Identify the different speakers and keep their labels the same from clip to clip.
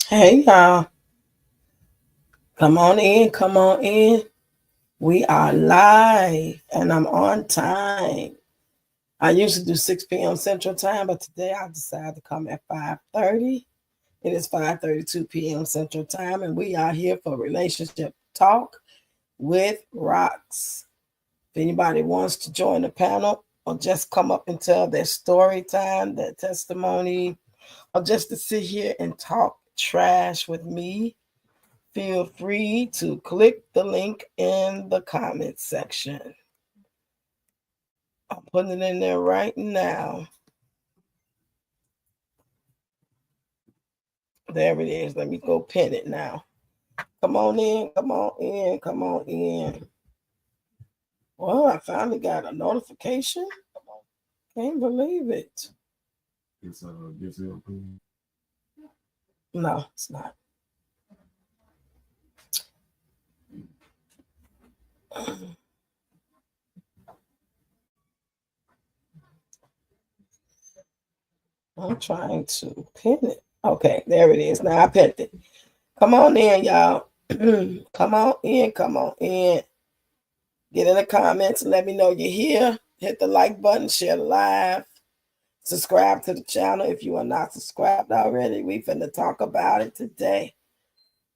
Speaker 1: Hey y'all, come on in, come on in. We are live and I'm on time. I usually do 6 p.m. Central Time, but today I decided to come at 5:30. It is 5:32 p.m. Central Time, and we are here for relationship talk with rocks. If anybody wants to join the panel or just come up and tell their story time, their testimony, or just to sit here and talk trash with me, feel free to click the link in the comment section. I'm putting it in there right now. There it is. Let me go pin it now. Come on in, come on in, come on in. Well, I finally got a notification. Can't believe it.
Speaker 2: It's Gizelle.
Speaker 1: No, it's not. I'm trying to pin it. Okay, there it is. Now I pinned it. Come on in, y'all. Come on in, come on in. Get in the comments and let me know you're here. Hit the like button, share the live. Subscribe to the channel if you are not subscribed already. We finna talk about it today.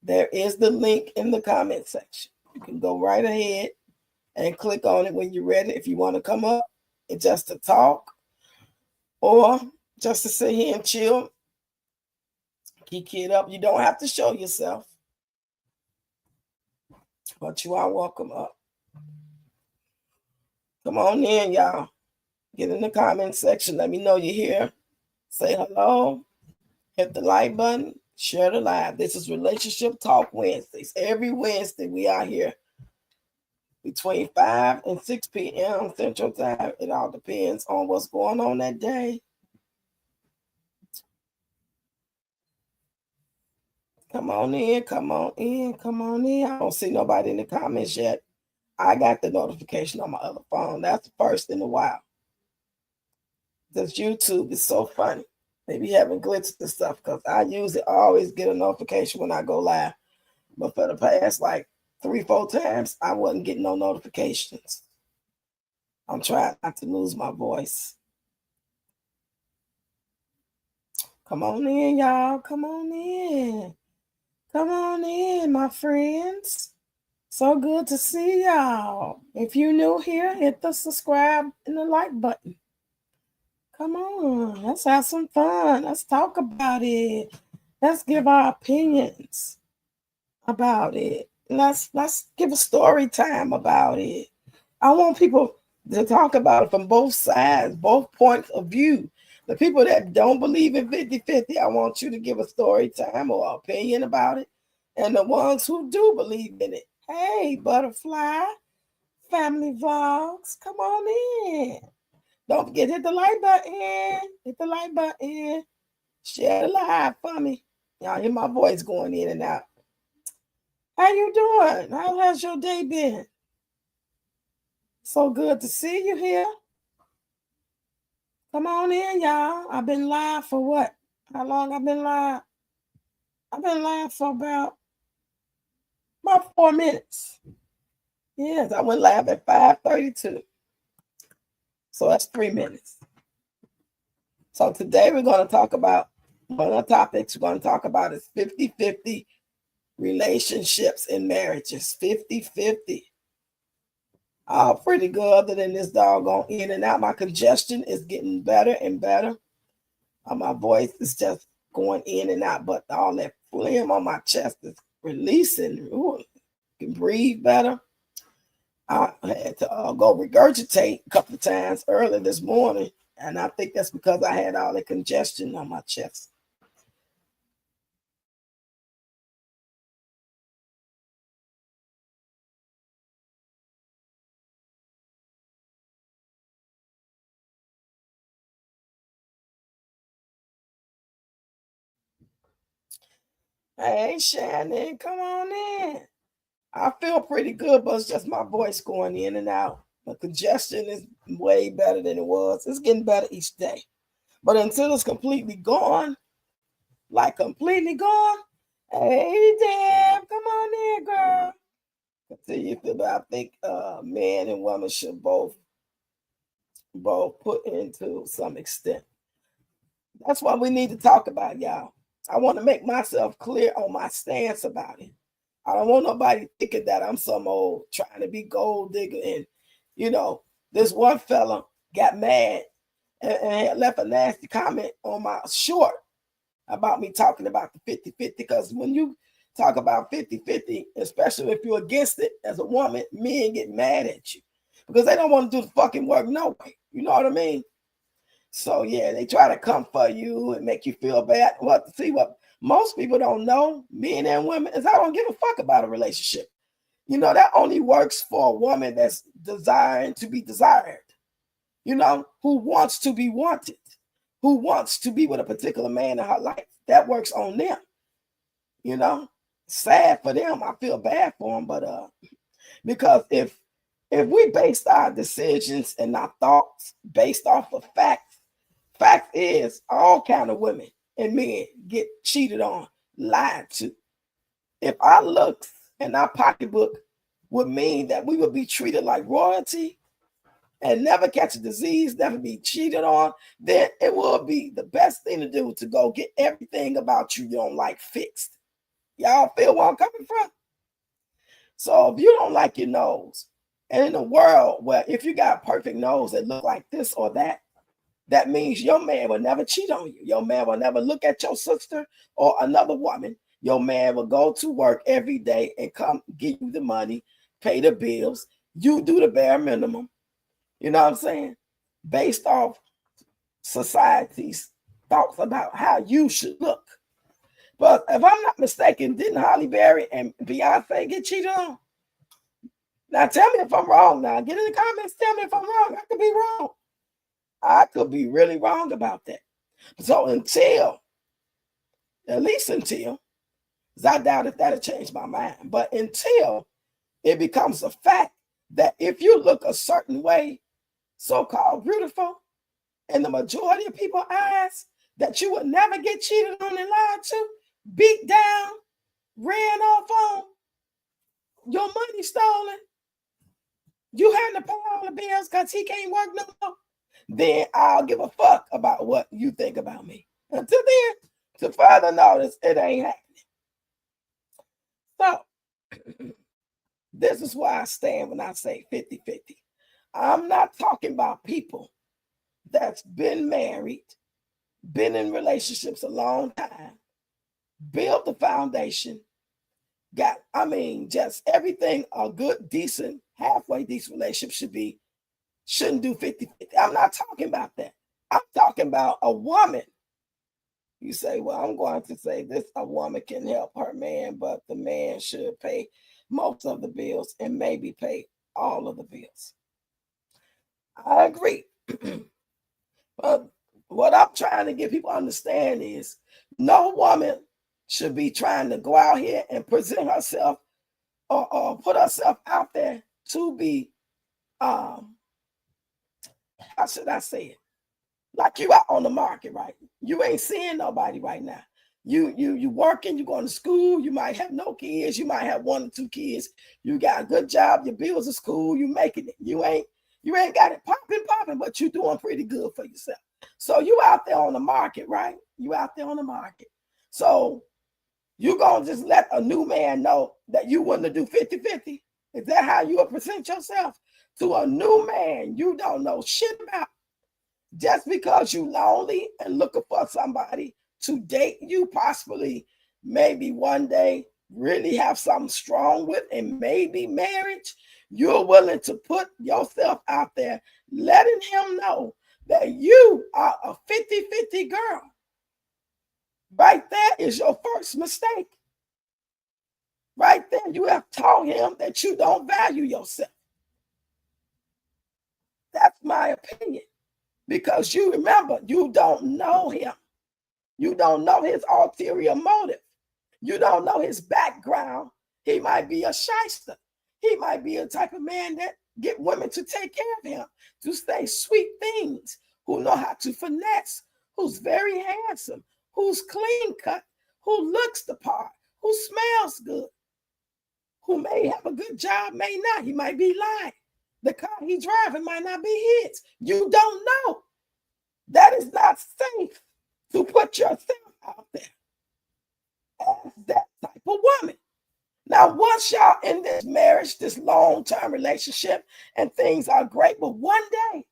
Speaker 1: There is the link in the comment section. You can go right ahead and click on it when you're ready. If you want to come up and just to talk or just to sit here and chill, kiki it up. You don't have to show yourself, but you are welcome up. Come on in, y'all. Get in the comment section. Let me know you're here. Say hello. Hit the like button. Share the live. This is Relationship Talk Wednesdays. Every Wednesday we are here between 5 and 6 p.m. Central Time. It all depends on what's going on that day. Come on in, come on in, come on in. I don't see nobody in the comments yet. I got the notification on my other phone. That's the first in a while. This YouTube is so funny. They be having glitches and stuff because I usually always get a notification when I go live. But for the past like 3-4 times, I wasn't getting no notifications. I'm trying not to lose my voice. Come on in, y'all. Come on in. Come on in, my friends. So good to see y'all. If you're new here, hit the subscribe and the like button. Come on, let's have some fun. Let's talk about it. Let's give our opinions about it. Let's give a story time about it. I want people to talk about it from both sides, both points of view. The people that don't believe in 50-50, I want you to give a story time or opinion about it. And the ones who do believe in it, hey, Butterfly, Family Vlogs, come on in. Don't forget, hit the like button. Hit the like button. Share the live for me. Y'all hear my voice going in and out. How you doing? How has your day been? So good to see you here. Come on in, y'all. I've been live for what? How long I've been live? I've been live for about 4 minutes. Yes, I went live at 5:32. So that's 3 minutes. So today we're going to talk about one of the topics we're going to talk about is 50-50 relationships and marriages. 50-50. All pretty good other than this doggone in and out. My congestion is getting better and better. My voice is just going in and out, but all that phlegm on my chest is releasing. Ooh, can breathe better. I had to go regurgitate a couple of times early this morning, and I think that's because I had all the congestion on my chest. Hey, Shannon, come on in. I feel pretty good, but it's just my voice going in and out. The congestion is way better than it was. It's getting better each day. But until it's completely gone, like completely gone, hey, Deb, come on in, girl. Continue to, I think men and women should both put into some extent. That's what we need to talk about, y'all. I want to make myself clear on my stance about it. I don't want nobody thinking that I'm some old trying to be gold digger. And, you know, this one fella got mad and left a nasty comment on my short about me talking about the 50-50. Because when you talk about 50-50, especially if you're against it as a woman, men get mad at you because they don't want to do the fucking work no way. You know what I mean? So yeah, they try to come for you and make you feel bad. Well, see, what most people don't know, men and women, is I don't give a fuck about a relationship. You know, that only works for a woman that's designed to be desired, you know, who wants to be wanted, who wants to be with a particular man in her life. That works on them, you know. Sad for them. I feel bad for them, but because if we based our decisions and our thoughts based off of facts, fact is all kind of women and men get cheated on, lied to. If our looks and our pocketbook would mean that we would be treated like royalty and never catch a disease, never be cheated on, then it will be the best thing to do to go get everything about you don't like fixed. Y'all feel where I'm coming from? So if you don't like your nose, and in a world where if you got a perfect nose that look like this or that, that means your man will never cheat on you. Your man will never look at your sister or another woman. Your man will go to work every day and come give you the money, pay the bills. You do the bare minimum. You know what I'm saying? Based off society's thoughts about how you should look. But if I'm not mistaken, didn't Halle Berry and Beyonce get cheated on? Now tell me if I'm wrong. Now get in the comments. Tell me if I'm wrong. I could be wrong. I could be really wrong about that. So at least until, because I doubt if that'll change my mind, but until it becomes a fact that if you look a certain way, so-called beautiful, in the majority of people's eyes, that you would never get cheated on and lied to, beat down, ran off on, your money stolen, you having to pay all the bills because he can't work no more, then I'll give a fuck about what you think about me. Until then, to further notice, it ain't happening. So, this is why I stand when I say 50-50. I'm not talking about people that's been married, been in relationships a long time, built the foundation, just everything a good, decent, halfway decent relationship should be. Shouldn't do 50-50. I'm not talking about that. I'm talking about a woman. You say, well, I'm going to say this, a woman can help her man, but the man should pay most of the bills and maybe pay all of the bills. I agree. But what I'm trying to get people to understand is no woman should be trying to go out here and present herself or put herself out there to be how should I say it? Like you out on the market, right? You ain't seeing nobody right now. You working, you going to school, you might have no kids, you might have 1 or 2 kids, you got a good job, your bills are school, you making it. You ain't got it popping, but you doing pretty good for yourself. So you out there on the market, right? You out there on the market. So you gonna just let a new man know that you wouldn't do 50-50? Is that how you would present yourself to a new man you don't know shit about? Just because you lonely and looking for somebody to date you, possibly, maybe one day really have something strong with, and maybe marriage, you're willing to put yourself out there, letting him know that you are a 50-50 girl. Right there is your first mistake. Right there, you have taught him that you don't value yourself. That's my opinion. Because you remember, you don't know him. You don't know his ulterior motive. You don't know his background. He might be a shyster. He might be a type of man that get women to take care of him, to say sweet things, who know how to finesse, who's very handsome, who's clean cut, who looks the part, who smells good, who may have a good job, may not. He might be lying. The car he's driving might not be his. You don't know. That is not safe to put yourself out there as that type of woman. Now, once y'all in this marriage, this long-term relationship, and things are great, but one day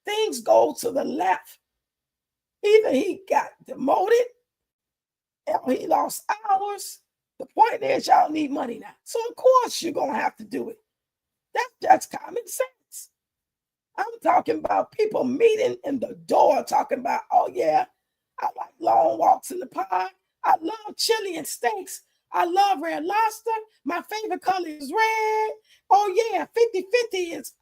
Speaker 1: things go to the left. Either he got demoted or he lost hours. The point is, y'all need money now. So, of course, you're going to have to do it. That's common sense. I'm talking about people meeting in the door, talking about, oh, yeah, I like long walks in the park. I love chili and steaks. I love red lobster. My favorite color is red. Oh, yeah, 50-50 is,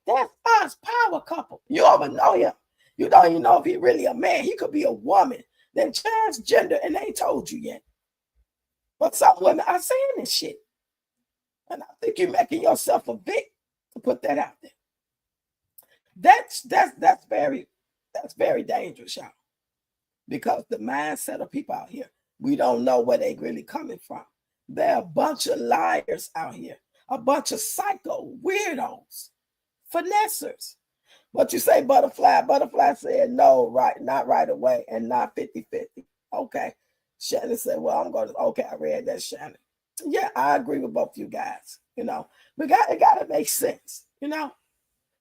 Speaker 1: that's us, power couple. You ever know him? You don't even know if he's really a man. He could be a woman, then transgender, and they ain't told you yet. But some women are saying this shit. And I think you're making yourself a vic to put that out there. That's very dangerous, y'all. Because the mindset of people out here, we don't know where they really coming from. There are a bunch of liars out here, a bunch of psycho weirdos, finessers. But you say Butterfly. Butterfly said no, right, not right away, and not 50-50. Okay. Shannon said, well, I'm going to, okay, I read that, Shannon. Yeah, I agree with both you guys. You know, it got to make sense. You know,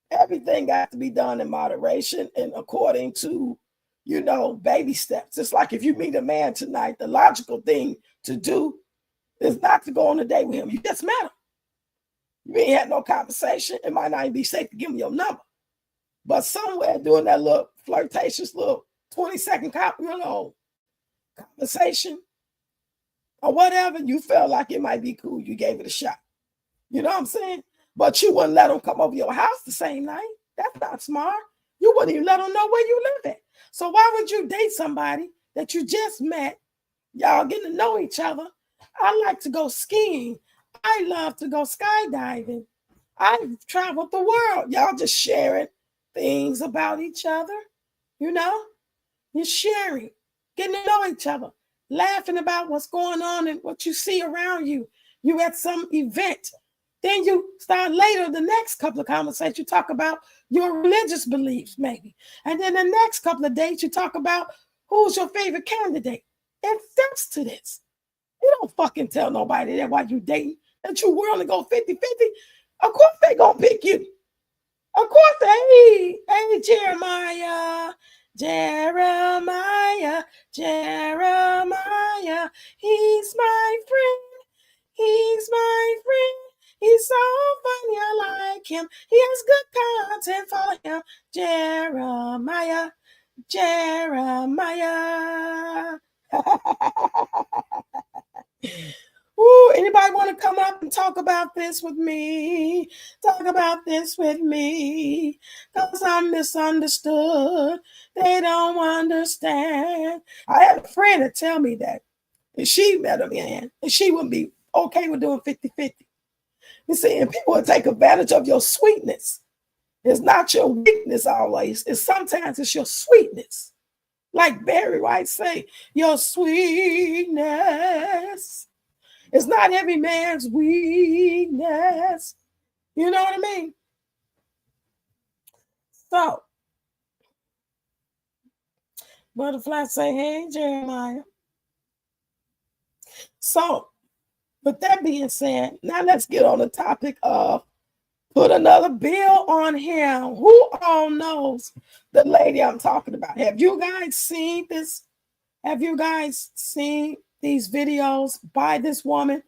Speaker 1: everything got to be done in moderation and according to, you know, baby steps. It's like if you meet a man tonight, the logical thing to do is not to go on a date with him. You just met him. You ain't had no conversation. It might not even be safe to give him your number. But somewhere doing that little flirtatious little 20-second conversation or whatever, you felt like it might be cool. You gave it a shot. You know what I'm saying? But you wouldn't let him come over your house the same night. That's not smart. You wouldn't even let him know where you live at. So why would you date somebody that you just met? Y'all getting to know each other. I like to go skiing. I love to go skydiving. I've traveled the world. Y'all just sharing things about each other. You know, you're sharing, getting to know each other, laughing about what's going on and what you see around you. You at some event. Then you start later, the next couple of conversations, you talk about your religious beliefs, maybe. And then the next couple of dates, you talk about who's your favorite candidate. And steps to this. You don't fucking tell nobody that while you dating that you willing to go 50-50. Of course they gonna pick you. Of course, hey, Jeremiah, he's my friend. He's my friend. He's so funny, I like him. He has good content, follow him. Jeremiah. Ooh, anybody want to come up and talk about this with me? Talk about this with me. Because I'm misunderstood. They don't understand. I had a friend that tell me that. And she met a man. And she wouldn't be okay with doing 50-50. You see, and people would take advantage of your sweetness. It's not your weakness always. Sometimes it's your sweetness. Like Barry White say, your sweetness. It's not every man's weakness. You know what I mean? So, Butterfly say, hey, Jeremiah. So, with that being said, now let's get on the topic of put another bill on him. Who all knows the lady I'm talking about? Have you guys seen this? Have you guys seen these videos by this woman?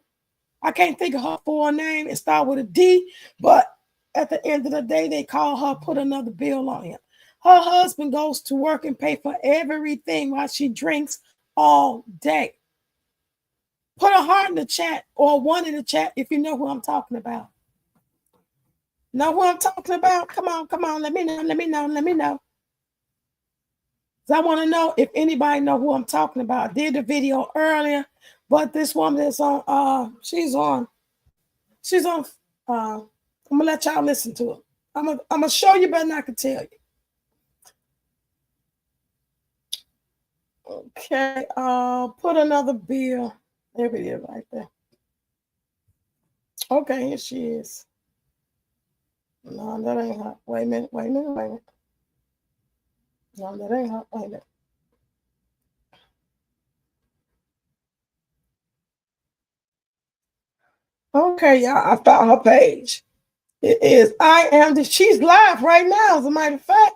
Speaker 1: I can't think of her full name. It starts with a D, but at the end of the day, they call her put another bill on him. Her husband goes to work and pay for everything while she drinks all day. Put a heart in the chat or one in the chat if you know who I'm talking about. Know who I'm talking about? Come on. Let me know. So I want to know if anybody know who I'm talking about. I did the video earlier, but this woman is on, she's on, I'm gonna let y'all listen to it. I'm gonna show you better than I can tell you. Okay, put another bill. There it is right there. Okay, here she is. No, that ain't her. Wait a minute. No, that ain't her. Wait a minute. Okay, y'all, I found her page. It is she's live right now, as a matter of fact.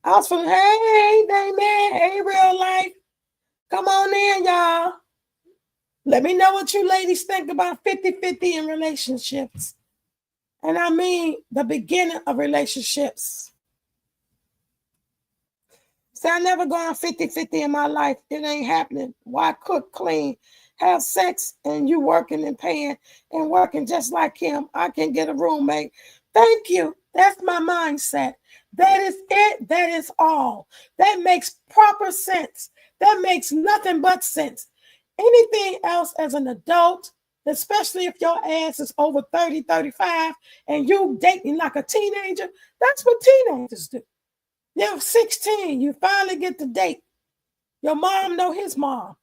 Speaker 1: I was feeling, hey, Damon, hey, real life. Come on in, y'all. Let me know what you ladies think about 50-50 in relationships. And I mean the beginning of relationships. See, I never gone 50-50 in my life. It ain't happening. Why cook, clean, have sex, and you working and paying and working just like him? I can get a roommate. Thank you. That's my mindset. That is it. That is all. That makes proper sense. That makes nothing but sense. Anything else as an adult, especially if your ass is over 30, 35, and you dating like a teenager, that's what teenagers do. You're 16, you finally get to date. Your mom know his mom.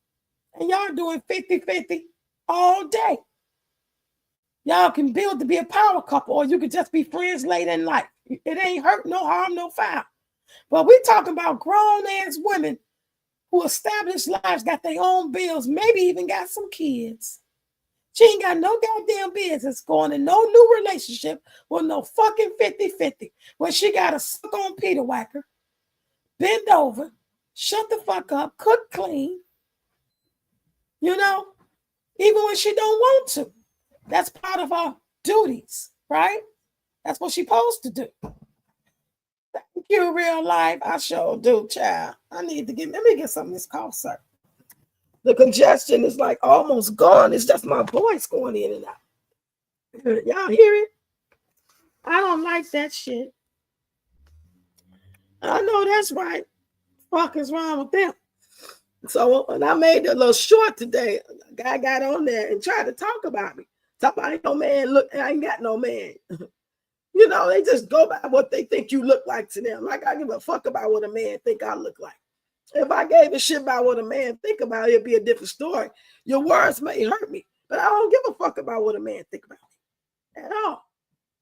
Speaker 1: And y'all doing 50-50 all day. Y'all can build to be a power couple, or you could just be friends later in life. It ain't hurt, no harm, no foul. But we talking about grown-ass women who established lives, got their own bills, maybe even got some kids. She ain't got no goddamn business going in no new relationship with no fucking 50-50. When she got to suck on Peter Wacker, bend over, shut the fuck up, cook clean, you know, even when she don't want to. That's part of her duties, right? That's what she's supposed to do. Thank you, real life. I sure do, child. Let me get some of this cough syrup. The congestion is like almost gone. It's just my voice going in and out. Y'all hear it? I don't like that shit. I know that's right. Fuck is wrong with them? So when I made a little short today, a guy got on there and tried to talk about me. Talk about, ain't no man, look, I ain't got no man. You know, they just go by what they think you look like to them. Like, I give a fuck about what a man think I look like. If I gave a shit about what a man think about, it'd be a different story. Your words may hurt me, but I don't give a fuck about what a man think about me at all.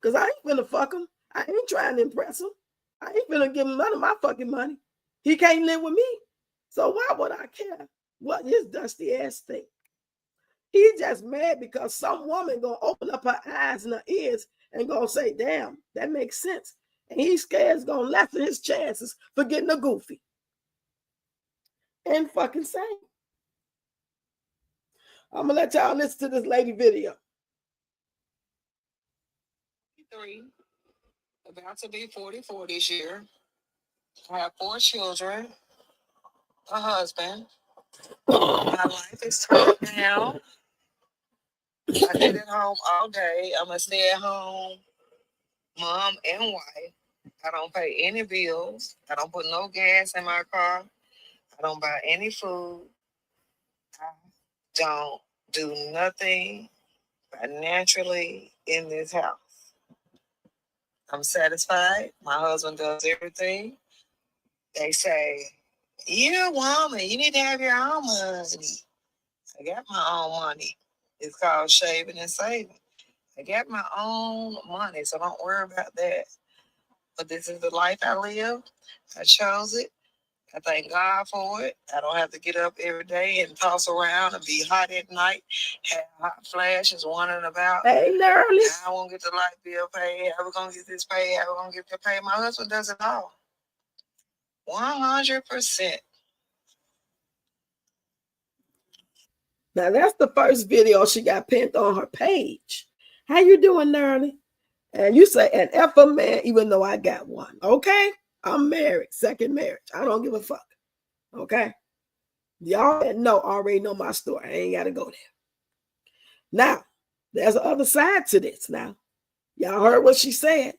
Speaker 1: Because I ain't finna fuck him. I ain't trying to impress him. I ain't finna give him none of my fucking money. He can't live with me. So why would I care what his dusty ass think? He's just mad because some woman gonna open up her eyes and her ears and gonna say, damn, that makes sense. And he's scared it's gonna lessen his chances for getting a goofy. And fucking same. I'm gonna let y'all listen to this lady video.
Speaker 3: 3, about to be 44 this year. I have 4 children, a husband. My life is turned down. I sit at home all day. I'm a stay-at-home mom and wife. I don't pay any bills. I don't put no gas in my car. I don't buy any food. I don't do nothing financially in this house. I'm satisfied. My husband does everything. They say, you're a woman. You need to have your own money. I got my own money. It's called shaving and saving. I got my own money, so don't worry about that. But this is the life I live. I chose it. I thank God for it. I don't have to get up every day and toss around and be hot at night, have hot flashes wondering about.
Speaker 1: Hey, Nerly.
Speaker 3: I won't get the light bill paid. How we going to get this paid? How we going to get that paid? My husband does it all. 100%.
Speaker 1: Now that's the first video she got pinned on her page. How you doing, Nerly? And you say an F a man, even though I got one. Okay, I'm married, second marriage. I don't give a fuck. Okay, y'all that know already know my story. I ain't got to go there. Now, there's the other side to this. Now, y'all heard what she said.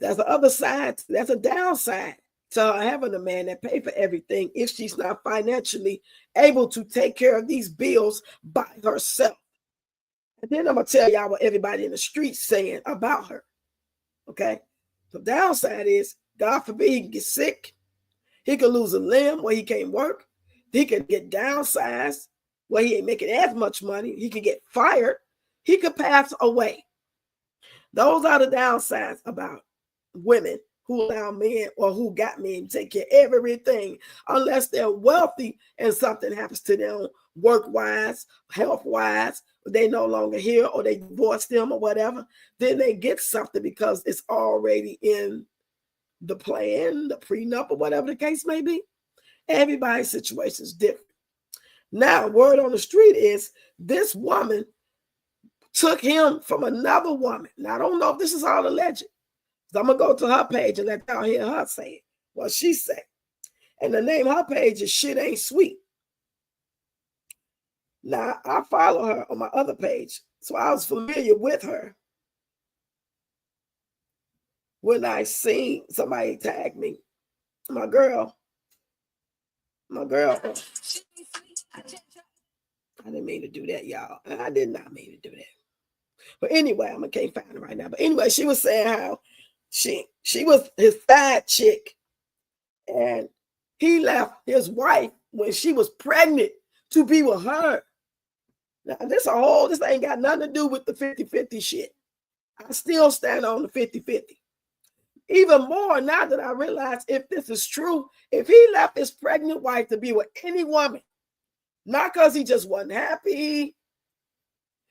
Speaker 1: There's the other side. There's a downside to her having a man that pay for everything if she's not financially able to take care of these bills by herself. And then I'm going to tell y'all what everybody in the street's saying about her. Okay? The downside is, God forbid, he can get sick. He could lose a limb where he can't work. He could get downsized where he ain't making as much money. He could get fired. He could pass away. Those are the downsides about women who allow men or who got men to take care of everything, unless they're wealthy and something happens to them work-wise, health-wise, they no longer here or they divorce them or whatever, then they get something because it's already in the plan, the prenup, or whatever the case may be. Everybody's situation is different. Now, word on the street is this woman took him from another woman. Now, I don't know if this is all alleged. So I'm going to go to her page and let y'all hear her say it, what she said. And the name of her page is Shit Ain't Sweet. Now, I follow her on my other page, so I was familiar with her when I seen somebody tag me. My girl. I didn't mean to do that, y'all. I did not mean to do that. But anyway, I can't find it right now. But anyway, she was saying how she was his side chick, and he left his wife when she was pregnant to be with her. Now, this ain't got nothing to do with the 50-50 shit. I still stand on the 50-50. Even more now that I realize if this is true, if he left his pregnant wife to be with any woman, not because he just wasn't happy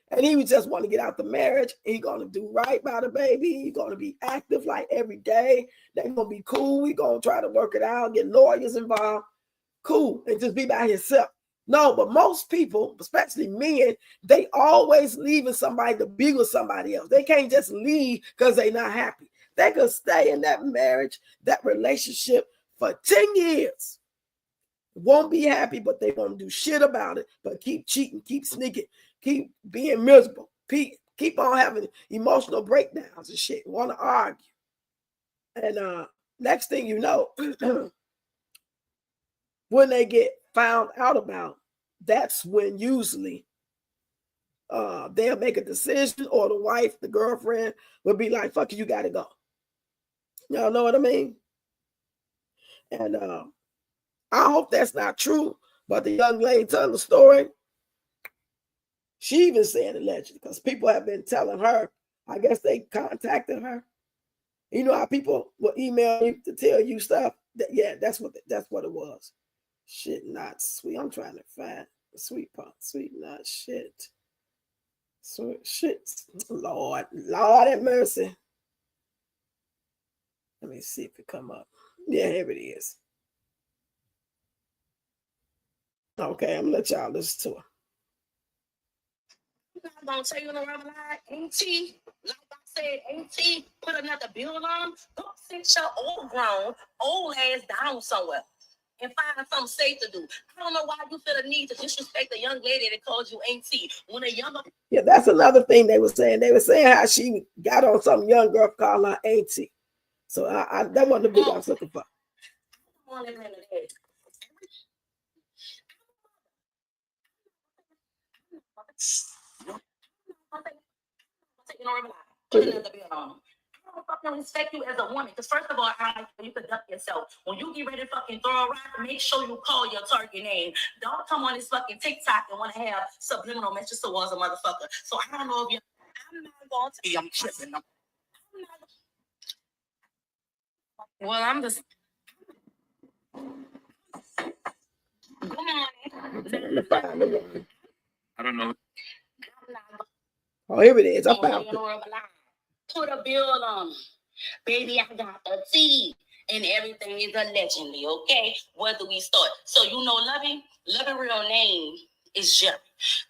Speaker 1: and he would just want to get out the marriage, he going to do right by the baby. He's going to be active like every day. They're going to be cool. We're going to try to work it out, get lawyers involved. Cool. And just be by himself. No, but most people, especially men, they always leaving somebody to be with somebody else. They can't just leave because they're not happy. They could stay in that marriage, that relationship for 10 years. Won't be happy, but they won't do shit about it, but keep cheating, keep sneaking, keep being miserable, keep on having emotional breakdowns and shit, want to argue. And next thing you know, when they get found out about, that's when usually they'll make a decision, or the wife, the girlfriend will be like, fuck you gotta go. Y'all know what I mean? And I hope that's not true, but the young lady telling the story, she even said allegedly, because people have been telling her, I guess they contacted her. You know how people will email you to tell you stuff? Yeah, that's what it was. Shit not sweet. I'm trying to find the sweet part. Sweet not shit. Sweet shit. Lord have mercy. Let me see if it come up. Yeah, here it is. Okay, I'm gonna let y'all listen to it.
Speaker 4: I'm gonna tell you in the rubber line, AT, like I said, AT, put another bill on, go sit your old ass down somewhere and find something safe to do. I don't know why you feel the need to disrespect a young lady that calls you AT. When a younger...
Speaker 1: Yeah, that's another thing they were saying. They were saying how she got on some young girl calling her AT. So I that wasn't the big I was looking for.
Speaker 4: Put another bill on. I don't fucking respect you as a woman. Because first of all, you conduct yourself. When you get ready to fucking throw a rock, make sure you call your target name. Don't come on this fucking TikTok and want to have subliminal messages towards a motherfucker. So I don't know if I'm not going to be. I'm tripping. Well, I'm just... Good morning.
Speaker 2: I don't know.
Speaker 1: Oh, here it is. I found it.
Speaker 4: Put a bill on. Baby, I got the tea. And everything is allegedly, okay? Where do we start? So you know Lovey real name is Jerry.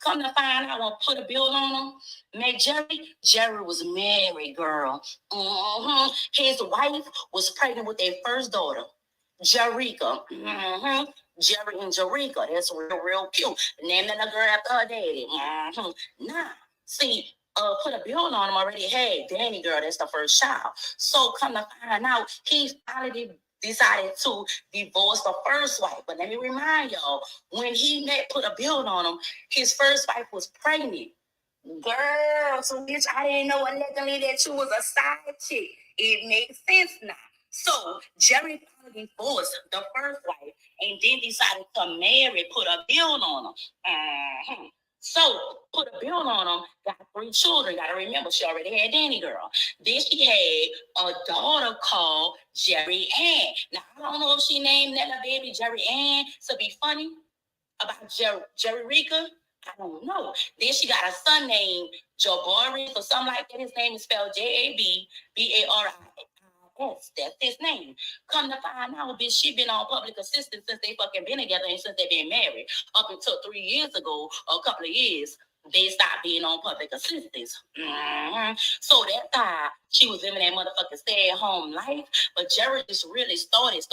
Speaker 4: Come to find out, I want to put a bill on him. Make Jerry was married, girl. His wife was pregnant with their first daughter, Jerrica. Jerry and Jerrica. That's real cute. Name that girl after her daddy. Nah, see, put a bill on him already. Hey, Danny girl, that's the first child. So come to find out, he finally decided to divorce the first wife. But let me remind y'all, when he put a bill on him, his first wife was pregnant. Girl, so bitch, I didn't know allegedly that you was a side chick. It makes sense now. So Jerry finally divorced the first wife and then decided to marry, put a bill on him. So put a bill on him, got 3 children. Gotta remember, she already had Danny Girl. Then she had a daughter called Jerry Ann. Now I don't know if she named that baby Jerry Ann to be funny about Jerry Rika. I don't know. Then she got a son named Jabari or something like that. His name is spelled Jabari. That's his name. Come to find out, bitch, she been on public assistance since they fucking been together and since they been married. Up until 3 years ago, or a couple of years, they stopped being on public assistance. So that's how she was living that motherfucking stay-at-home life. But Jerry just really started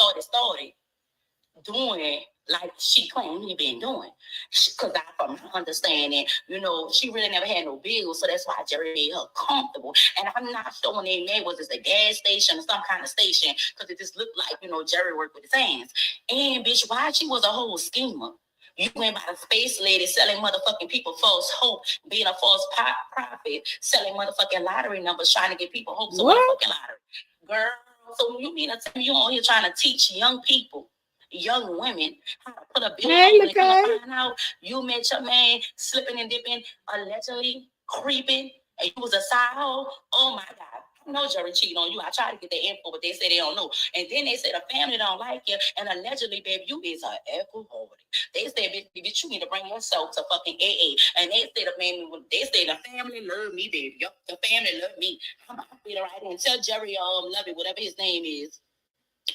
Speaker 4: doing like she claimed he been doing. Because from my understanding, you know, she really never had no bills, so that's why Jerry made her comfortable. And I'm not sure when they made, was this a gas station or some kind of station, because it just looked like, you know, Jerry worked with his hands. And bitch, why she was a whole schemer? You went by the space lady selling motherfucking people false hope, being a false prophet, selling motherfucking lottery numbers, trying to get people hopes of motherfucking lottery. Girl, so you mean to tell me you on here trying to teach young people, young women, how to put a bill on and find out you met your man slipping and dipping, allegedly creeping, and you was a side hoe? Oh my God. I know Jerry cheated on you. I tried to get the info, but they say they don't know. And then they say the family don't like you, and allegedly, baby, you is an alcoholic. They say, bitch, you need to bring yourself to fucking AA. And they say the family love me, baby. Yup, the family love me. I'm gonna be the right and tell Jerry, love it, whatever his name is.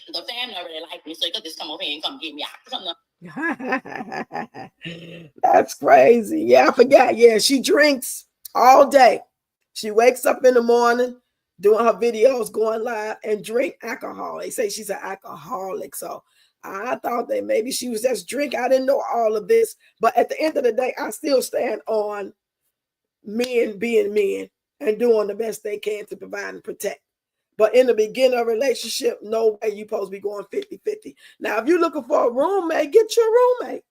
Speaker 4: The family already like me, so you could just come over here and come get me out.
Speaker 1: That's crazy. Yeah, I forgot. Yeah, she drinks all day. She wakes up in the morning, doing her videos, going live, and drink alcohol. They say she's an alcoholic. So I thought that maybe she was just drinking. I didn't know all of this. But at the end of the day, I still stand on men being men and doing the best they can to provide and protect. But in the beginning of a relationship, no way you're supposed to be going 50-50. Now, if you're looking for a roommate, get your roommate.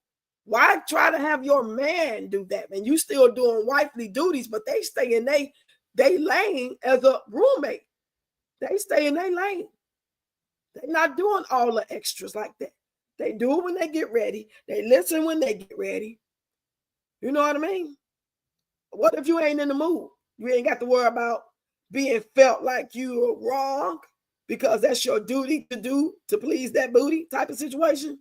Speaker 1: Why try to have your man do that? And you still doing wifely duties, but they stay in they lane as a roommate. They stay in their lane. They're not doing all the extras like that. They do it when they get ready. They listen when they get ready. You know what I mean? What if you ain't in the mood? You ain't got to worry about being felt like you are wrong because that's your duty to do to please that booty type of situation.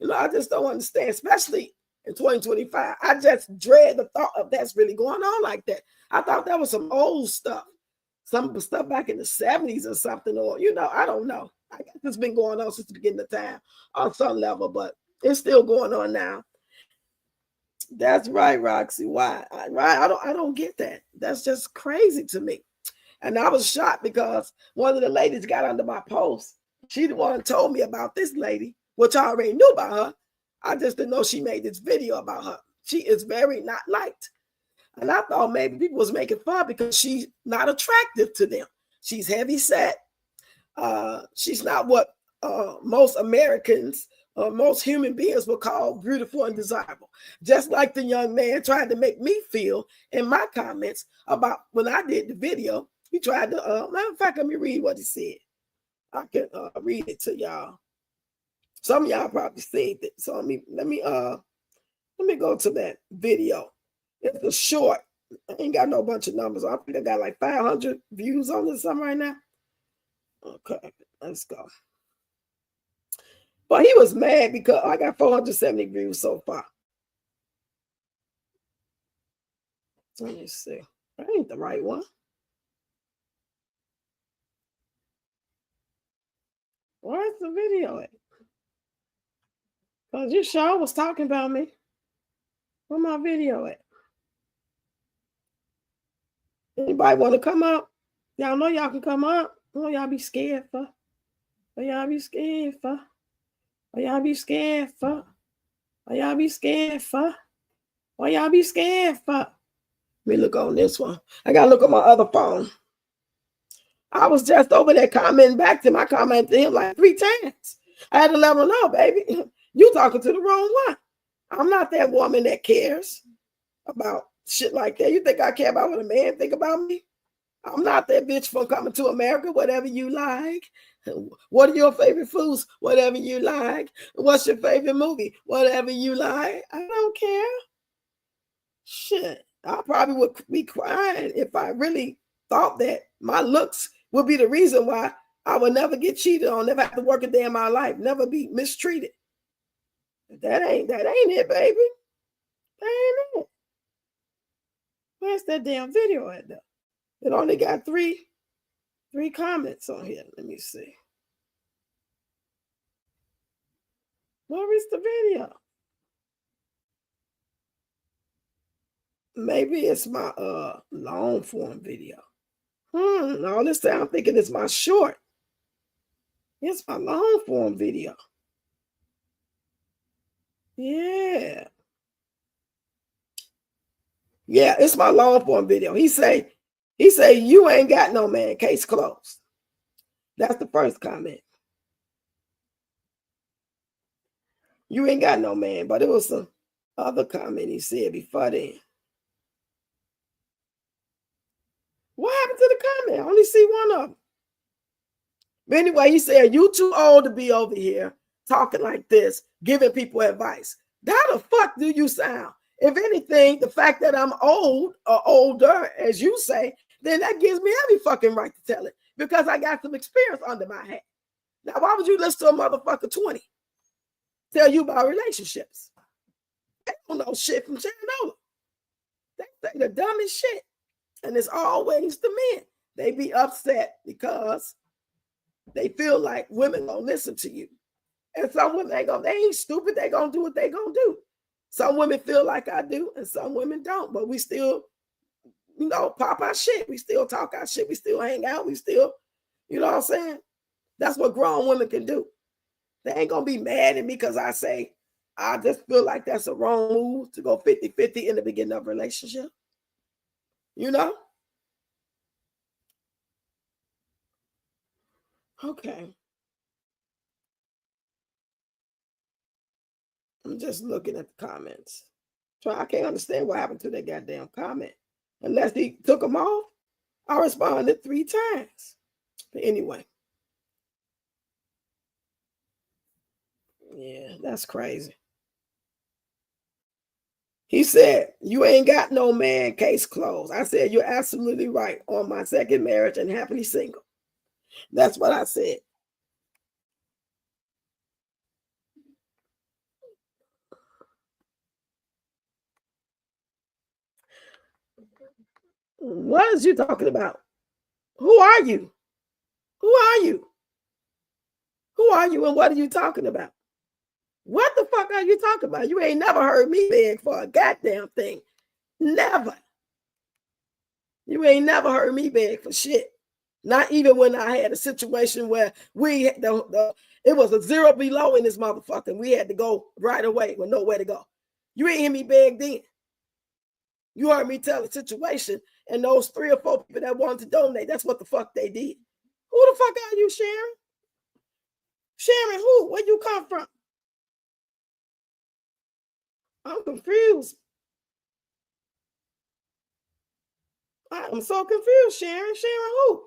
Speaker 1: You know, I just don't understand, especially in 2025. I just dread the thought of that's really going on like that. I thought that was some old stuff, some stuff back in the 70s or something, or, you know, I don't know. I guess it's been going on since the beginning of time on some level, but it's still going on now. That's right, Roxy. Why? Right? I don't get that. That's just crazy to me. And I was shocked because one of the ladies got under my post. She the one who told me about this lady, which I already knew about her. I just didn't know she made this video about her. She is very not liked. And I thought maybe people was making fun because she's not attractive to them. She's heavy set. She's not what most Americans or most human beings would call beautiful and desirable. Just like the young man tried to make me feel in my comments about when I did the video. He tried to, matter of fact, let me read what he said. I can read it to y'all. Some of y'all probably seen it. So let me go to that video. It's a short. I ain't got no bunch of numbers. I think I got like 500 views on this something right now. Okay, let's go. But he was mad because I got 470 views so far. Let me see. That ain't the right one. Where's the video at? Because you sure was talking about me. Where my video at? Anybody want to come up? Y'all know y'all can come up. Oh, y'all be scared for. Oh, y'all be scared for. Oh, y'all be scared for. Oh, y'all be scared for. Oh, y'all be scared for. Let me look on this one. I got to look on my other phone. I was just over there commenting back to him. I commented to him like 3 times. I had to let him know, baby, you talking to the wrong one. I'm not that woman that cares about shit like that. You think I care about what a man think about me? I'm not that bitch from Coming to America, whatever you like.
Speaker 5: What are your favorite foods? Whatever you like. What's your favorite movie? Whatever you like. I don't care. Shit. I probably would be crying if I really thought that my looks would be the reason why I would never get cheated on, never have to work a day in my life, never be mistreated. That ain't it, baby. That ain't it. Where's that damn video at though? It only got three comments on here. Let me see. Where is the video? Maybe it's my long form video. All this time I'm thinking it's my short. It's my long form video. Yeah. Yeah, it's my long form video. He say, you ain't got no man, case closed. That's the first comment. You ain't got no man, but it was some other comment he said before then. What happened to the comment? I only see one of them. But anyway, he said, you too old to be over here talking like this, giving people advice. How the fuck do you sound? If anything, the fact that I'm old or older, as you say, then that gives me every fucking right to tell it because I got some experience under my hat. Now, why would you listen to a motherfucker 20 tell you about relationships? They don't know shit from Chernobyl. They say the dumbest shit. And it's always the men. They be upset because they feel like women don't listen to you. And some women they ain't stupid. They gonna do what they gonna do. Some women feel like I do, and some women don't. But we still, pop our shit. We still talk our shit. We still hang out. We still, you know what I'm saying? That's what grown women can do. They ain't gonna be mad at me because I say, I just feel like that's a wrong move to go 50-50 in the beginning of a relationship. You know? Okay. I'm just looking at the comments. So I can't understand what happened to that goddamn comment. Unless he took them off, I responded 3 times. But anyway. Yeah, that's crazy. He said, you ain't got no man, case closed. I said, you're absolutely right. On my second marriage and happily single. That's what I said. What is you talking about? Who are you? Who are you? Who are you and what are you talking about? What the fuck are you talking about? You ain't never heard me beg for a goddamn thing. Never. You ain't never heard me beg for shit. Not even when I had a situation where it was a zero below in this motherfucker. And we had to go right away with nowhere to go. You ain't hear me beg then. You heard me tell a situation, and those 3 or 4 people that wanted to donate, that's what the fuck they did. Who the fuck are you, Sharon? Sharon, who? Where you come from? I'm confused. I'm so confused, Sharon. Sharon, who?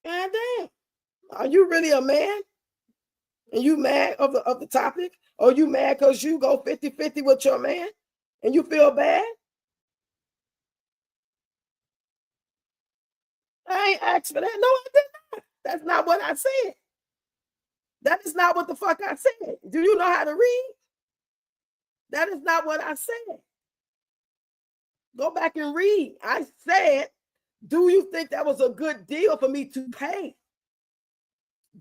Speaker 5: God damn. Are you really a man? And you mad of the topic? Or you mad because you go 50-50 with your man and you feel bad? I ain't asked for that. No, I did not. That's not what I said. That is not what the fuck I said. Do you know how to read? That is not what I said. Go back and read. I said, do you think that was a good deal for me to pay?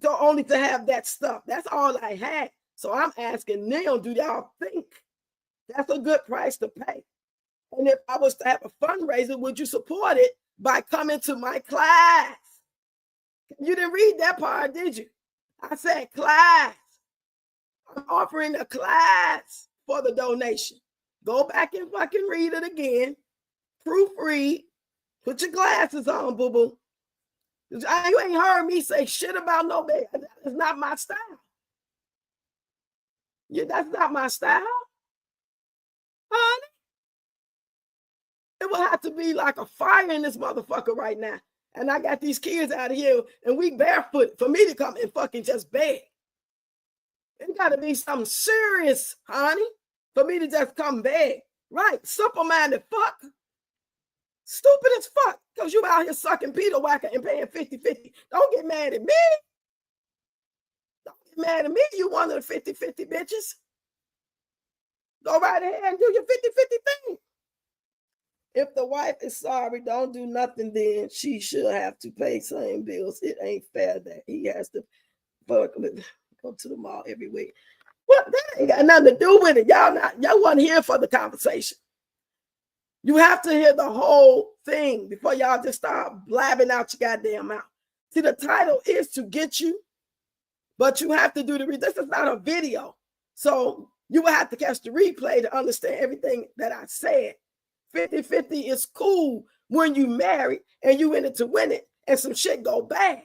Speaker 5: Only to have that stuff. That's all I had. So I'm asking now, do y'all think that's a good price to pay? And if I was to have a fundraiser, would you support it by coming to my class? You didn't read that part, did you? I said class. I'm offering a class for the donation. Go back and fucking read it again. Proofread. Put your glasses on, boo-boo. You ain't heard me say shit about nobody. That's not my style. Yeah, that's not my style. Honey. It will have to be like a fire in this motherfucker right now. And I got these kids out of here and we barefoot for me to come and fucking just beg. It got to be something serious, honey, for me to just come beg. Right? Simple-minded fuck. Stupid as fuck. Because you out here sucking Peter Whacker and paying 50-50. Don't get mad at me. Don't get mad at me, you one of the 50-50 bitches. Go right ahead and do your 50-50 thing. If the wife is sorry, don't do nothing, then she should have to pay same bills. It ain't fair that he has to go to the mall every week. Well, that ain't got nothing to do with it. Y'all wasn't here for the conversation. You have to hear the whole thing before y'all just start blabbing out your goddamn mouth. See, the title is to get you, but you have to do the this is not a video. So you will have to catch the replay to understand everything that I said. 50-50 is cool when you married and you in it to win it and some shit go bad.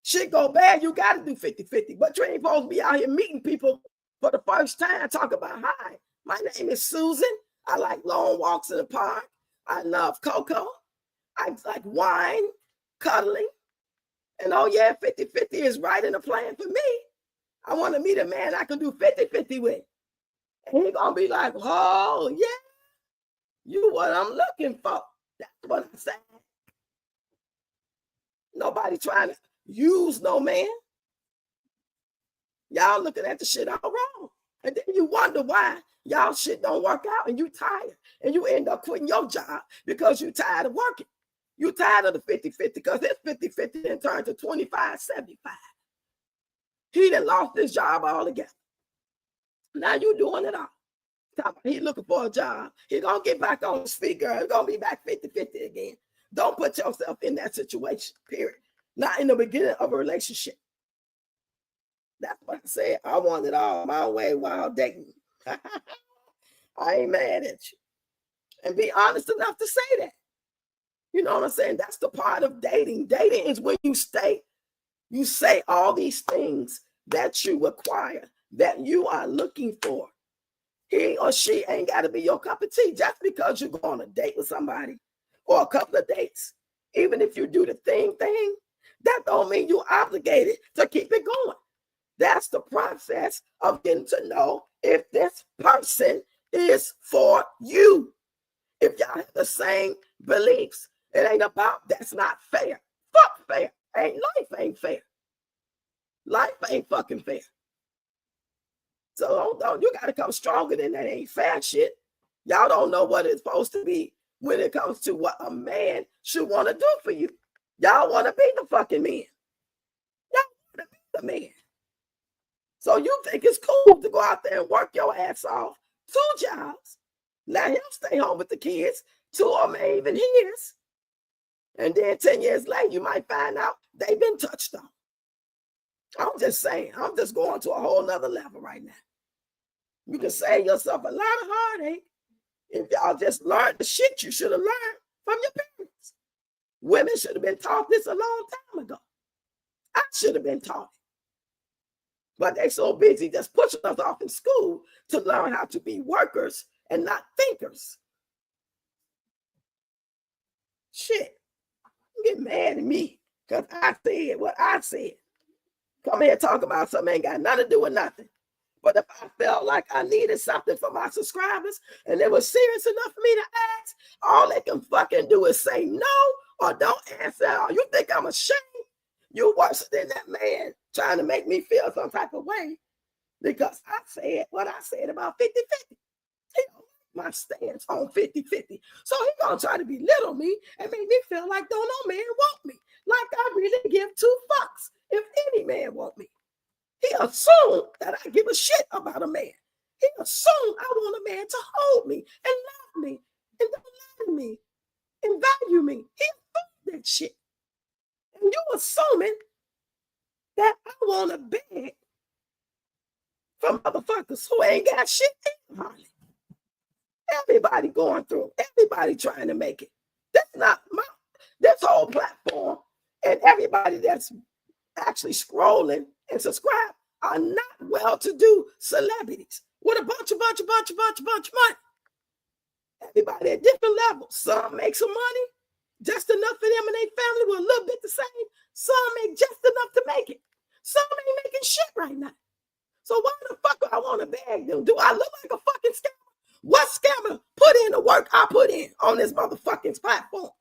Speaker 5: Shit go bad, you got to do 50-50. But you ain't supposed to be out here meeting people for the first time. Talk about, hi, my name is Susan. I like long walks in the park. I love cocoa. I like wine, cuddling. And oh yeah, 50-50 is right in the plan for me. I want to meet a man I can do 50-50 with. And he's going to be like, oh yeah. You what I'm looking for. That's what I'm saying. Nobody trying to use no man. Y'all looking at the shit all wrong. And then you wonder why y'all shit don't work out and you tired. And you end up quitting your job because you tired of working. You tired of the 50-50 because this 50-50 then turned to 25-75. He done lost his job altogether. Now you doing it all. He looking for a job. He gonna get back on his feet, girl. He's gonna be back 50-50 again. Don't put yourself in that situation, period. Not in the beginning of a relationship. That's what I said. I want it all my way while dating. I ain't mad at you. And be honest enough to say that. You know what I'm saying? That's the part of dating. Dating is when you say all these things that you require, that you are looking for. He or she ain't got to be your cup of tea just because you're going on a date with somebody or a couple of dates. Even if you do the thing, that don't mean you're obligated to keep it going. That's the process of getting to know if this person is for you. If y'all have the same beliefs, it ain't about that's not fair. Fuck fair. Life ain't fair. Life ain't fucking fair. So you got to come stronger than that ain't fair shit. Y'all don't know what it's supposed to be when it comes to what a man should want to do for you. Y'all want to be the fucking man. Y'all want to be the man. So you think it's cool to go out there and work your ass off 2 jobs. Let him stay home with the kids. 2 of them ain't even his. And then 10 years later, you might find out they've been touched on. I'm just saying, I'm just going to a whole nother level right now. You can save yourself a lot of heartache if y'all just learned the shit you should have learned from your parents. Women should have been taught this a long time ago. I should have been taught it. But they so busy just pushing us off in school to learn how to be workers and not thinkers. Shit. Get mad at me because I said what I said. Come here talking about something ain't got nothing to do with nothing. But if I felt like I needed something for my subscribers and they were serious enough for me to ask, all they can fucking do is say no or don't answer at all. You think I'm ashamed? You worse than that man trying to make me feel some type of way because I said what I said about 50-50. He don't like my stance on 50-50. So he gonna try to belittle me and make me feel like don't no man want me. Like I really give 2 fucks if any man want me. He assumed that I give a shit about a man. He assumed I want a man to hold me and love me and don't lie to me and value me. He assumed that shit. And you assuming that I want to beg from motherfuckers who ain't got shit in hardly. Everybody going through, everybody trying to make it. That's not this whole platform and everybody that's actually scrolling and subscribe are not well-to-do celebrities with a bunch of money. Everybody at different levels. Some make some money Just enough for them and their family with a little bit the same. Some make just enough to make it. Some ain't making shit right now. So why the fuck do I want to beg them? Do I look like a fucking scammer? What scammer put in the work I put in on this motherfucking platform?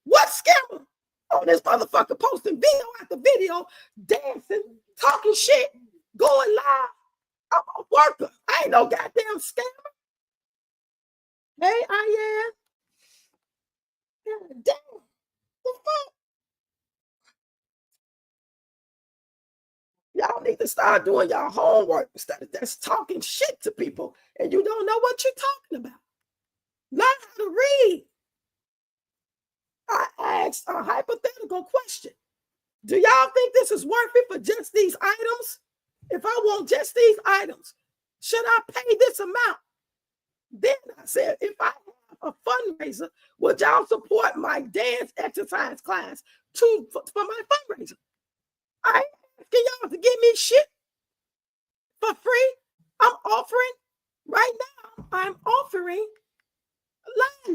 Speaker 5: What scammer on this motherfucker posting video after video, dancing, talking shit, going live? I'm a worker. I ain't no goddamn scammer. Hey, I am. God damn. The fuck? Y'all need to start doing y'all homework instead of just talking shit to people and you don't know what you're talking about. Learn how to read. I asked a hypothetical question. Do y'all think this is worth it for just these items? If I want just these items, should I pay this amount? Then I said, if I have a fundraiser, would y'all support my dance exercise class for my fundraiser? I ain't asking y'all to give me shit for free. I'm offering line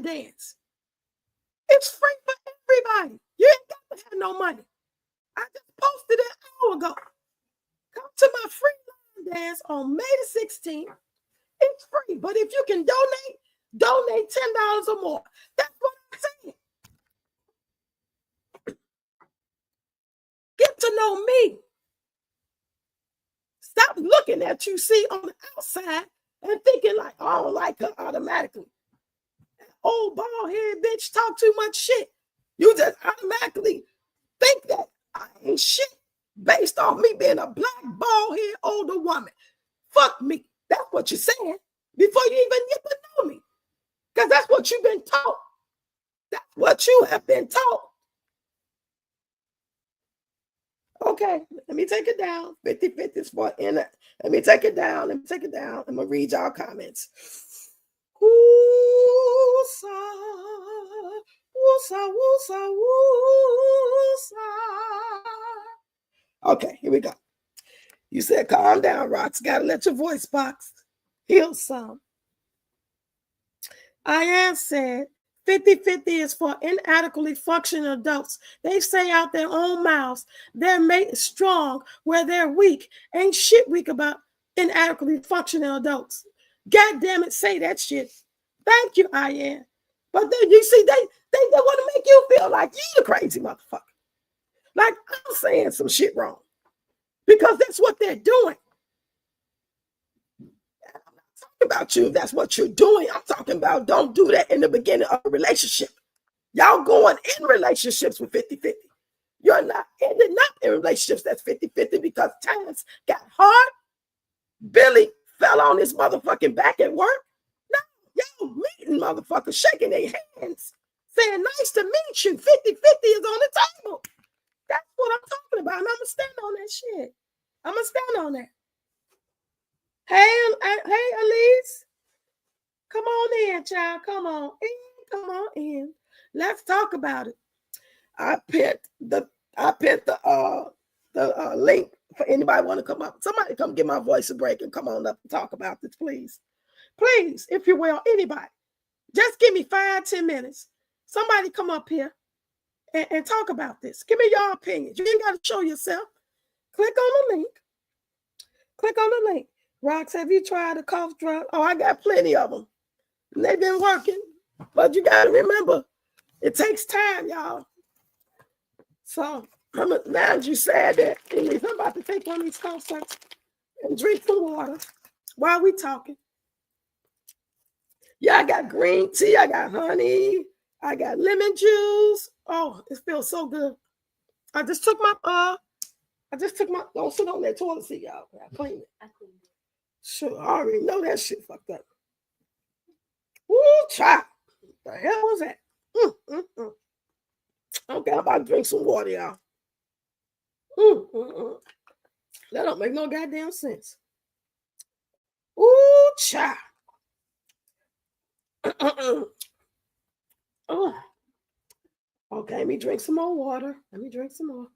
Speaker 5: dance. It's free for everybody. You ain't got to have no money. I just posted it an hour ago. Come to my free line dance on May the 16th. It's free, but if you can donate $10 or more. That's what I'm saying. Get to know me. Stop looking at you see on the outside and thinking like, oh, I don't like her automatically. Old bald head bitch talk too much shit. You just automatically think that I ain't shit based on me being a black bald head older woman. Fuck me. That's what you're saying before you even get to know me. Because that's what you've been taught. That's what you have been taught. Okay, let me take it down. 50-50 is for in it. Let me take it down. I'm going to read y'all comments. Woo-sa, woo-sa, woo-sa, woo-sa. Okay, here we go. You said, calm down, Rox. Gotta let your voice box heal some. I said, 50-50 is for inadequately functioning adults. They say out their own mouths they're made strong where they're weak. Ain't shit weak about inadequately functioning adults. God damn it, say that shit. Thank you, I am. But then you see, they want to make you feel like you the crazy motherfucker. Like I'm saying some shit wrong. Because that's what they're doing. I'm not talking about you if that's what you're doing. I'm talking about don't do that in the beginning of a relationship. Y'all going in relationships with 50-50. You're not ending up in relationships that's 50-50 because times got hard. Billy fell on his motherfucking back at work. No, y'all meeting motherfuckers, shaking their hands, saying nice to meet you. 50-50 is on the table. That's what I'm talking about. And I'm going to stand on that shit. I'm going to stand on that. Hey, Elise. Come on in, child. Come on in. Come on in. Let's talk about it. I pinned the link for anybody want to come up. Somebody come give my voice a break and come on up and talk about this, please. Please, if you will, anybody. Just give me 5-10 minutes. Somebody come up here and talk about this. Give me your opinion. You ain't got to show yourself. Click on the link. Click on the link. Rox, have you tried a cough drug? Oh, I got plenty of them. And they've been working. But you got to remember, it takes time, y'all. So, now you said that, I'm about to take one of these cough drops and drink some water while we talking. Yeah, I got green tea. I got honey. I got lemon juice. Oh, it feels so good. I just took my, don't sit on that toilet seat, y'all. I cleaned it. Sure, I already know that shit fucked up. Woo, child. What the hell was that? Okay, I'm about to drink some water, y'all. That don't make no goddamn sense. Ooh, child. Oh. Okay, let me drink some more water. Let me drink some more.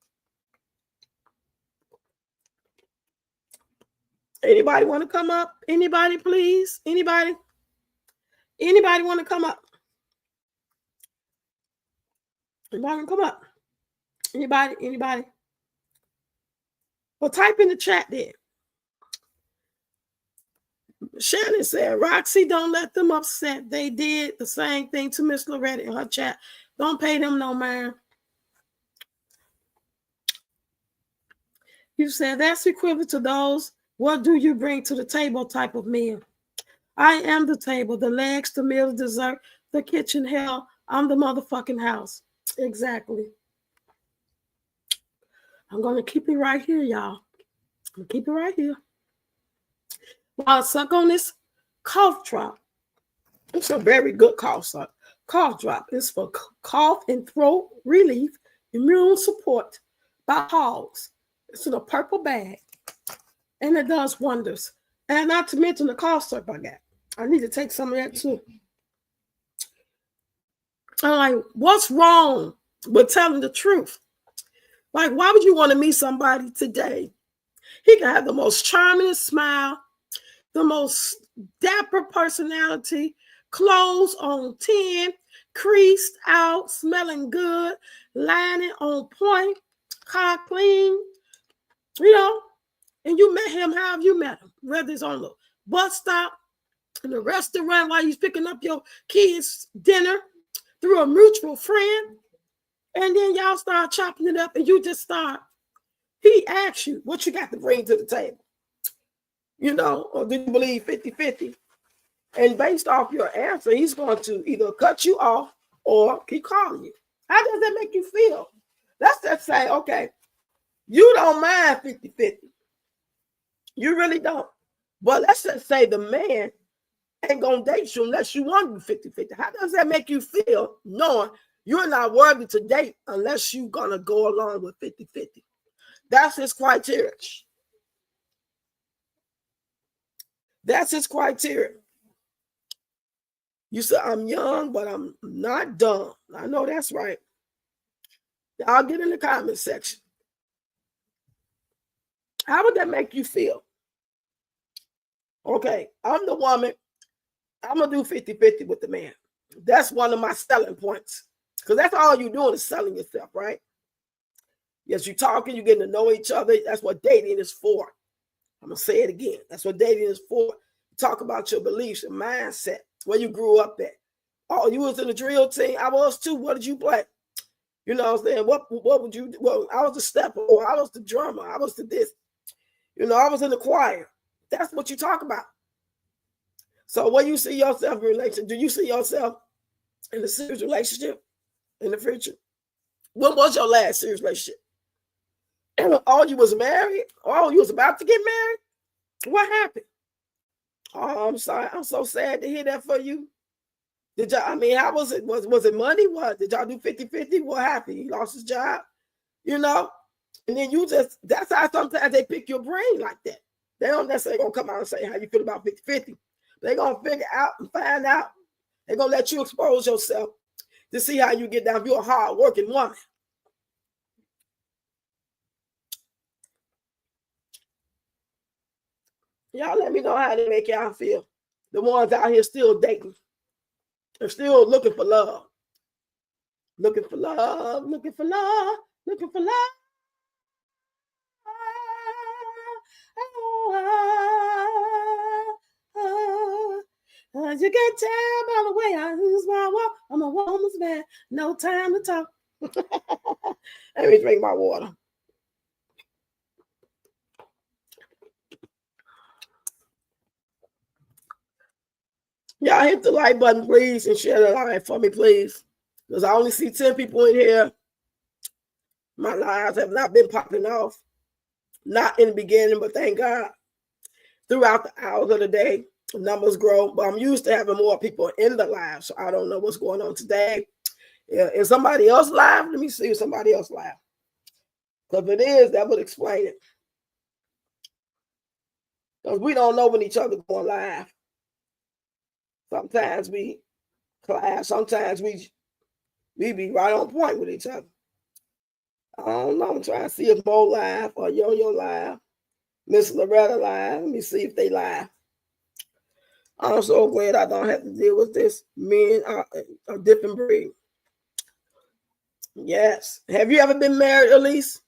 Speaker 5: Anybody want to come up? Anybody, please? Anybody? Anybody want to come up? Anybody come up? Anybody? Well, type in the chat there. Shannon said, Roxy, don't let them upset. They did the same thing to Miss Loretta in her chat. Don't pay them no mind. You said that's equivalent to those, what do you bring to the table type of meal. I am the table, the legs, the meal, the dessert, the kitchen, hell, I'm the motherfucking house. Exactly. I'm going to keep it right here, y'all. I'm going to keep it right here. While I suck on this cough drop. It's a very good cough drop. It's for cough and throat relief, immune support by Hogs. It's in a purple bag. And it does wonders. And not to mention the cough syrup I got. I need to take some of that too. I'm like, what's wrong with telling the truth? Like, why would you want to meet somebody today? He can have the most charming smile, the most dapper personality, clothes on 10, creased out, smelling good, lining on point, car clean, and you met him how you met him, whether it's on the bus stop, in the restaurant while he's picking up your kids' dinner through a mutual friend, and then y'all start chopping it up and you just start. He asks you what you got to bring to the table. Or do you believe 50-50? And based off your answer, he's going to either cut you off or keep calling you. How does that make you feel? Let's just say, okay, you don't mind 50-50. You really don't. But let's just say the man ain't going to date you unless you want to be 50-50. How does that make you feel knowing you're not worthy to date unless you're going to go along with 50-50? That's his criteria. That's his criteria. You said, I'm young, but I'm not dumb. I know that's right. I'll get in the comment section. How would that make you feel? Okay, I'm the woman. I'm going to do 50-50 with the man. That's one of my selling points. Because that's all you're doing is selling yourself, right? Yes, you're talking, you're getting to know each other. That's what dating is for. I'm going to say it again. That's what dating is for. Talk about your beliefs and mindset, where you grew up at. Oh, you was in the drill team. I was too. What did you play? You know what I'm saying? What would you do? Well, I was the stepper, or I was the drummer. I was the this. I was in the choir. That's what you talk about. So when you see yourself in a relationship, do you see yourself in a serious relationship in the future? When was your last serious relationship? Oh, you was married? Oh, you was about to get married? What happened? Oh, I'm sorry. I'm so sad to hear that for you. Did y'all, how was it? Was it money? What? Did y'all do 50-50? What happened? He lost his job, And then that's how sometimes they pick your brain like that. They don't necessarily gonna come out and say how you feel about 50-50. They're gonna figure out and find out. They're gonna let you expose yourself to see how you get down. If you're a hard-working woman. Y'all let me know how they make y'all feel. The ones out here still dating. They're still looking for love. Looking for love, looking for love, looking for love. You can tell by the way I lose my walk. I'm a woman's man. No time to talk. Let me drink my water. Y'all hit the like button, please, and share the live for me, please. Because I only see 10 people in here. My lives have not been popping off. Not in the beginning, but thank God. Throughout the hours of the day, numbers grow. But I'm used to having more people in the live, so I don't know what's going on today. Is somebody else live? Let me see if somebody else live. Because if it is, that would explain it. Because we don't know when each other going live. Sometimes we clash. Sometimes we be right on point with each other. I don't know. I'm trying to see if Mo live or Yo-Yo live. Miss Loretta live. Let me see if they live. I'm so glad I don't have to deal with this. Men are a different breed. Yes. Have you ever been married, Elise?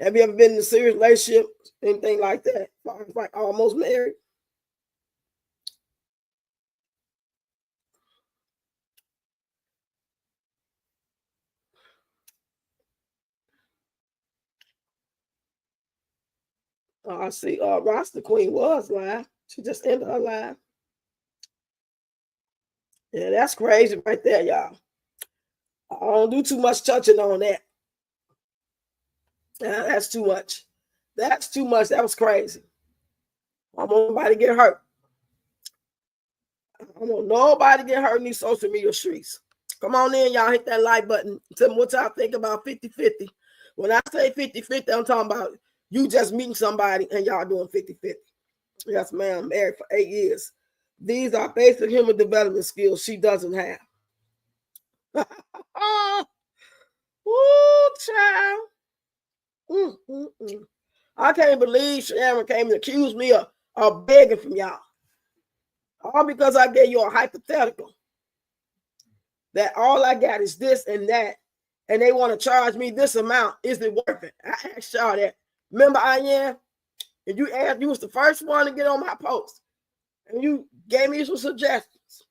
Speaker 5: Have you ever been in a serious relationship? Anything like that? Like almost married? Oh, I see. Rasta Queen was live. She just ended her live. Yeah, that's crazy right there, y'all. I don't do too much touching on that. That's too much. That's too much. That was crazy. I don't want nobody to get hurt. I don't want nobody to get hurt in these social media streets. Come on in, y'all. Hit that like button. Tell me what y'all think about 50-50. When I say 50-50, I'm talking about you just meeting somebody and y'all doing 50-50. Yes, ma'am. Married for 8 years. These are basic human development skills she doesn't have. Ooh, child. I can't believe Sharon came and accused me of begging from y'all. All because I gave you a hypothetical that all I got is this and that, and they want to charge me this amount. Is it worth it? I asked y'all that. Remember, and you asked, you was the first one to get on my post, and you gave me some suggestions.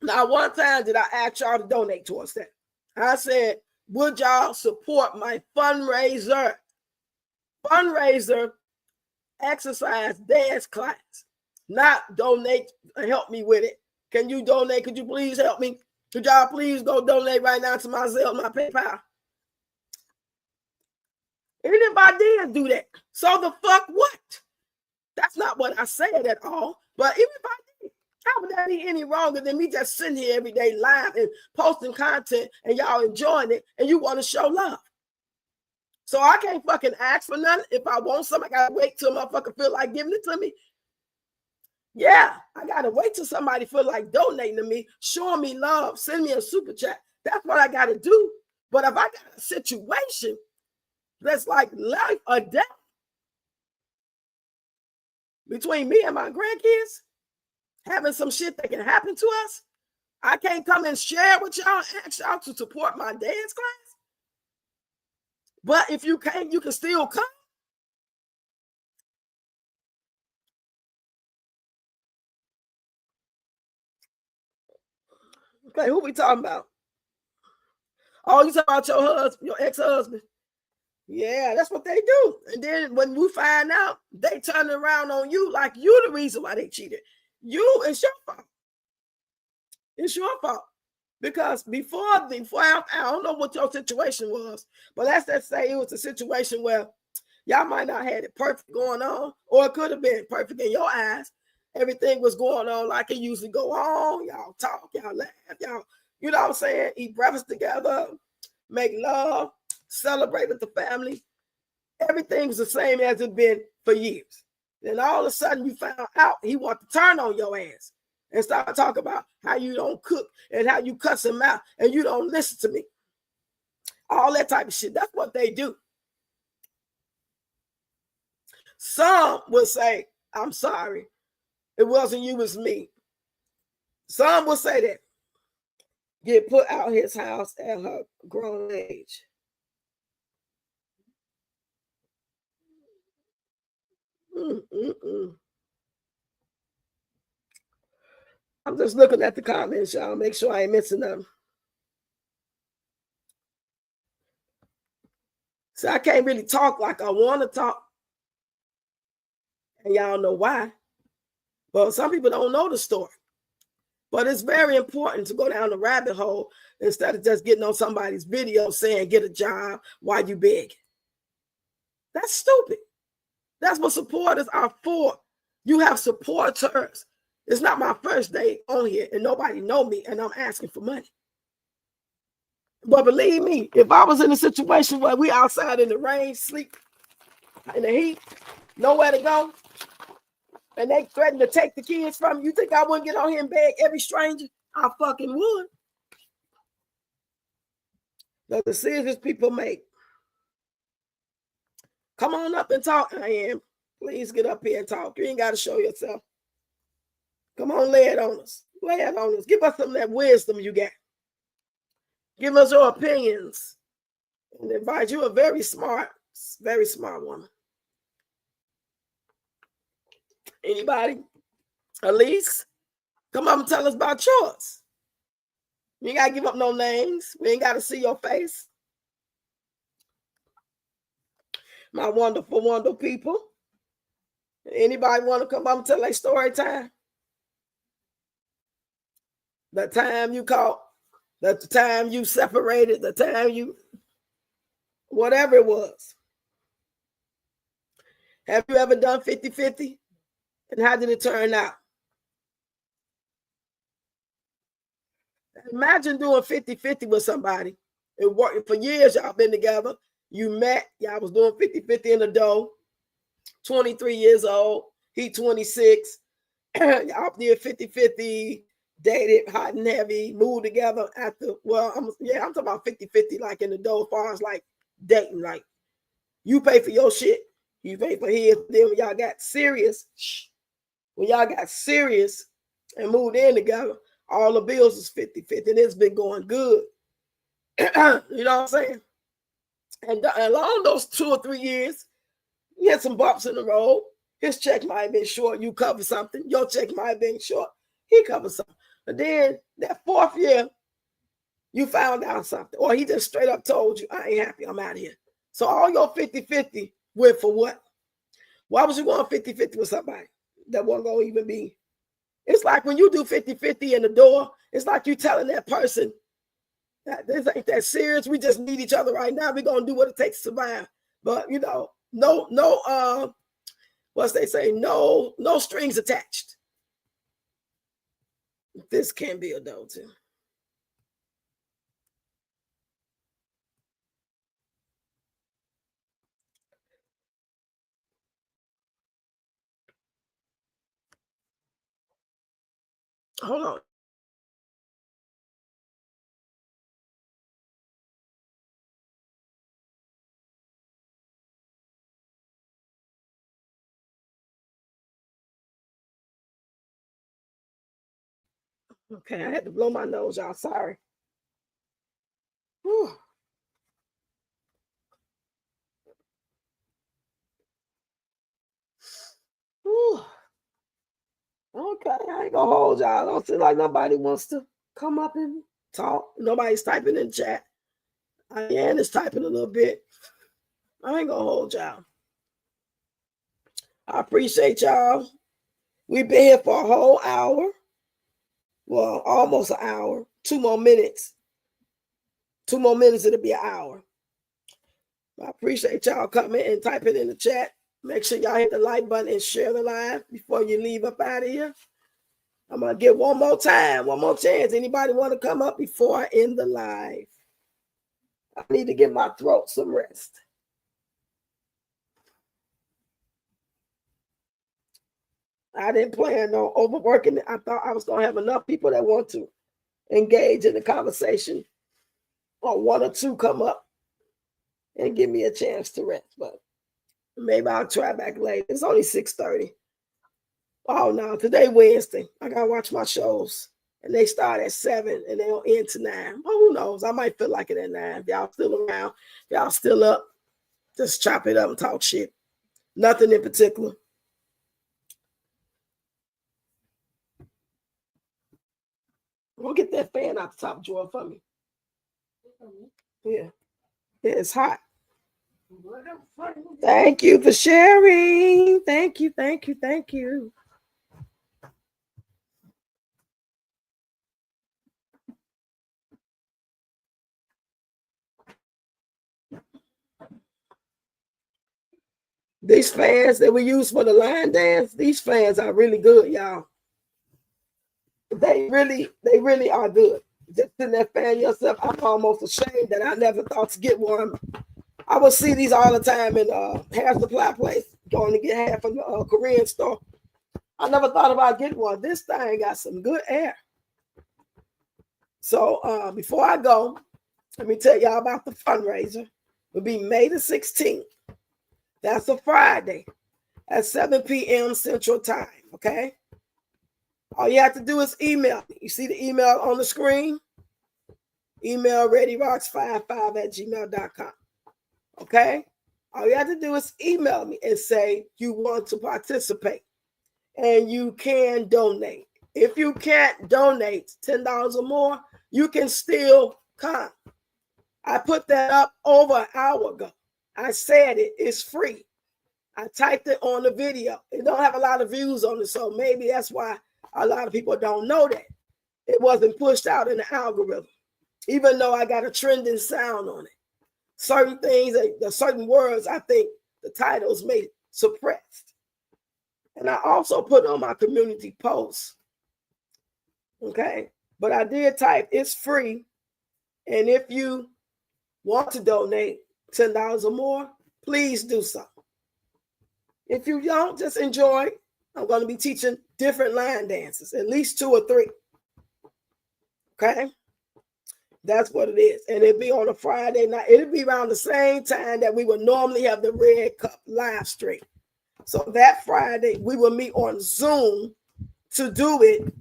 Speaker 5: Now, one time did I ask y'all to donate towards that? I said, would y'all support my fundraiser exercise dance class? Not donate and help me with it. Can you donate? Could you please help me? Could y'all please go donate right now to my Zelle, my PayPal? Anybody did do that. So the fuck what? That's not what I said at all. But even if I did, how would that be any wronger than me just sitting here every day live and posting content and y'all enjoying it and you want to show love? So I can't fucking ask for nothing. If I want something, I gotta wait till motherfucker feel like giving it to me. Yeah, I gotta wait till somebody feel like donating to me, showing me love, send me a super chat. That's what I gotta do. But if I got a situation that's like life or death between me and my grandkids, having some shit that can happen to us, I can't come and share with y'all and ask y'all to support my dance class. But if you can't, you can still come. Okay, who we talking about? Oh, you talking about your husband, your ex-husband? Yeah, that's what they do. And then when we find out, they turn around on you like you the reason why they cheated. It's your fault. It's your fault. Because before I don't know what your situation was, but let's just say it was a situation where y'all might not have it perfect going on, or it could have been perfect in your eyes. Everything was going on like it usually go on. Y'all talk, y'all laugh, y'all, you know what I'm saying? Eat breakfast together, make love, celebrate with the family. Everything was the same as it's been for years. Then all of a sudden you found out he want to turn on your ass and start talking about how you don't cook and how you cuss him out and you don't listen to me. All that type of shit. That's what they do. Some will say, I'm sorry. It wasn't you, it was me. Some will say that. Get put out his house at her grown age. I'm just looking at the comments, y'all. Make sure I ain't missing them. So I can't really talk like I want to talk. And y'all know why. Well, some people don't know the story. But it's very important to go down the rabbit hole instead of just getting on somebody's video saying get a job while you beg. That's stupid. That's what supporters are for. You have supporters. It's not my first day on here and nobody know me and I'm asking for money. But believe me, if I was in a situation where we outside in the rain, sleep in the heat, nowhere to go, and they threaten to take the kids from you, think I wouldn't get on here and beg every stranger? I fucking would. The decisions people make. Come on up and talk, I am. Please get up here and talk. You ain't got to show yourself. Come on, lay it on us. Lay it on us. Give us some of that wisdom you got. Give us your opinions. And advise you a very smart woman. Anybody? Elise? Come up and tell us about yours. You ain't got to give up no names. We ain't got to see your face. My wonderful, wonderful people. Anybody want to come up and tell their story time? The time you caught, the time you separated, the time you, whatever it was. Have you ever done 50-50? And how did it turn out? Imagine doing 50-50 with somebody. It worked for years. Y'all been together. You met. Y'all was doing 50-50 in the dough. 23 years old. He 26. Y'all did 50-50. Dated, hot and heavy. Moved together after. Well, I'm talking about 50-50, like in the dough, as far as like dating. Like you pay for your shit. You pay for his. Then when y'all got serious, and moved in together, all the bills is 50-50. And it's been going good. You know what I'm saying? And along those 2 or 3 years, you had some bumps in the road. His check might have been short. You covered something. Your check might have been short. He covered something. But then that 4th year, you found out something. Or he just straight up told you, I ain't happy. I'm out of here. So all your 50-50 went for what? Why was you going 50-50 with somebody that wasn't going to even be? It's like when you do 50-50 in the door, it's like you telling that person, that this ain't that serious. We just need each other right now. We're going to do what it takes to survive. But, you know, no, what's they say? No strings attached. This can be adulting. Hold on. Okay, I had to blow my nose, y'all. Sorry. Whew. Whew. Okay, I ain't gonna hold y'all. I don't feel like nobody wants to come up and talk. Nobody's typing in chat. Ian is typing a little bit. I ain't gonna hold y'all. I appreciate y'all. We've been here for a whole hour. Well, almost an hour. 2 more minutes. 2 more minutes, it'll be an hour. I appreciate y'all coming and typing in the chat. Make sure y'all hit the like button and share the live before you leave up out of here. I'm going to give one more time, one more chance. Anybody want to come up before I end the live? I need to give my throat some rest. I didn't plan on overworking it. I thought I was going to have enough people that want to engage in the conversation, or 1 or 2 come up and give me a chance to rest. But maybe I'll try back later. It's only 6:30. Oh no, today Wednesday. I gotta watch my shows. And they start at 7 and they don't end to 9. Well, who knows? I might feel like it at 9. If y'all still around, if y'all still up, just chop it up and talk shit. Nothing in particular. We'll get that fan out the top drawer for me. Yeah. It's hot. Thank you for sharing. Thank you. These fans that we use for the line dance, these fans are really good, y'all. They really are good. Just in that fan yourself, I'm almost ashamed that I never thought to get one. I would see these all the time in hair supply place, going to get hair from the Korean store. I never thought about getting one. This thing got some good air. So before I go, let me tell y'all about the fundraiser. It'll be May the 16th. That's a Friday at 7 p.m. Central Time, okay? All you have to do is email me. You see the email on the screen? Email readyrocks55@gmail.com. Okay? All you have to do is email me and say you want to participate. And you can donate. If you can't donate $10 or more, you can still come. I put that up over an hour ago. I said it's free. I typed it on the video. It don't have a lot of views on it, so maybe that's why a lot of people don't know that. It wasn't pushed out in the algorithm, even though I got a trending sound on it. Certain things, the certain words, I think the titles made it suppressed. And I also put on my community posts. Okay, but I did type it's free. And if you want to donate $10 or more, please do so. If you don't, just enjoy. I'm going to be teaching different line dances, at least 2 or 3. Okay, that's what it is. And it'll be on a Friday night. It'll be around the same time that we would normally have the Red Cup live stream. So that Friday, we will meet on Zoom to do it.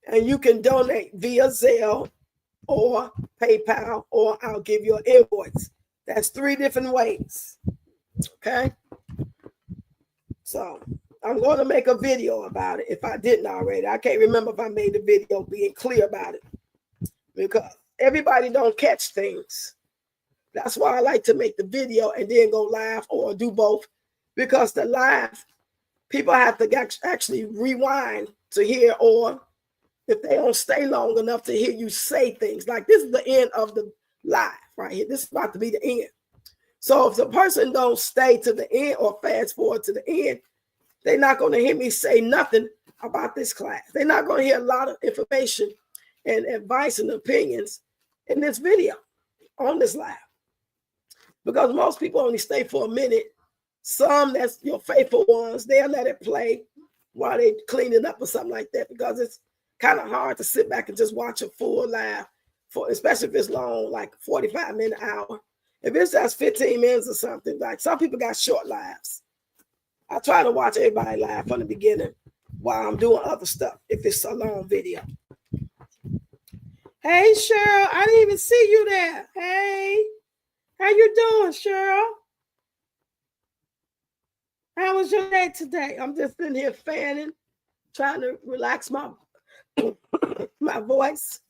Speaker 5: And you can donate via Zelle or PayPal, or I'll give you an invoice. That's 3 different ways. Okay. So I'm going to make a video about it if I didn't already. I can't remember if I made the video being clear about it, because everybody don't catch things. That's why I like to make the video and then go live or do both, because the live, people have to actually rewind to hear, or if they don't stay long enough to hear you say things. Like this is the end of the live right here. This is about to be the end. So if the person don't stay to the end or fast forward to the end, they're not going to hear me say nothing about this class. They're not going to hear a lot of information and advice and opinions in this video on this live, because most people only stay for a minute. Some, that's your faithful ones, they'll let it play while they clean it up or something like that, because it's kind of hard to sit back and just watch a full live, for especially if it's long, like 45 minute hour. If it's just 15 minutes or something, like some people got short lives. I try to watch everybody live from the beginning while I'm doing other stuff, if it's a long video. Hey, Cheryl, I didn't even see you there. Hey, how you doing, Cheryl? How was your day today? I'm just in here fanning, trying to relax my my voice.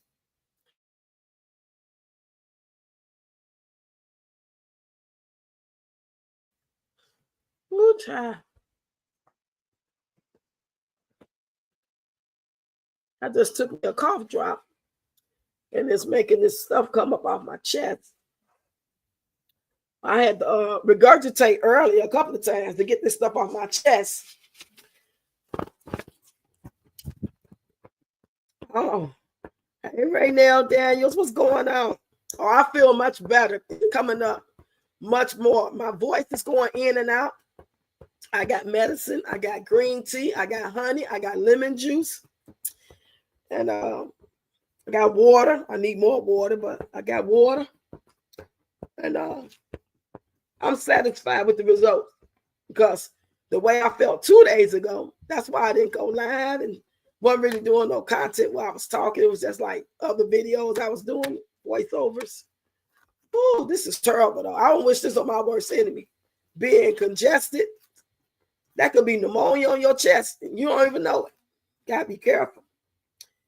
Speaker 5: Ooh, child. I just took me a cough drop, and it's making this stuff come up off my chest. I had to regurgitate earlier a couple of times to get this stuff off my chest. Oh, hey, Raynell Daniels, what's going on? Oh, I feel much better. Coming up much more. My voice is going in and out. I got medicine. I got green tea. I got honey. I got lemon juice. And I got water. I need more water, but I got water. And I'm satisfied with the results, because the way I felt 2 days ago, that's why I didn't go live and wasn't really doing no content while I was talking. It was just like other videos I was doing, voiceovers. Oh, this is terrible, though. I don't wish this on my worst enemy. Being congested, that could be pneumonia on your chest, and you don't even know it. Gotta be careful.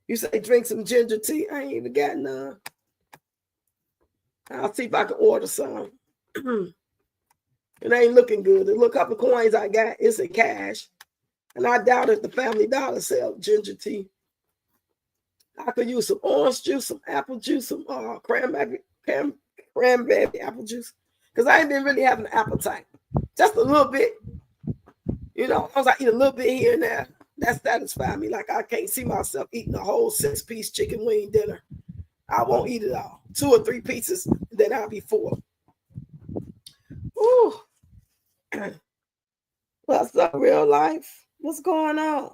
Speaker 5: You say drink some ginger tea. I ain't even got none. I'll see if I can order some. It ain't looking good. The little couple of coins I got, it's in cash. And I doubt if the Family Dollar sell ginger tea. I could use some orange juice, some apple juice, some cranberry apple juice. Because I ain't been really having an appetite. Just a little bit. You know, as long as I eat a little bit here and there, that satisfies me. Like I can't see myself eating a whole 6-piece chicken wing dinner. I won't eat it all. 2 or 3 pieces, then I'll be full. Ooh. What's up, real life? What's going on?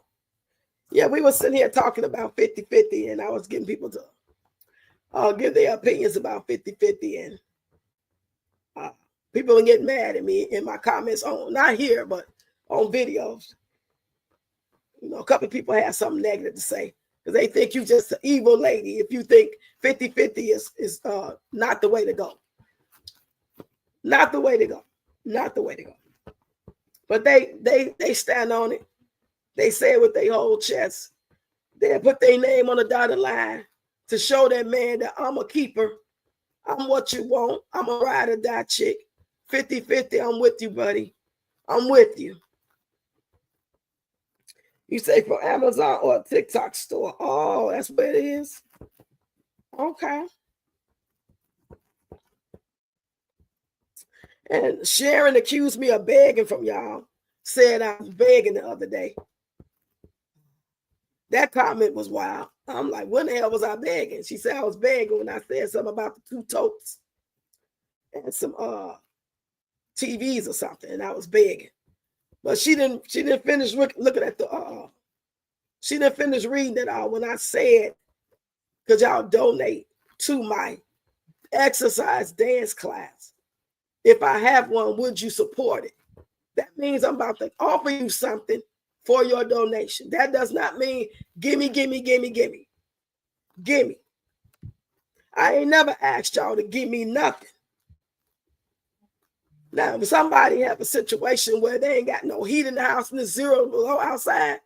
Speaker 5: Yeah, we were sitting here talking about 50-50, and I was getting people to give their opinions about 50-50, and people are getting mad at me in my comments on, not here, but on videos. You know, a couple of people have something negative to say because they think you just an evil lady if you think 50-50 is not the way to go. Not the way to go. Not the way to go. But they stand on it. They say it with their whole chest. They put their name on the dotted line to show that man that I'm a keeper. I'm what you want. I'm a ride or die chick. 50-50, I'm with you, buddy. I'm with you. You say from Amazon or a TikTok store. Oh, that's where it is. Okay. And Sharon accused me of begging from y'all. Said I was begging the other day. That comment was wild. I'm like, when the hell was I begging? She said I was begging when I said something about the 2 totes and some TVs or something, and I was begging. But she didn't finish looking at the she didn't finish reading it all when I said, could y'all donate to my exercise dance class? If I have one, would you support it? That means I'm about to offer you something for your donation. That does not mean gimme. I ain't never asked y'all to give me nothing. Now, if somebody have a situation where they ain't got no heat in the house and it's 0 below outside,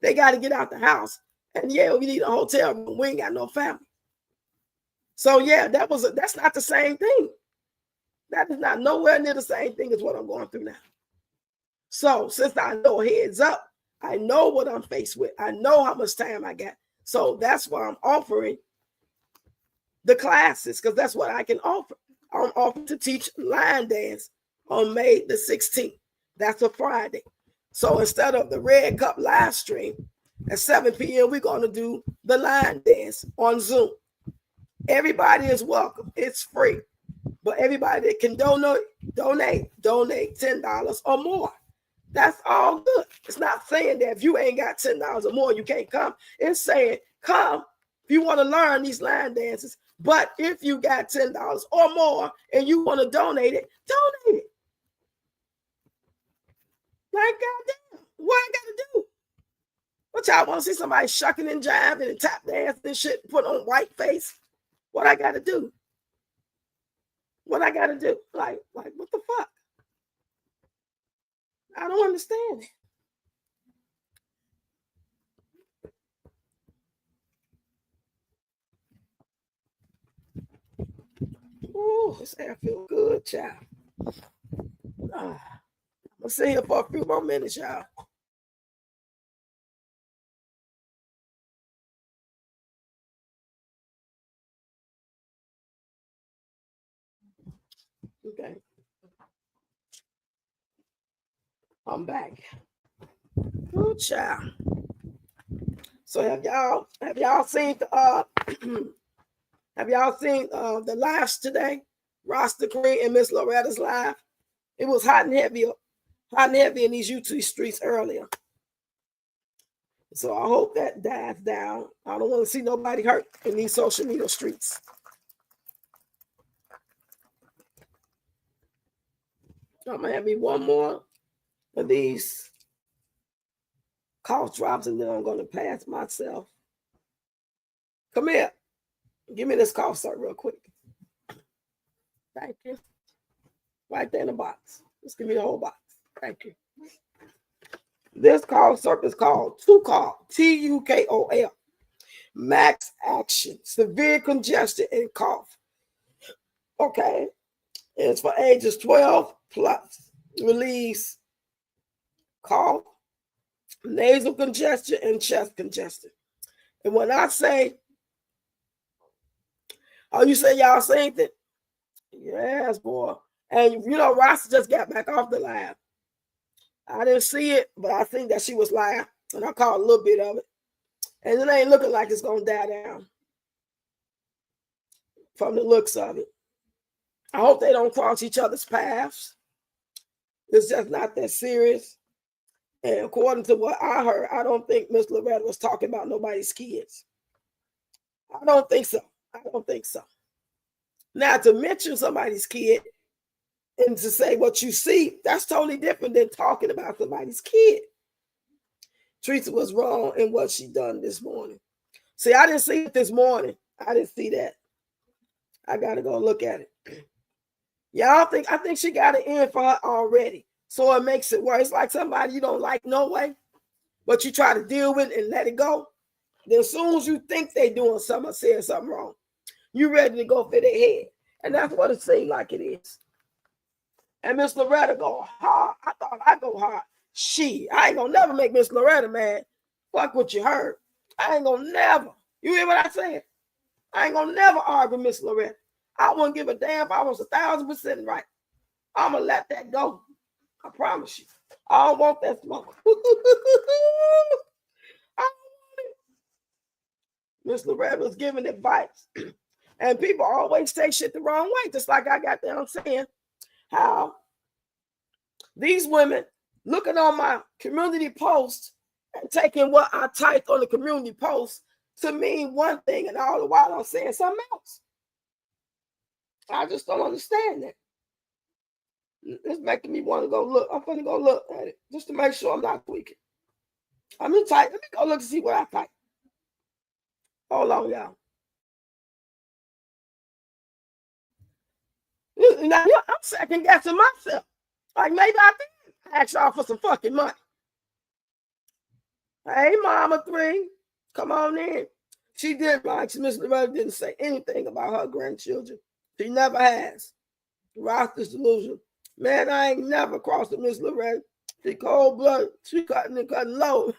Speaker 5: they got to get out the house. And yeah, we need a hotel room. We ain't got no family. So yeah, that's not the same thing. That is not nowhere near the same thing as what I'm going through now. So since I know heads up, I know what I'm faced with. I know how much time I got. So that's why I'm offering the classes, because that's what I can offer. I'm offering to teach line dance on May the 16th. That's a Friday. So instead of the Red Cup live stream at 7 p.m., we're going to do the line dance on Zoom. Everybody is welcome. It's free. But everybody that can donate $10 or more. That's all good. It's not saying that if you ain't got $10 or more, you can't come. It's saying come if you want to learn these line dances. But if you got $10 or more and you want to donate it, donate it. Like, goddamn, what I got to do? What y'all want to see somebody shucking and jiving and tap dancing and shit, put on white face? What I got to do? What I got to do? Like, what the fuck? I don't understand it. Ooh, this air feel good, child. I'm gonna sit here for a few more minutes, y'all. Okay. I'm back. Oh, child. So have y'all seen the the lives today? Rasta Green and Miss Loretta's live. It was hot and heavy in these YouTube streets earlier. So I hope that dies down. I don't want to see nobody hurt in these social media streets. I'm gonna have me one more of these cough drops, and then I'm gonna pass myself. Come here. Give me this cough syrup real quick. Thank you. Right there in the box. Just give me the whole box. Thank you. This cough syrup is called Tukol, Tukol. Max Action, severe congestion and cough. Okay. It's for ages 12 plus. Relieves cough, nasal congestion, and chest congestion. And when I say, oh, you say y'all seen it? Yes, boy. And you know, Rasta just got back off the live. I didn't see it, but I think that she was live, and I caught a little bit of it. And it ain't looking like it's gonna die down from the looks of it. I hope they don't cross each other's paths. It's just not that serious. And according to what I heard, I don't think Miss Loretta was talking about nobody's kids. I don't think so. Now, to mention somebody's kid and to say what you see, that's totally different than talking about somebody's kid. Teresa was wrong in what she done this morning. See, I didn't see it this morning. I didn't see that. I gotta go look at it. Y'all think, I think she got it in for her already. So it makes it worse. It's like somebody you don't like no way, but you try to deal with it and let it go. Then as soon as you think they doing something or saying something wrong, you ready to go for their head. And that's what it seems like it is. And Miss Loretta go hard. I thought I'd go hard. I ain't gonna never make Miss Loretta mad. Fuck what you heard. I ain't gonna never. You hear what I said? I ain't gonna never argue with Miss Loretta. I wouldn't give a damn if I was 1,000% right. I'm gonna let that go. I promise you. I don't want that smoke. I don't want it. Miss Loretta was giving advice. And people always say shit the wrong way, just like I got down saying how these women looking on my community post and taking what I typed on the community post to mean one thing, and all the while I'm saying something else. I just don't understand that. It's making me want to go look. I'm gonna go look at it just to make sure I'm not tweaking. I'm gonna type. Let me go look and see what I type. Hold on, y'all. Now, I'm second guessing myself. Like maybe I did ask y'all for some fucking money. Hey, Mama 3, come on in. She did right. Miss Loretta didn't say anything about her grandchildren. She never has. Roster's delusion. Man, I ain't never crossed with Miss Loretta. She cold blood. She cutting and cutting low.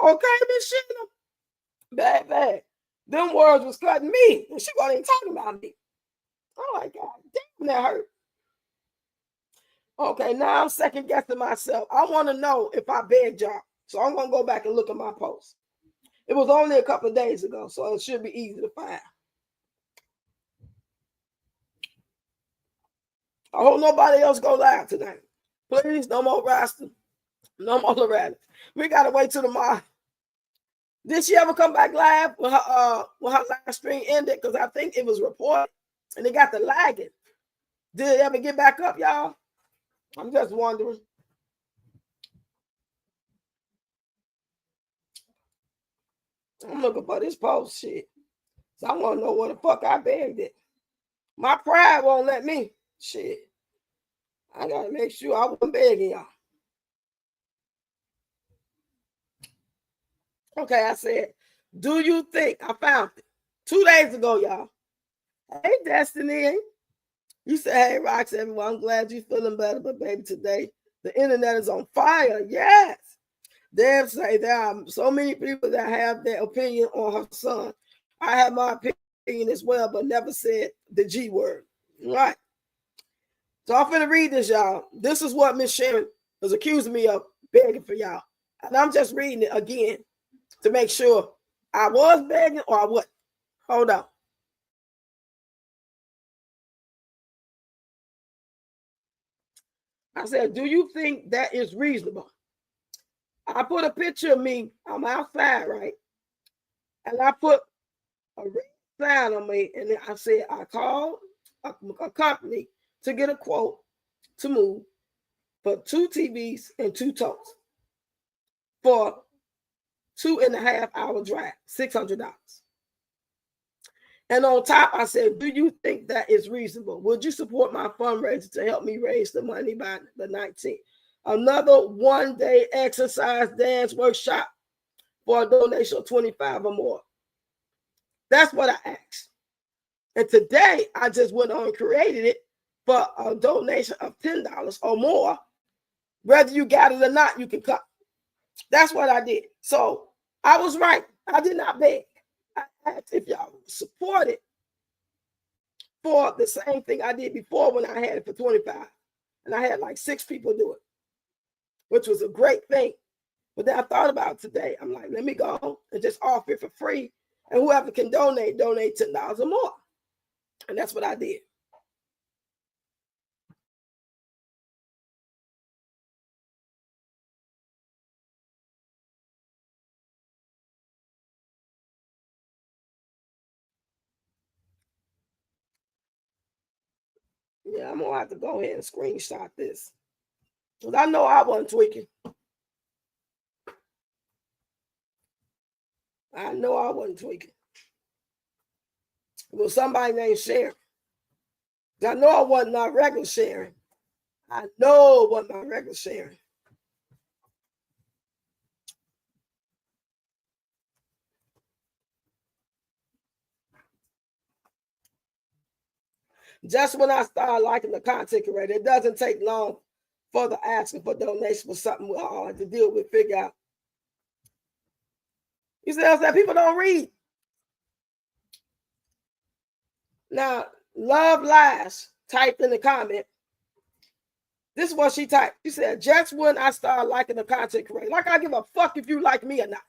Speaker 5: Okay, Miss Sheena. Bad, bad. Them words was cutting me, and she wasn't even talking about me. Oh my God, damn, that hurt. Okay, now I'm second guessing myself. I want to know if I begged y'all. So I'm going to go back and look at my post. It was only a couple of days ago, so it should be easy to find. I hope nobody else go live tonight. Please, no more Rasta. No more Loretta. We got to wait till tomorrow. Did she ever come back live when her live stream ended? Because I think it was reported and it got the lagging. Did it ever get back up, y'all? I'm just wondering. I'm looking for this post shit. So I want to know what the fuck I begged it. My pride won't let me. Shit. I got to make sure I wasn't begging y'all. Okay, I said, do you think I found it 2 days ago, y'all? Hey, Destiny. You said, hey, Rox, everyone, I'm glad you're feeling better, but baby, today the internet is on fire. Yes. They say there are so many people that have their opinion on her son. I have my opinion as well, but never said the G word. Right. So I'm finna read this, y'all. This is what Miss Sharon was accusing me of begging for y'all. And I'm just reading it again to make sure I was begging or I wasn't. Hold on. I said, do you think that is reasonable? I put a picture of me. I'm outside, right? And I put a red sign on me, and I said, I called a company to get a quote to move for 2 TVs and 2 totes for 2.5 hour drive, $600. And on top, I said, do you think that is reasonable? Would you support my fundraiser to help me raise the money by the 19th? Another 1-day exercise dance workshop for a donation of $25 or more. That's what I asked. And today, I just went on and created it for a donation of $10 or more. Whether you got it or not, you can cut. That's what I did. So I was right. I did not beg. I asked if y'all support it for the same thing I did before when I had it for 25. And I had like 6 people do it, which was a great thing. But then I thought about it today. I'm like, let me go and just offer it for free. And whoever can donate $10 or more. And that's what I did. Yeah, I'm gonna have to go ahead and screenshot this. Because I know I wasn't tweaking. I know I wasn't tweaking. It was somebody named Sharon. I know I wasn't my regular Sharon. I know it wasn't my regular Sharon. Just when I started liking the content creator, it doesn't take long for the asking for donations for something we all have to deal with, figure out. You see what I'm saying? People don't read. Now, Love Lies typed in the comment. This is what she typed. She said, just when I started liking the content creator, like I give a fuck if you like me or not.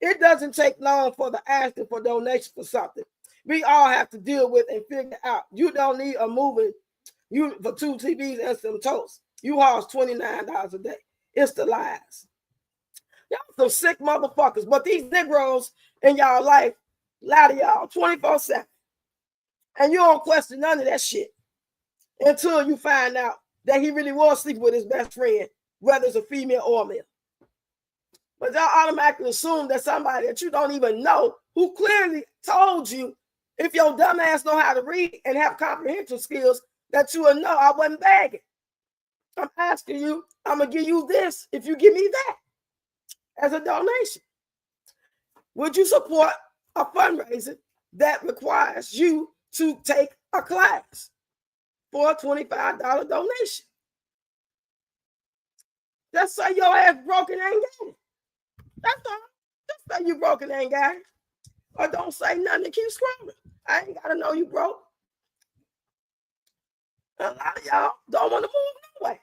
Speaker 5: It doesn't take long for the asking for donations for something we all have to deal with and figure out. You don't need a moving for 2 TVs and some toast. You haul's $29 a day. It's the lies. Y'all some sick motherfuckers, but these Negroes in y'all life lie to y'all 24/7. And you don't question none of that shit until you find out that he really was sleeping with his best friend, whether it's a female or a male. But y'all automatically assume that somebody that you don't even know, who clearly told you, if your dumb ass know how to read and have comprehension skills, that you will know I wasn't begging. I'm asking you, I'm going to give you this if you give me that as a donation. Would you support a fundraiser that requires you to take a class for a $25 donation? Just say your ass broken ain't got it. That's all. Just say you broken ain't got it. Or don't say nothing and keep scrolling. I ain't got to know you broke. A lot of y'all don't want to move no way.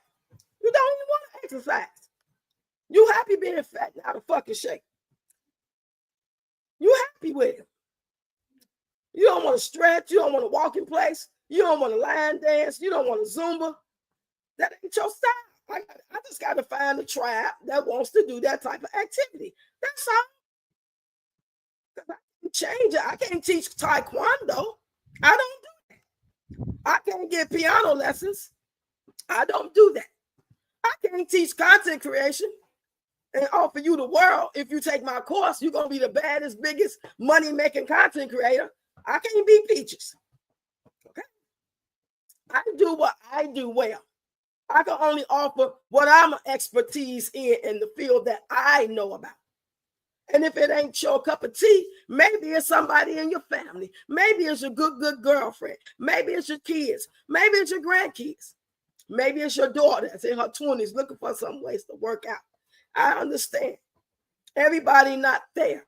Speaker 5: You don't even want to exercise. You happy being fat and out of fucking shape. You happy with it. You don't want to stretch. You don't want to walk in place. You don't want to line dance. You don't want to Zumba. That ain't your style. I just got to find a tribe that wants to do that type of activity. That's all. I can change it. I can't teach Taekwondo. I don't do that. I can't get piano lessons. I don't do that. I can't teach content creation and offer you the world. If you take my course, you're going to be the baddest, biggest money-making content creator. I can't be Peaches. Okay? I do what I do well. I can only offer what I'm expertise in the field that I know about. And if it ain't your cup of tea, maybe it's somebody in your family. Maybe it's your good girlfriend. Maybe it's your kids. Maybe it's your grandkids. Maybe it's your daughter that's in her 20s looking for some ways to work out. I understand. Everybody not there.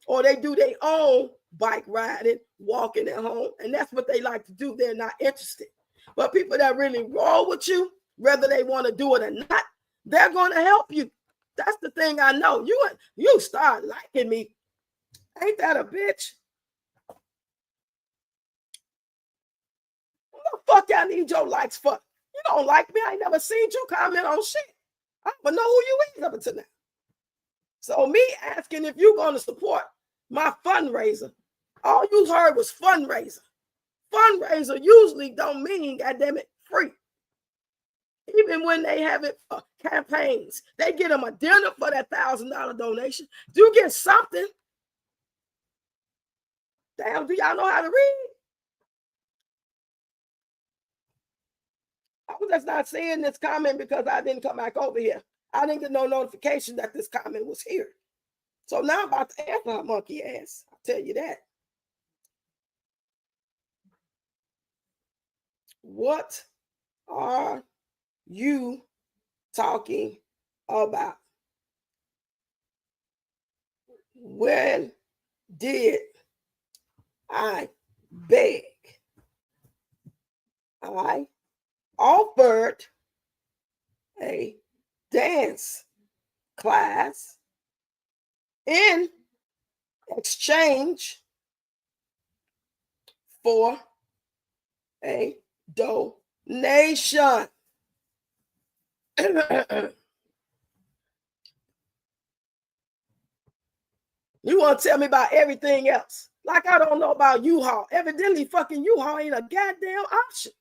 Speaker 5: Or they do their own bike riding, walking at home, and that's what they like to do. They're not interested. But people that really roll with you, whether they want to do it or not, they're going to help you. That's the thing I know. You start liking me. Ain't that a bitch? What the fuck y'all need your likes for? You don't like me. I ain't never seen you comment on shit. I don't know who you is up until now. So me asking if you're going to support my fundraiser, all you heard was fundraiser. Fundraiser usually don't mean, goddamn it, free. Even when they have it campaigns, they get them a dinner for that $1,000 donation. You get something. Damn, do y'all know how to read? I was just not seeing this comment because I didn't come back over here. I didn't get no notification that this comment was here. So now I'm about to answer her monkey ass. I'll tell you that. What are you talking about? When did I beg? I offered a dance class in exchange for a donation. You want to tell me about everything else? Like I don't know about U-Haul. Evidently, fucking U-Haul ain't a goddamn option.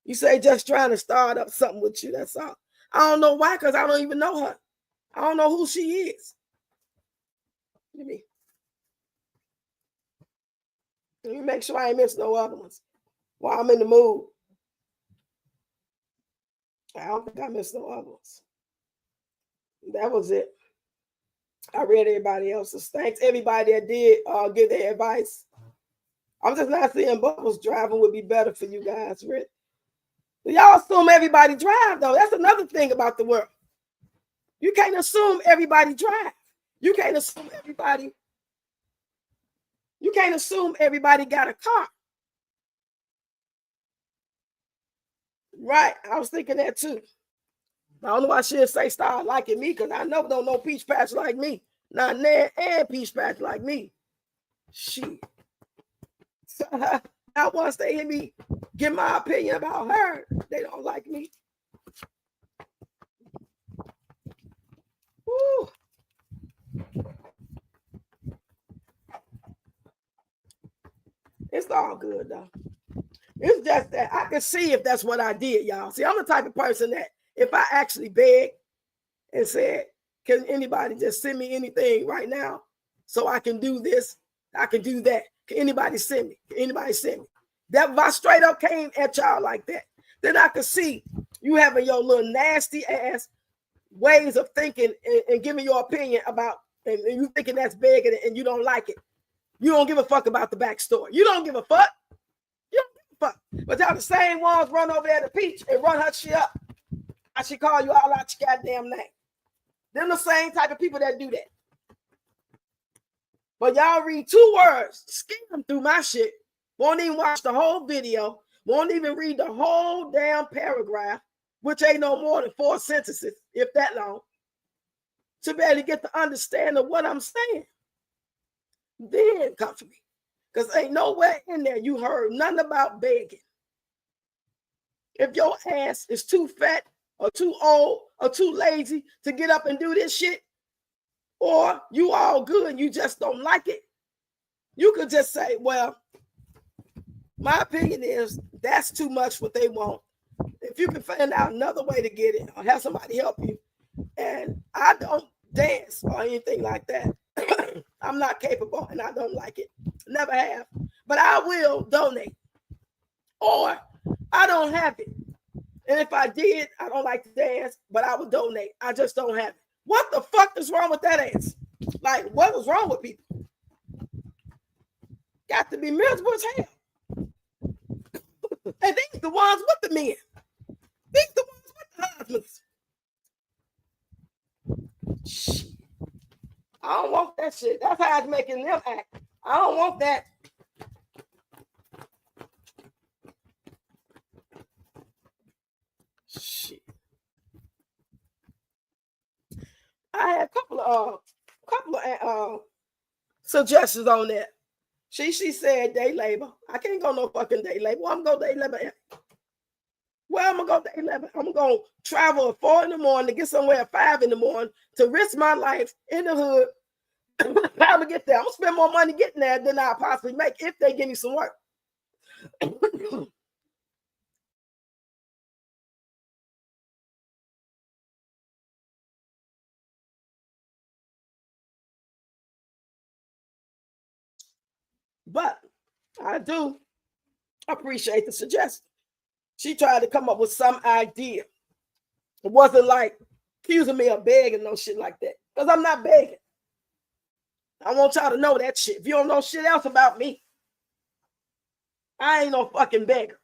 Speaker 5: You say just trying to start up something with you. That's all. I don't know why, because I don't even know her. I don't know who she is. Let me make sure I ain't missed no other ones while I'm in the mood. I don't think I missed no other ones. That was it. I read everybody else's. Thanks everybody that did give their advice. I'm just not saying Bubbles driving would be better for you guys, really. Y'all assume everybody drive, though. That's another thing about the world. You can't assume everybody drive. You can't assume everybody got a car. Right. I was thinking that too. I don't know why she'll say start liking me, because I know don't know Peach Patch like me. Not Nan and Peach Patch like me. Shit. So, now once they hear me give my opinion about her, they don't like me. Woo. It's all good though. It's just that I can see if that's what I did, y'all. See, I'm the type of person that if I actually begged and said, can anybody just send me anything right now so I can do this, I can do that. Can anybody send me? Can anybody send me? That if I straight up came at y'all like that, then I could see you having your little nasty ass ways of thinking and giving your opinion about, and you thinking that's big and you don't like it. You don't give a fuck about the backstory. You don't give a fuck. You don't give a fuck. But y'all the same ones run over there to Peach and run her shit up. I should call you all out your goddamn name. Them the same type of people that do that. But y'all read 2 words, skim through my shit, won't even watch the whole video, won't even read the whole damn paragraph, which ain't no more than 4 sentences, if that long, to be able to get the understanding of what I'm saying. Then come for me. Because ain't nowhere in there you heard nothing about begging. If your ass is too fat or too old or too lazy to get up and do this shit, or you all good and you just don't like it, you could just say, well, my opinion is that's too much what they want. If you can find out another way to get it or have somebody help you, and I don't dance or anything like that, I'm not capable and I don't like it. Never have. But I will donate. Or I don't have it. And if I did, I don't like to dance, but I would donate. I just don't have it. What the fuck is wrong with that answer? Like, what was wrong with people? Got to be miserable as hell. And these the ones with the men. These the ones with the husbands. Shit. I don't want that shit. That's how it's making them act. I don't want that. Shit. I had a couple of suggestions on that. She said day labor. I can't go no fucking day labor. Well, I'm gonna go day labor. Well, I'm gonna go day labor. I'm gonna travel at 4 in the morning to get somewhere at 5 in the morning to risk my life in the hood. How to get there? I'm gonna spend more money getting there than I possibly make if they give me some work. But I do appreciate the suggestion. She tried to come up with some idea. It wasn't like accusing me of begging, no shit like that. Because I'm not begging. I want y'all to know that shit. If you don't know shit else about me, I ain't no fucking beggar.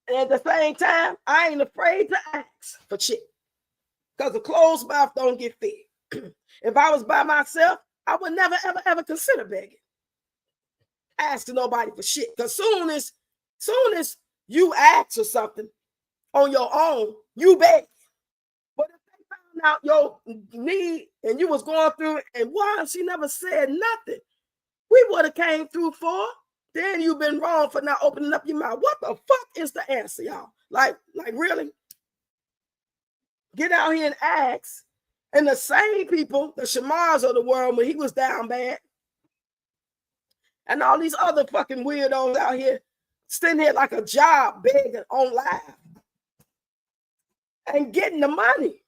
Speaker 5: And at the same time, I ain't afraid to ask for shit. Because a closed mouth don't get fed. If I was by myself, I would never, ever, ever consider begging. Asking nobody for shit. Because soon as you ask for something on your own, you beg. But if they found out your need and you was going through it, and why she never said nothing, we would have came through for. Then you've been wrong for not opening up your mouth. What the fuck is the answer, y'all? Like really? Get out here and ask. And the same people, the Shamars of the world, when he was down bad, and all these other fucking weirdos out here sitting here like a job begging on live and getting the money.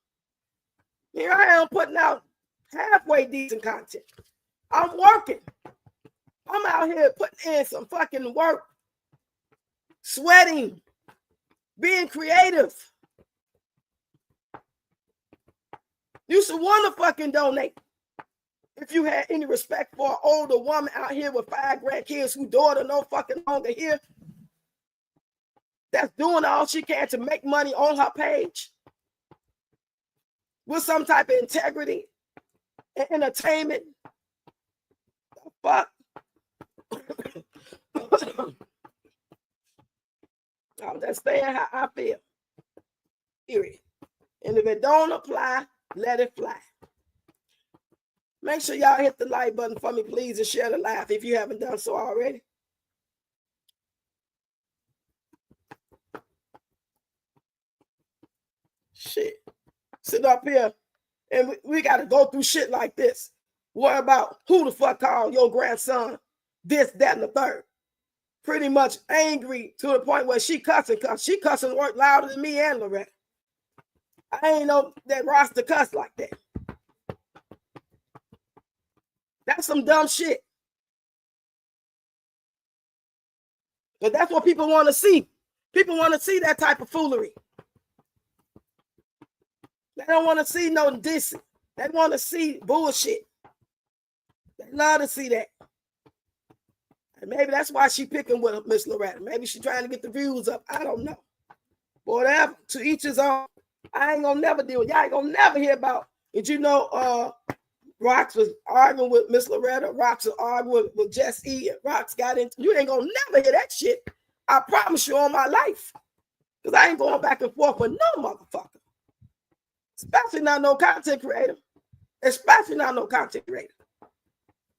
Speaker 5: Here I am putting out halfway decent content. I'm working. I'm out here putting in some fucking work, sweating, being creative. You should want to fucking donate. If you had any respect for an older woman out here with 5 grandkids whose daughter no fucking longer here, that's doing all she can to make money on her page with some type of integrity and entertainment. The fuck? I'm just saying how I feel. Period. And if it don't apply, let it fly. Make sure y'all hit the like button for me, please, and share the live if you haven't done so already. Shit. Sit up here and we got to go through shit like this. What about who the fuck called your grandson this, that, and the third? Pretty much angry to the point where she cussing. She cussing work louder than me and Loretta. I ain't know that roster cuss like that. That's some dumb shit. But that's what people want to see. People want to see that type of foolery. They don't want to see no dissing. They want to see bullshit. They love to see that. And maybe that's why she picking with Miss Loretta. Maybe she's trying to get the views up. I don't know. But whatever. To each his own. I ain't gonna never deal with y'all. Ain't gonna never hear about. Did you know Rox was arguing with Miss Loretta? Rox was arguing with Jess E. And Rox got into. You ain't gonna never hear that shit. I promise you on my life. Because I ain't going back and forth with no motherfucker. Especially not no content creator. Especially not no content creator.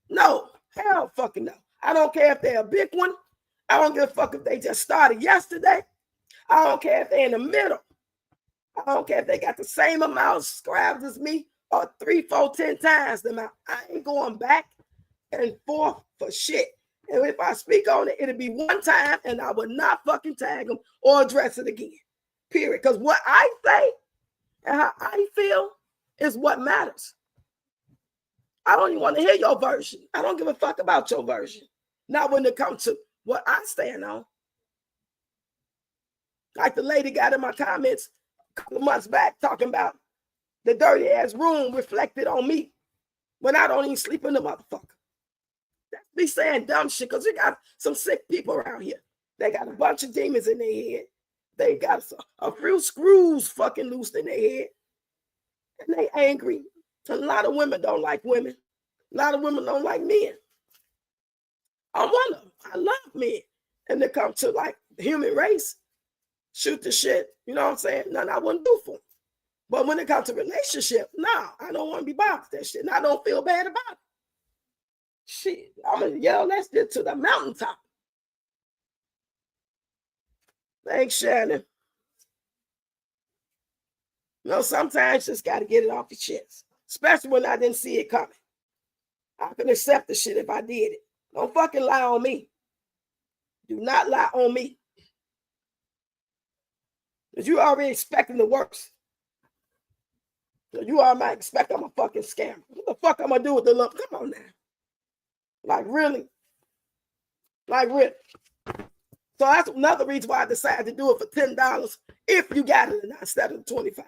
Speaker 5: No. Hell fucking no. I don't care if they're a big one. I don't give a fuck if they just started yesterday. I don't care if they're in the middle. I don't care if they got the same amount of subscribers as me or 3, 4, 10 times the amount. I ain't going back and forth for shit. And if I speak on it, it'll be one time and I will not fucking tag them or address it again. Period. Because what I say and how I feel is what matters. I don't even want to hear your version. I don't give a fuck about your version. Not when it comes to what I stand on. Like the lady got in my comments a couple of months back talking about the dirty ass room reflected on me when I don't even sleep in the motherfucker. That's me saying dumb shit because we got some sick people around here. They got a bunch of demons in their head. They got a few screws fucking loose in their head. And they angry. A lot of women don't like women. A lot of women don't like men. I'm one of them. I love men. And they come to like the human race, shoot the shit. You know what I'm saying? Nothing I wouldn't do for them. But when it comes to relationship, nah, I don't want to be bothered with that shit. And I don't feel bad about it. Shit, I'm going to yell that shit to the mountaintop. Thanks, Shannon. You know, sometimes you just got to get it off your chest. Especially when I didn't see it coming. I can accept the shit if I did it. Don't fucking lie on me. Do not lie on me. Because you already expecting the worst. You already expect I'm a fucking scammer. What the fuck I'm going to do with the lump? Come on now. Like, really? Like, really? So that's another reason why I decided to do it for $10 if you got it instead of $25.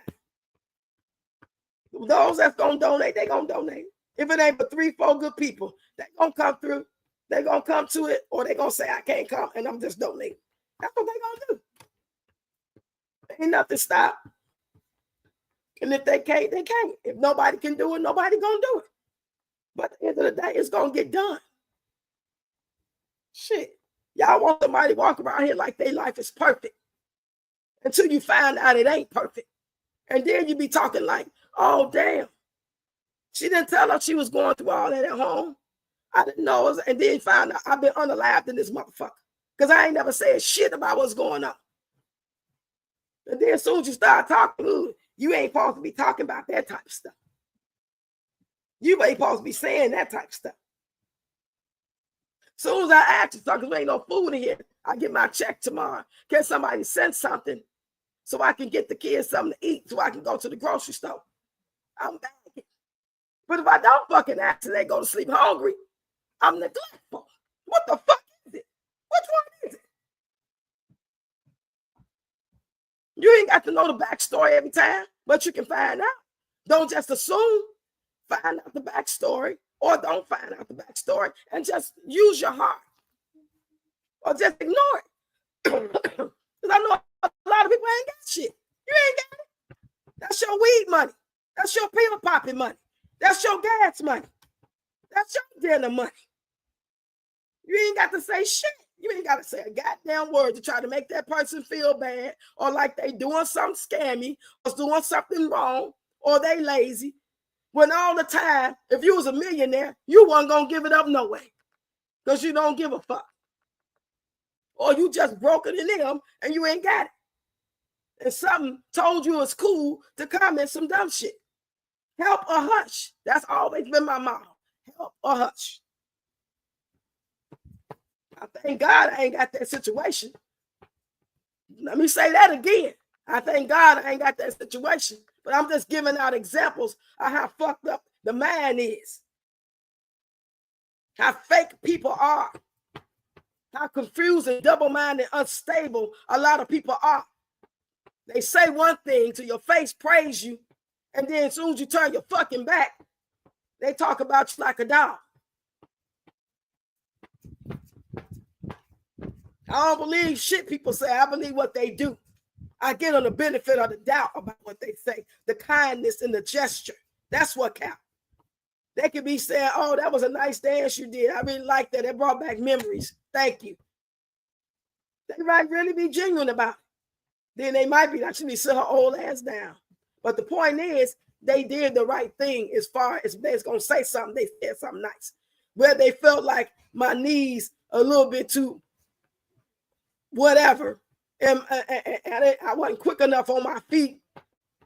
Speaker 5: Those that's going to donate, they going to donate. If it ain't but 3, 4 good people, they going to come through. They going to come to it, or they going to say, I can't come, and I'm just donating. That's what they going to do. Ain't nothing stop. And if they can't, they can't. If nobody can do it, nobody going to do it. But at the end of the day, it's going to get done. Shit. Y'all want somebody to walk around here like their life is perfect until you find out it ain't perfect. And then you be talking like, oh, damn. She didn't tell us she was going through all that at home. I didn't know. And then found out I've been unalived in this motherfucker because I ain't never said shit about what's going on. And then as soon as you start talking, you ain't supposed to be talking about that type of stuff. You ain't supposed to be saying that type of stuff. As soon as I ask you something, because there ain't no food in here, I get my check tomorrow. Can somebody send something so I can get the kids something to eat so I can go to the grocery store? I'm begging. But if I don't fucking ask and they go to sleep hungry, I'm neglectful. What the fuck is it? Which one is it? You ain't got to know the backstory every time, but you can find out. Don't just assume. Find out the backstory, or don't find out the backstory and just use your heart. Or just ignore it. Because I know a lot of people ain't got shit. You ain't got it. That's your weed money. That's your pill popping money. That's your gas money. That's your dinner money. You ain't got to say shit. You ain't got to say a goddamn word to try to make that person feel bad or like they doing something scammy or doing something wrong or they lazy. When all the time, if you was a millionaire, you wasn't going to give it up no way because you don't give a fuck. Or you just broke it in them and you ain't got it. And something told you it's cool to comment some dumb shit. Help or hush. That's always been my motto. Help or hush. I thank God I ain't got that situation. Let me say that again. I thank God I ain't got that situation. But I'm just giving out examples of how fucked up the mind is. How fake people are. How confused and double-minded, unstable a lot of people are. They say one thing to your face, praise you, and then as soon as you turn your fucking back, they talk about you like a dog. I don't believe shit people say. I believe what they do. I get on the benefit of the doubt about what they say. The kindness and the gesture. That's what counts. They could be saying, oh, that was a nice dance you did. I really like that. It brought back memories. Thank you. They might really be genuine about it. Then they might be like, she need to sit her old ass down. But the point is, they did the right thing as far as they're going to say something. They said something nice. Where they felt like my knees a little bit too whatever. And I wasn't quick enough on my feet.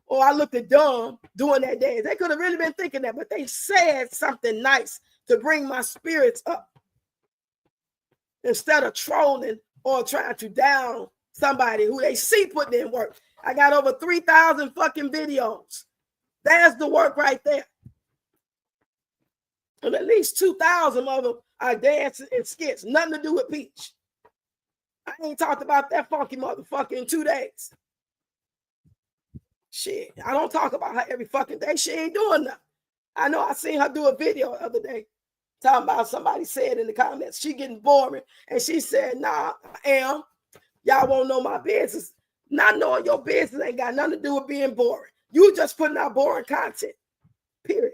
Speaker 5: Or I looked at dumb doing that dance. They could have really been thinking that, but they said something nice to bring my spirits up. Instead of trolling or trying to down somebody who they see putting in work. I got over 3,000 fucking videos. There's the work right there. And at least 2,000 of them are dancing and skits. Nothing to do with Peach. I ain't talked about that funky motherfucker in 2 days. Shit, I don't talk about her every fucking day. She ain't doing nothing. I know I seen her do a video the other day talking about somebody said in the comments, she getting boring. And she said, nah, I am. Y'all won't know my business. Not knowing your business ain't got nothing to do with being boring. You just putting out boring content, period.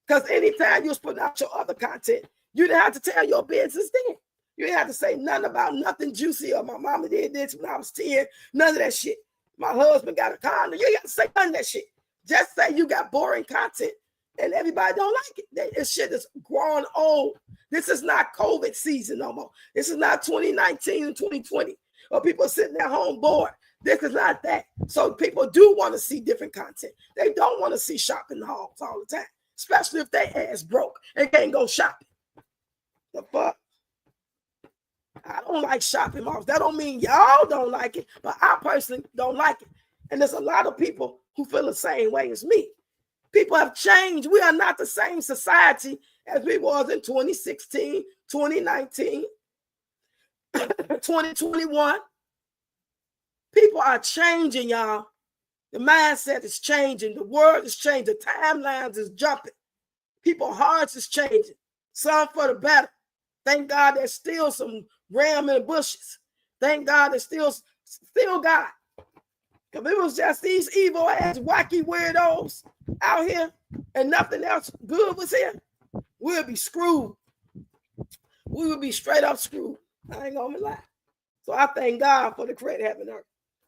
Speaker 5: Because anytime you was putting out your other content, you didn't have to tell your business then. You didn't have to say nothing about nothing juicy or my mama did this when I was 10. None of that shit. My husband got a condo. You ain't got to say none of that shit. Just say you got boring content and everybody don't like it. This shit is growing old. This is not COVID season no more. This is not 2019 and 2020. Or people sitting at home bored. This is not that. So people do want to see different content. They don't want to see shopping hauls all the time, especially if they ass broke and can't go shopping. The fuck? I don't like shopping malls. That don't mean y'all don't like it, but I personally don't like it. And there's a lot of people who feel the same way as me. People have changed. We are not the same society as we was in 2016, 2019, 2021. People are changing, y'all. The mindset is changing. The world is changing. The timelines is jumping. People's hearts is changing. Some for the better. Thank God there's still some ram in the bushes. Thank God there's still God. If it was just these evil ass wacky weirdos out here and nothing else good was here, we'll be screwed. We would be straight up screwed. I ain't gonna lie. So I thank God for the creator heaven and earth.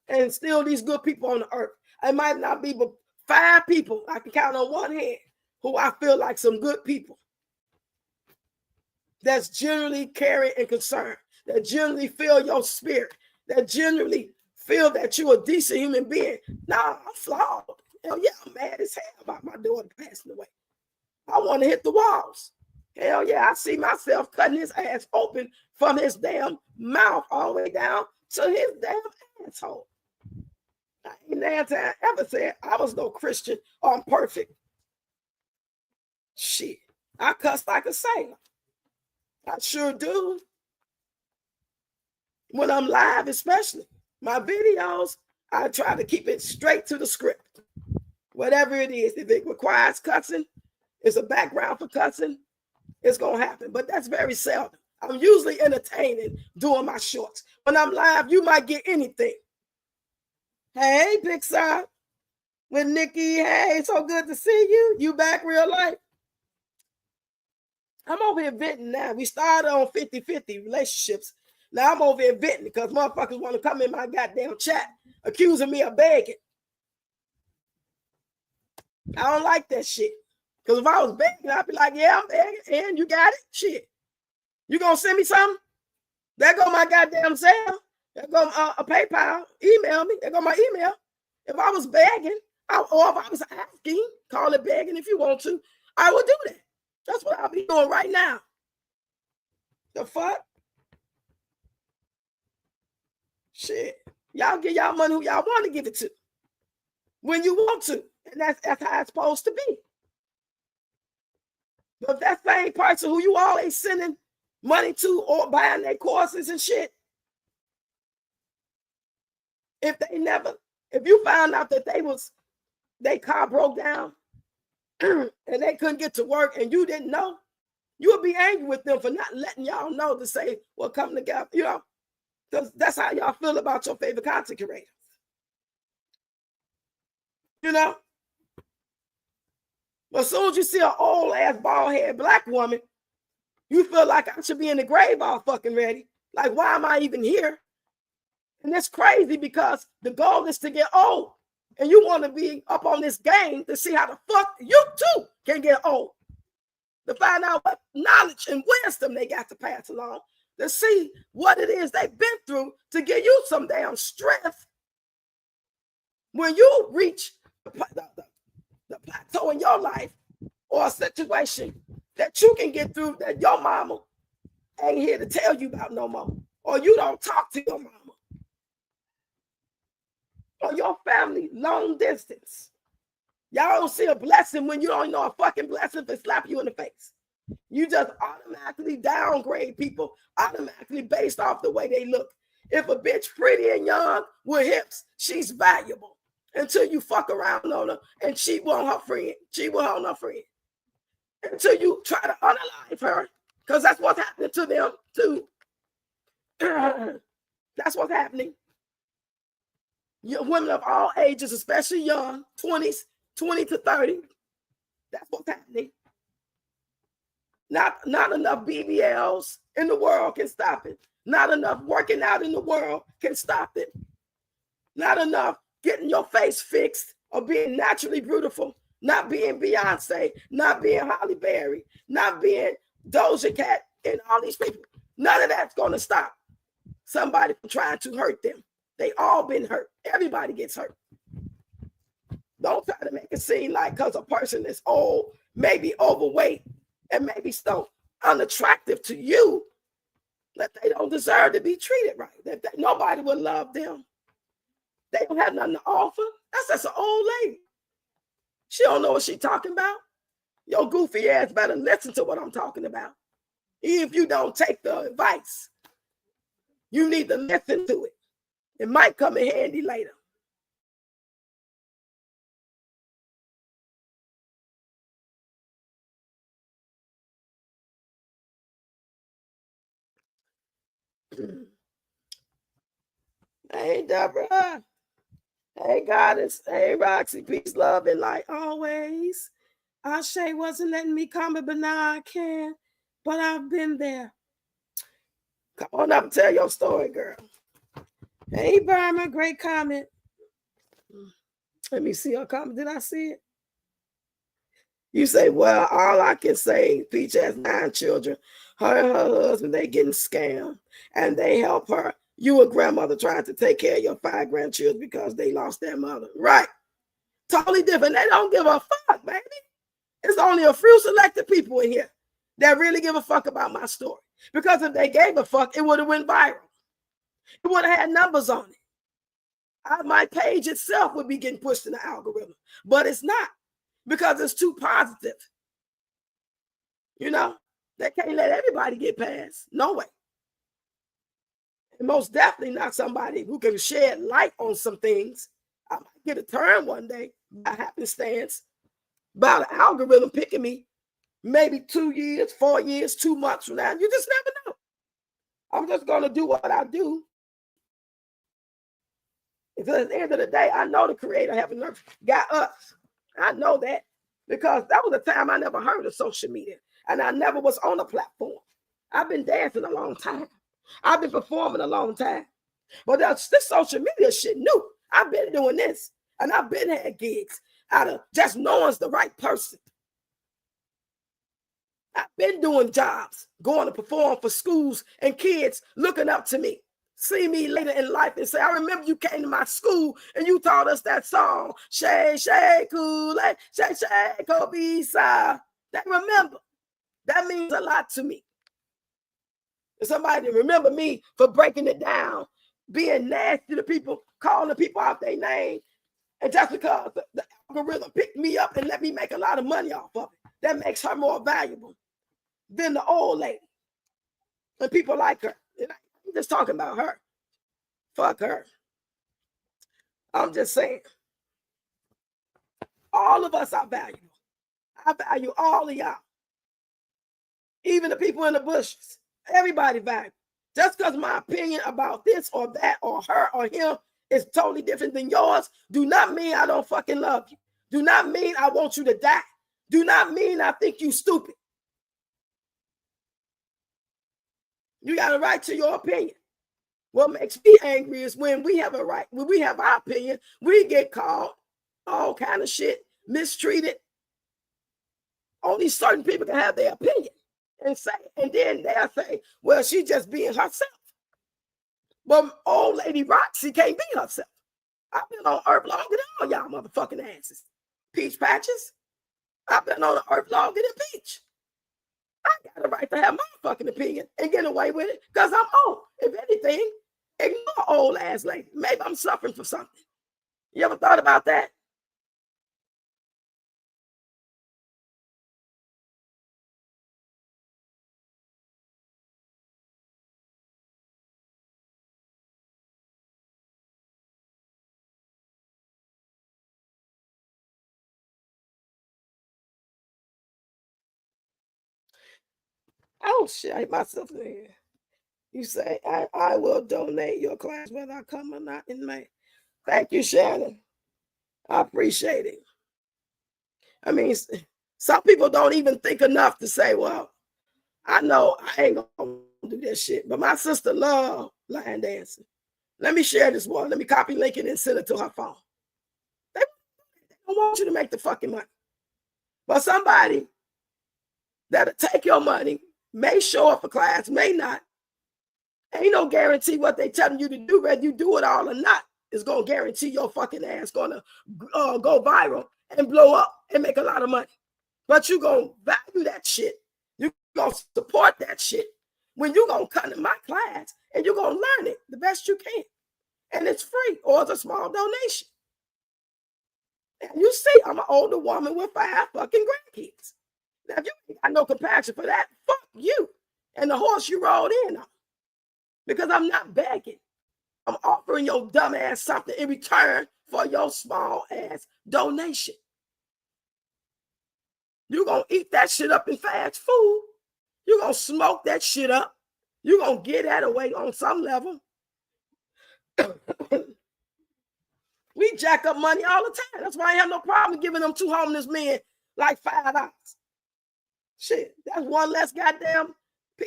Speaker 5: And still these good people on the earth. It might not be but 5 people I can count on one hand who I feel like some good people. That's generally caring and concerned, that generally feel your spirit, that generally feel that you're a decent human being. Nah, I'm flawed. Hell yeah, I'm mad as hell about my daughter passing away. I want to hit the walls. Hell yeah, I see myself cutting his ass open from his damn mouth all the way down to his damn asshole. I ain't never time ever said I was no Christian or I'm perfect. Shit, I cuss like a sailor. I sure do. When I'm live, especially my videos, I try to keep it straight to the script. Whatever it is, if it requires cussing, it's a background for cussing, it's gonna happen. But that's very seldom. I'm usually entertaining doing my shorts. When I'm live, you might get anything. Hey, Big Side with Nikki. Hey, so good to see you. You back real life? I'm over here venting now. We started on 50-50 relationships. Now I'm over here venting because motherfuckers want to come in my goddamn chat accusing me of begging. I don't like that shit. Because if I was begging, I'd be like, yeah, I'm begging. And you got it? Shit. You gonna send me something? There go my goddamn cell. There go a PayPal. Email me. There go my email. If I was begging, or if I was asking, call it begging if you want to, I would do that. That's what I'll be doing right now. The fuck? Shit. Y'all give y'all money who y'all want to give it to. When you want to. And that's how it's supposed to be. But if that same person who you always sending money to or buying their courses and shit, if you found out that their car broke down and they couldn't get to work and you didn't know, you would be angry with them for not letting y'all know to say, well, come together, you know, because that's how y'all feel about your favorite content creator. You know? But as soon as you see an old ass bald head black woman, you feel like I should be in the grave all fucking ready. Like, why am I even here? And that's crazy because the goal is to get old. And you want to be up on this game to see how the fuck you too can get old. To find out what knowledge and wisdom they got to pass along. To see what it is they've been through to give you some damn strength. When you reach the plateau in your life or a situation that you can get through that your mama ain't here to tell you about no more. Or you don't talk to your mama. Or your family, long distance. Y'all don't see a blessing when you don't know a fucking blessing for slap you in the face. You just automatically downgrade people, automatically based off the way they look. If a bitch pretty and young with hips, she's valuable until you fuck around on her and she want her friend. She want her friend. Until you try to unalive her, because that's what's happening to them too. That's what's happening. Women of all ages, especially young, 20s, 20 to 30. That's what's happening. Not enough BBLs in the world can stop it. Not enough working out in the world can stop it. Not enough getting your face fixed or being naturally beautiful. Not being Beyonce, not being Halle Berry, not being Doja Cat and all these people. None of that's going to stop somebody from trying to hurt them. They all been hurt. Everybody gets hurt. Don't try to make it seem like because a person is old, maybe overweight, and maybe so unattractive to you that they don't deserve to be treated right. That nobody would love them. They don't have nothing to offer. That's an old lady. She don't know what she's talking about. Your goofy ass better listen to what I'm talking about. Even if you don't take the advice, you need to listen to it. It might come in handy later. Hey, Deborah. Hey, Goddess. Hey, Roxy. Peace, love, and light always. Ashe wasn't letting me comment, but now I can. But I've been there. Come on up and tell your story, girl. Hey, Burma. Great comment. Let me see your comment. Did I see it? You say, well, all I can say, Peach has 9 children. Her and her husband, they getting scammed. And they help her. You a grandmother trying to take care of your 5 grandchildren because they lost their mother. Right. Totally different. They don't give a fuck, baby. It's only a few selected people in here that really give a fuck about my story. Because if they gave a fuck, it would have went viral. It would have had numbers on it. My page itself would be getting pushed in the algorithm, but it's not because it's too positive. You know, they can't let everybody get past. No way. And most definitely not somebody who can shed light on some things. I might get a turn one day by happenstance about an algorithm picking me maybe 2 years, 4 years, 2 months from now. You just never know. I'm just going to do what I do. Because at the end of the day, I know the Creator heaven earth got us. I know that because that was a time I never heard of social media and I never was on a platform. I've been dancing a long time. I've been performing a long time. But this social media shit new. I've been doing this and I've been had gigs out of just knowing the right person. I've been doing jobs, going to perform for schools and kids looking up to me. See me later in life and say, I remember you came to my school and you taught us that song, Shay, Shay, Kool-Aid, Shay, Shay, Kobe-Sa. They remember. That means a lot to me. And somebody remember me for breaking it down, being nasty to people, calling people out their name. And just because the algorithm picked me up and let me make a lot of money off of it, that makes her more valuable than the old lady. And people like her. I'm just talking about her. Fuck her. I'm just saying. All of us are valuable. I value all of y'all. Even the people in the bushes. Everybody valuable. Just because my opinion about this or that or her or him is totally different than yours, do not mean I don't fucking love you. Do not mean I want you to die. Do not mean I think you stupid. You got a right to your opinion. What makes me angry is when we have a right, when we have our opinion, we get called all kind of shit, mistreated. Only certain people can have their opinion and say, and then they'll say, well, she's just being herself. But old lady Roxy can't be herself. I've been on earth longer than all y'all motherfucking asses. Peach patches. I've been on the earth longer than Peach. I got a right to have my fucking opinion and get away with it because I'm old. If anything, ignore old ass lady. Maybe I'm suffering from something. You ever thought about that? Oh shit, I hit myself in the head. You say, I will donate your class whether I come or not in May. Thank you, Shannon. I appreciate it. I mean, some people don't even think enough to say, well, I know I ain't gonna do that shit, but my sister love line dancing. Let me share this one. Let me copy link it and send it to her phone. They don't want you to make the fucking money. But somebody that'll take your money, may show up for class, may not. Ain't no guarantee what they telling you to do, whether you do it all or not, is going to guarantee your fucking ass going to go viral and blow up and make a lot of money. But you going to value that shit. You going to support that shit when you going to come to my class and you're going to learn it the best you can. And it's free or it's a small donation. And you see, I'm an older woman with 5 fucking grandkids. Now, if you ain't got no compassion for that, fuck you and the horse you rode in on. Because I'm not begging. I'm offering your dumb ass something in return for your small ass donation. You're going to eat that shit up in fast food. You're going to smoke that shit up. You're going to get that away on some level. We jack up money all the time. That's why I have no problem giving them 2 homeless men like $5. Shit, that's one less goddamn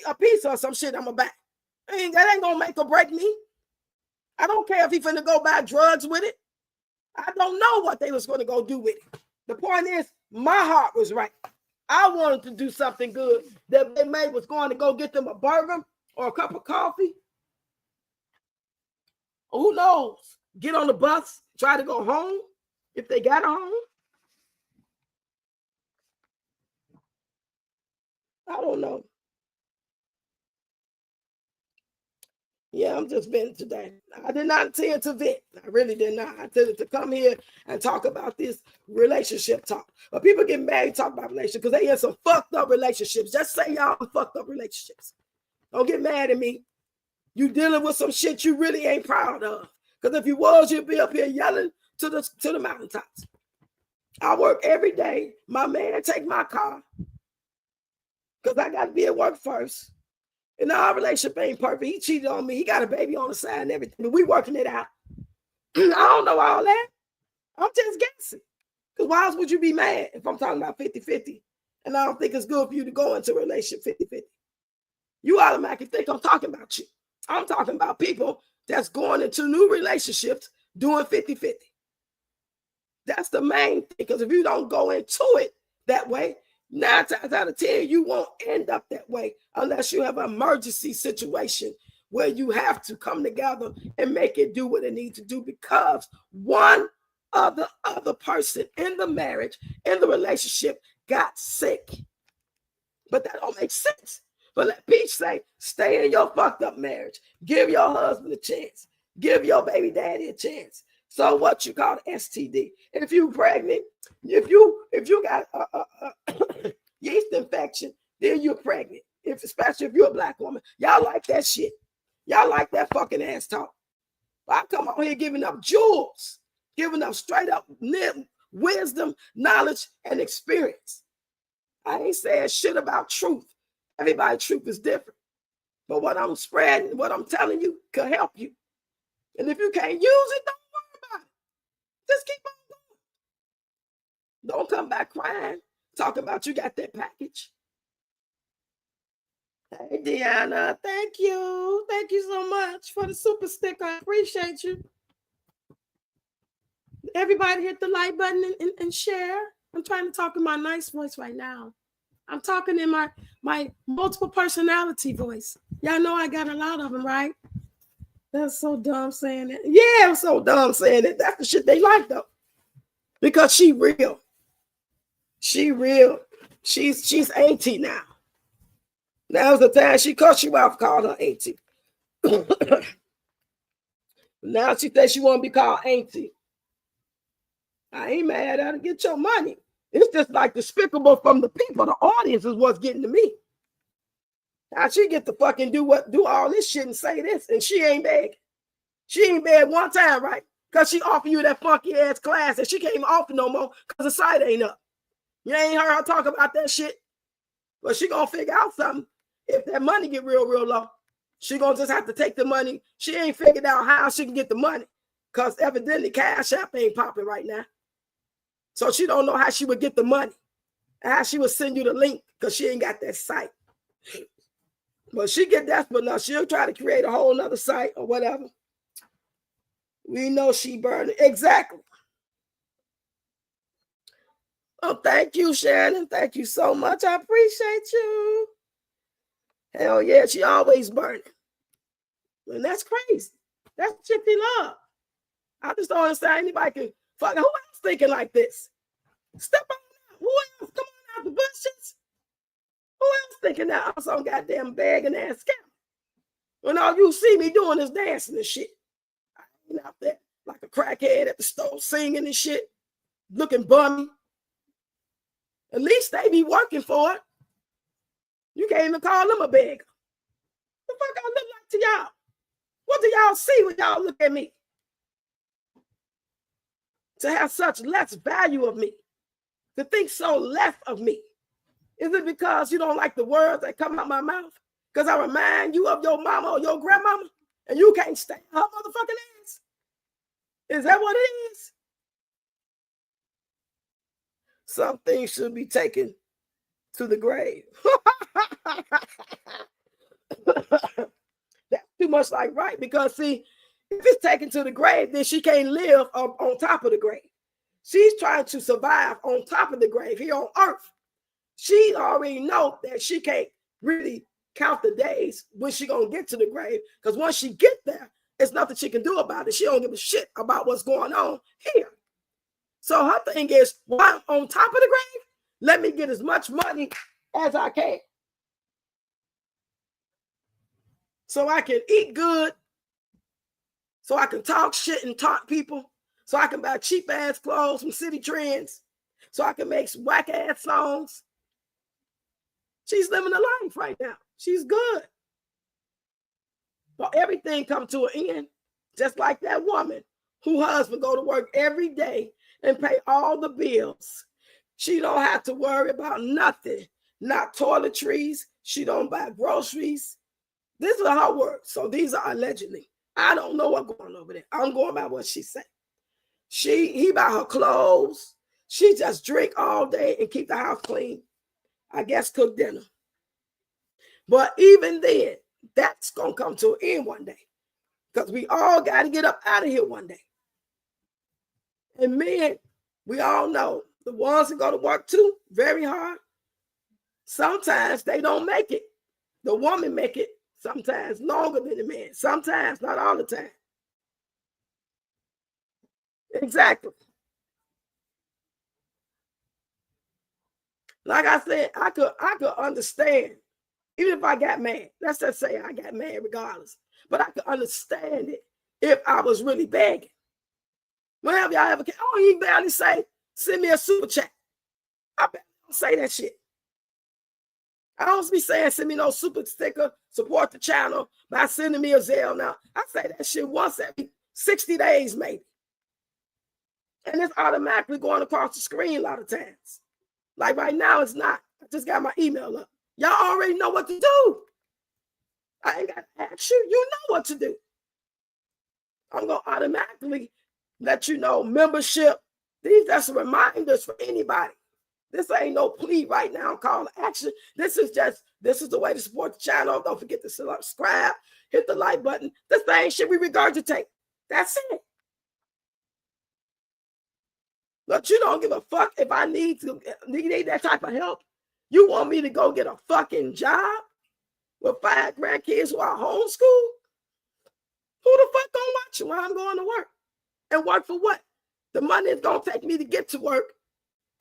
Speaker 5: a piece or some shit I'm going to buy. That ain't gonna make or break me. I don't care if he finna go buy drugs with it. I don't know what they was gonna go do with it. The point is, my heart was right. I wanted to do something good. That they may was going to go get them a burger or a cup of coffee. Who knows? Get on the bus, try to go home if they got a home. I don't know. Yeah, I'm just venting today. I did not intend to vent. I really did not. I intended to come here and talk about this relationship talk. But people get mad and talk about relationships because they in some fucked up relationships. Just say y'all in fucked up relationships. Don't get mad at me. You dealing with some shit you really ain't proud of. Because if you was, you'd be up here yelling to the mountaintops. I work every day. My man take my car because I got to be at work first. And our relationship ain't perfect. He cheated on me. He got a baby on the side and everything. But we working it out. I don't know all that. I'm just guessing. Because why else would you be mad if I'm talking about 50-50? And I don't think it's good for you to go into a relationship 50-50. You automatically think I'm talking about you. I'm talking about people that's going into new relationships doing 50-50. That's the main thing. Because if you don't go into it that way, 9 times out of 10, you won't end up that way unless you have an emergency situation where you have to come together and make it do what it needs to do because one other person in the marriage, in the relationship, got sick. But that don't make sense. But let Peach say, stay in your fucked up marriage. Give your husband a chance. Give your baby daddy a chance. So what you call STD. If you pregnant, if you got a yeast infection, then you're pregnant. Especially if you're a black woman. Y'all like that shit. Y'all like that fucking ass talk. I come on here giving up jewels, giving up straight up wisdom, knowledge, and experience. I ain't saying shit about truth. Everybody's truth is different. But what I'm spreading, what I'm telling you, could help you. And if you can't use it, don't worry about it. Just keep on going. Don't come back crying. Talk about you got that package. Hey, Deanna, thank you. Thank you so much for the super sticker. I appreciate you. Everybody hit the like button and share. I'm trying to talk in my nice voice right now. I'm talking in my multiple personality voice. Y'all know I got a lot of them, right? That's so dumb saying it. Yeah, I'm so dumb saying it. That's the shit they like, though. Because she real. She real. She's auntie now. Now's the time she cussed you out, called her auntie. Now she thinks she want to be called auntie. I ain't mad at her. Get your money. It's just like despicable from the people. The audience is what's getting to me. How she get to fucking do all this shit and say this, and she ain't beg. She ain't beg one time, right? Because she offer you that funky ass class and she can't even offer no more because the site ain't up. You ain't heard her talk about that shit. But she gonna figure out something. If that money get real low, she gonna just have to take the money. She ain't figured out how she can get the money because evidently Cash App ain't popping right now. So she don't know how she would get the money, how she would send you the link because she ain't got that site. But she get desperate enough, she'll try to create a whole nother site or whatever. We know she burned it. Exactly. Oh, thank you, Shannon. Thank you so much. I appreciate you. Hell yeah, she always burning. And that's crazy. That's chippy love. I just don't understand anybody can fuck. Who else thinking like this? Step on out. Who else? Come on out the bushes. Who else thinking that I'm some goddamn begging ass scam? When all you see me doing is dancing and shit. I ain't out there like a crackhead at the store singing and shit, looking bummy. At least they be working for it. You can't even call them a beggar. What the fuck I look like to y'all? What do y'all see when y'all look at me? To have such less value of me, to think so less of me. Is it because you don't like the words that come out my mouth? Because I remind you of your mama or your grandmama and you can't stand her motherfucking ass? Is that what it is? Some things should be taken to the grave. That's too much like right, because see, if it's taken to the grave, then she can't live on top of the grave. She's trying to survive on top of the grave here on earth. She already know that she can't really count the days when she gonna get to the grave, because once she get there, there's nothing she can do about it. She don't give a shit about what's going on here. So her thing is, while I'm on top of the grave, let me get as much money as I can. so I can eat good, so I can talk shit and taunt people, so I can buy cheap ass clothes from City Trends, so I can make whack ass songs. She's living a life right now. She's good. But everything come to an end, just like that woman whose husband go to work every day and pay all the bills. She don't have to worry about nothing, not toiletries. She don't buy groceries. This is how it works. So these are allegedly. I don't know what's going on over there. I'm going by what she said. He buy her clothes. She just drink all day and keep the house clean. I guess cook dinner. But even then, that's going to come to an end one day. Because we all got to get up out of here one day. And men, we all know, the ones that go to work too, very hard, sometimes they don't make it. The woman make it sometimes longer than the man. Sometimes, not all the time. Exactly. Like I said, I could understand, even if I got mad. Let's just say I got mad regardless. But I could understand it if I was really begging. Whenever y'all ever can, oh, he barely say, send me a super chat. I barely don't say that shit. I don't be saying send me no super sticker, support the channel by sending me a Zelle now. I say that shit once every 60 days maybe. And it's automatically going across the screen a lot of times. Like right now, it's not. I just got my email up. Y'all already know what to do. I ain't got to ask you. You know what to do. I'm going to automatically let you know membership. These are reminders for anybody. This ain't no plea right now, call to action. This is the way to support the channel. Don't forget to subscribe, hit the like button. This thing should we regurgitate. That's it. But you don't give a fuck if I need that type of help. You want me to go get a fucking job with 5 grandkids who are homeschooled? Who the fuck gonna watch you while I'm going to work? And work for what? The money is gonna take me to get to work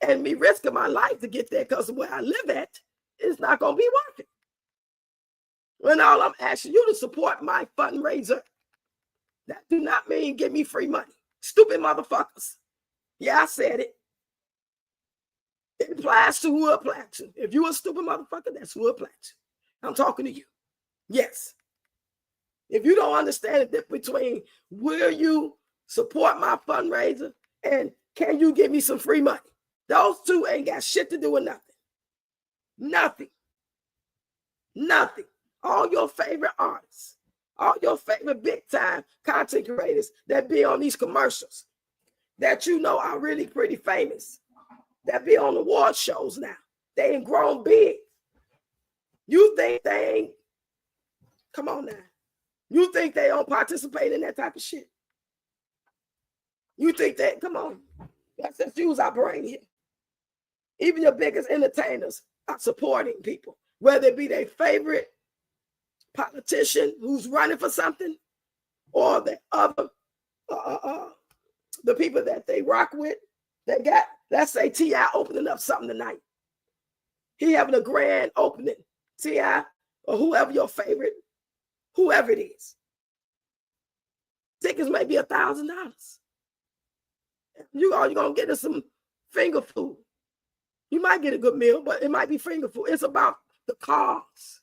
Speaker 5: and me risking my life to get there because of where I live at, it's not gonna be worth it. When all I'm asking you to support my fundraiser, that do not mean give me free money. Stupid motherfuckers. Yeah, I said it. It applies to who it applies to. If you a stupid motherfucker, that's who it applies to. I'm talking to you. Yes. If you don't understand the difference between will you support my fundraiser and can you give me some free money? Those two ain't got shit to do with nothing. Nothing. Nothing. All your favorite artists, all your favorite big time content creators that be on these commercials that you know are really pretty famous, that be on award shows now. They ain't grown big. You think they ain't, come on now. You think they don't participate in that type of shit? You think that, come on. That's just use our brain here. Even your biggest entertainers are supporting people, whether it be their favorite politician who's running for something or the other, the people that they rock with. They got, let's say T.I. opening up something tonight. He having a grand opening. T.I. or whoever your favorite, whoever it is. Tickets may be $1,000. You're going to get us some finger food. You might get a good meal, but it might be finger food. It's about the cause.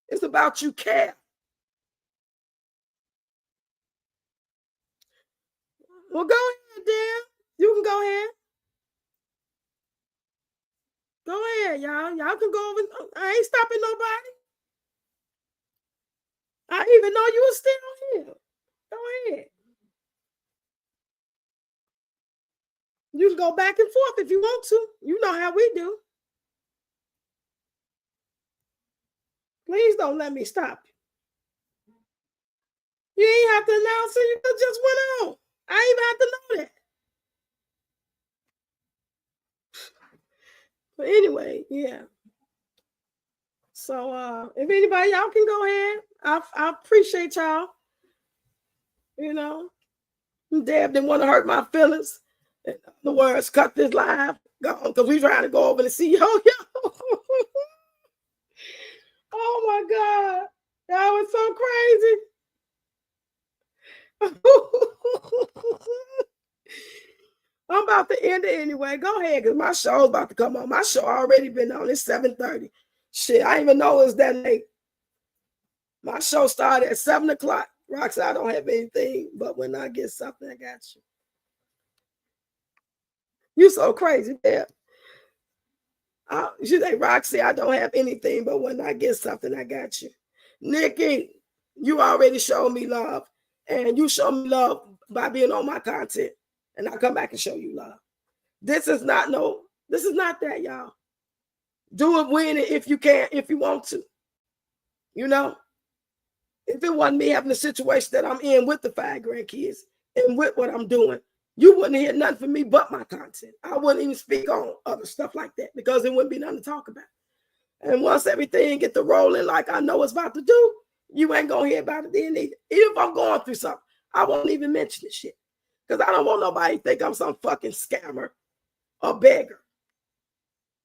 Speaker 5: It's about you care. Well, go ahead, Dan. You can go ahead. Go ahead, y'all. Y'all can go over. I ain't stopping nobody. I didn't even know you were still here. Go ahead. You can go back and forth if you want to. You know how we do. Please don't let me stop you. You ain't have to announce it. You just went on. I ain't even have to know that. But anyway, yeah. So if anybody, y'all can go ahead. I appreciate y'all. You know, Deb didn't want to hurt my feelings. In other words, cut this live, gone, because we trying to go over and see yo. Oh my God. Y'all was so crazy. I'm about to end it anyway. Go ahead, because my show's about to come on. My show already been on. It's 7:30. Shit, I didn't even know it was that late. My show started at 7 o'clock. Roxy, I don't have anything, but when I get something, I got you. You so crazy, man. She say, Roxy, I don't have anything, but when I get something, I got you. Nikki, you already showed me love, and you show me love by being on my content, and I'll come back and show you love. This is not that, y'all. Do it, win it if you can, if you want to. You know, if it wasn't me having the situation that I'm in with the 5 grandkids and with what I'm doing, you wouldn't hear nothing from me but my content. I wouldn't even speak on other stuff like that because it wouldn't be nothing to talk about. And once everything get to rolling like I know it's about to do, you ain't gonna hear about it then either. Even if I'm going through something, I won't even mention this shit because I don't want nobody to think I'm some fucking scammer or beggar.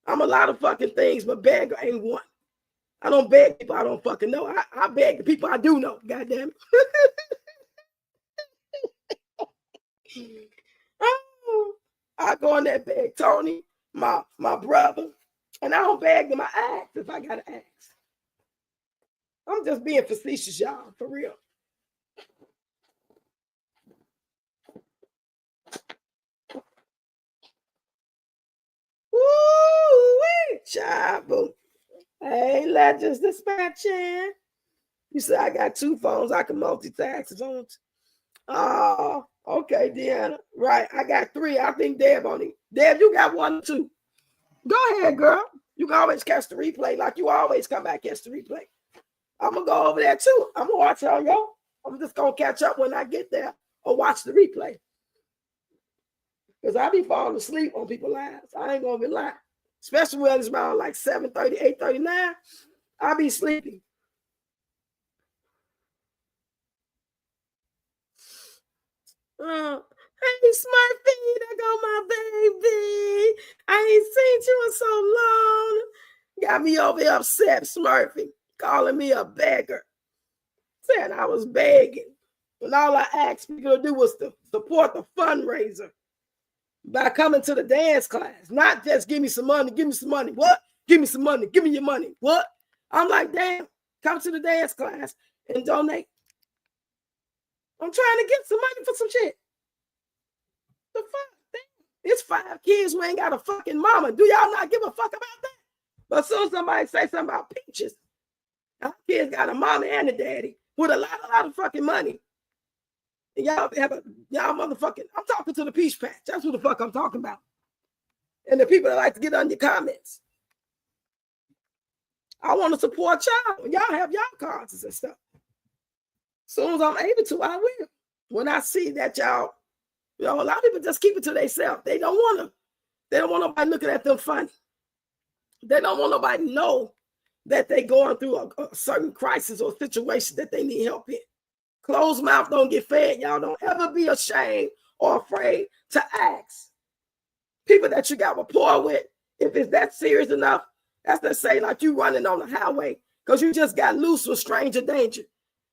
Speaker 5: I'm a lot of fucking things, but beggar ain't one. I don't beg people I don't fucking know. I beg the people I do know. God damn it. Oh, I go in there beg Tony, my brother, and I don't beg them. I ask if I gotta ask. I'm just being facetious, y'all, for real. Woo-wee, child. Hey, Legends Dispatching. You said I got 2 phones. I can multitask on. Oh, okay, Deanna. Right, I got 3. I think Deb on it. Deb, you got 1 or 2. Go ahead, girl. You can always catch the replay like you always come back, catch the replay. I'm going to go over there, too. I'm going to watch all y'all. I'm just going to catch up when I get there or watch the replay. Because I be falling asleep on people's lives. I ain't going to be lying. Especially when it's around like 7:30, 8:39. I be sleeping. Hey, Smurfy, there go my baby. I ain't seen you in so long. Got me over here upset, Smurfy, calling me a beggar. Saying I was begging. When all I asked people to do was to support the fundraiser by coming to the dance class. Not just give me some money, give me some money. What? Give me some money, give me your money. What? I'm like, damn, come to the dance class and donate. I'm trying to get some money for some shit. The fuck? Damn. It's 5 kids who ain't got a fucking mama. Do y'all not give a fuck about that? But as soon as somebody say something about Peaches, our kids got a mama and a daddy with a lot of fucking money. And y'all motherfucking, I'm talking to the Peach Patch. That's what the fuck I'm talking about. And the people that like to get on your comments. I want to support y'all. Y'all have y'all causes and stuff. As soon as I'm able to, I will. When I see that y'all, you know, a lot of people just keep it to themselves. They don't want nobody looking at them funny. They don't want nobody to know that they're going through a certain crisis or situation that they need help in. Closed mouth don't get fed. Y'all don't ever be ashamed or afraid to ask. People that you got rapport with, if it's that serious enough, that's to say like you running on the highway because you just got loose with stranger danger.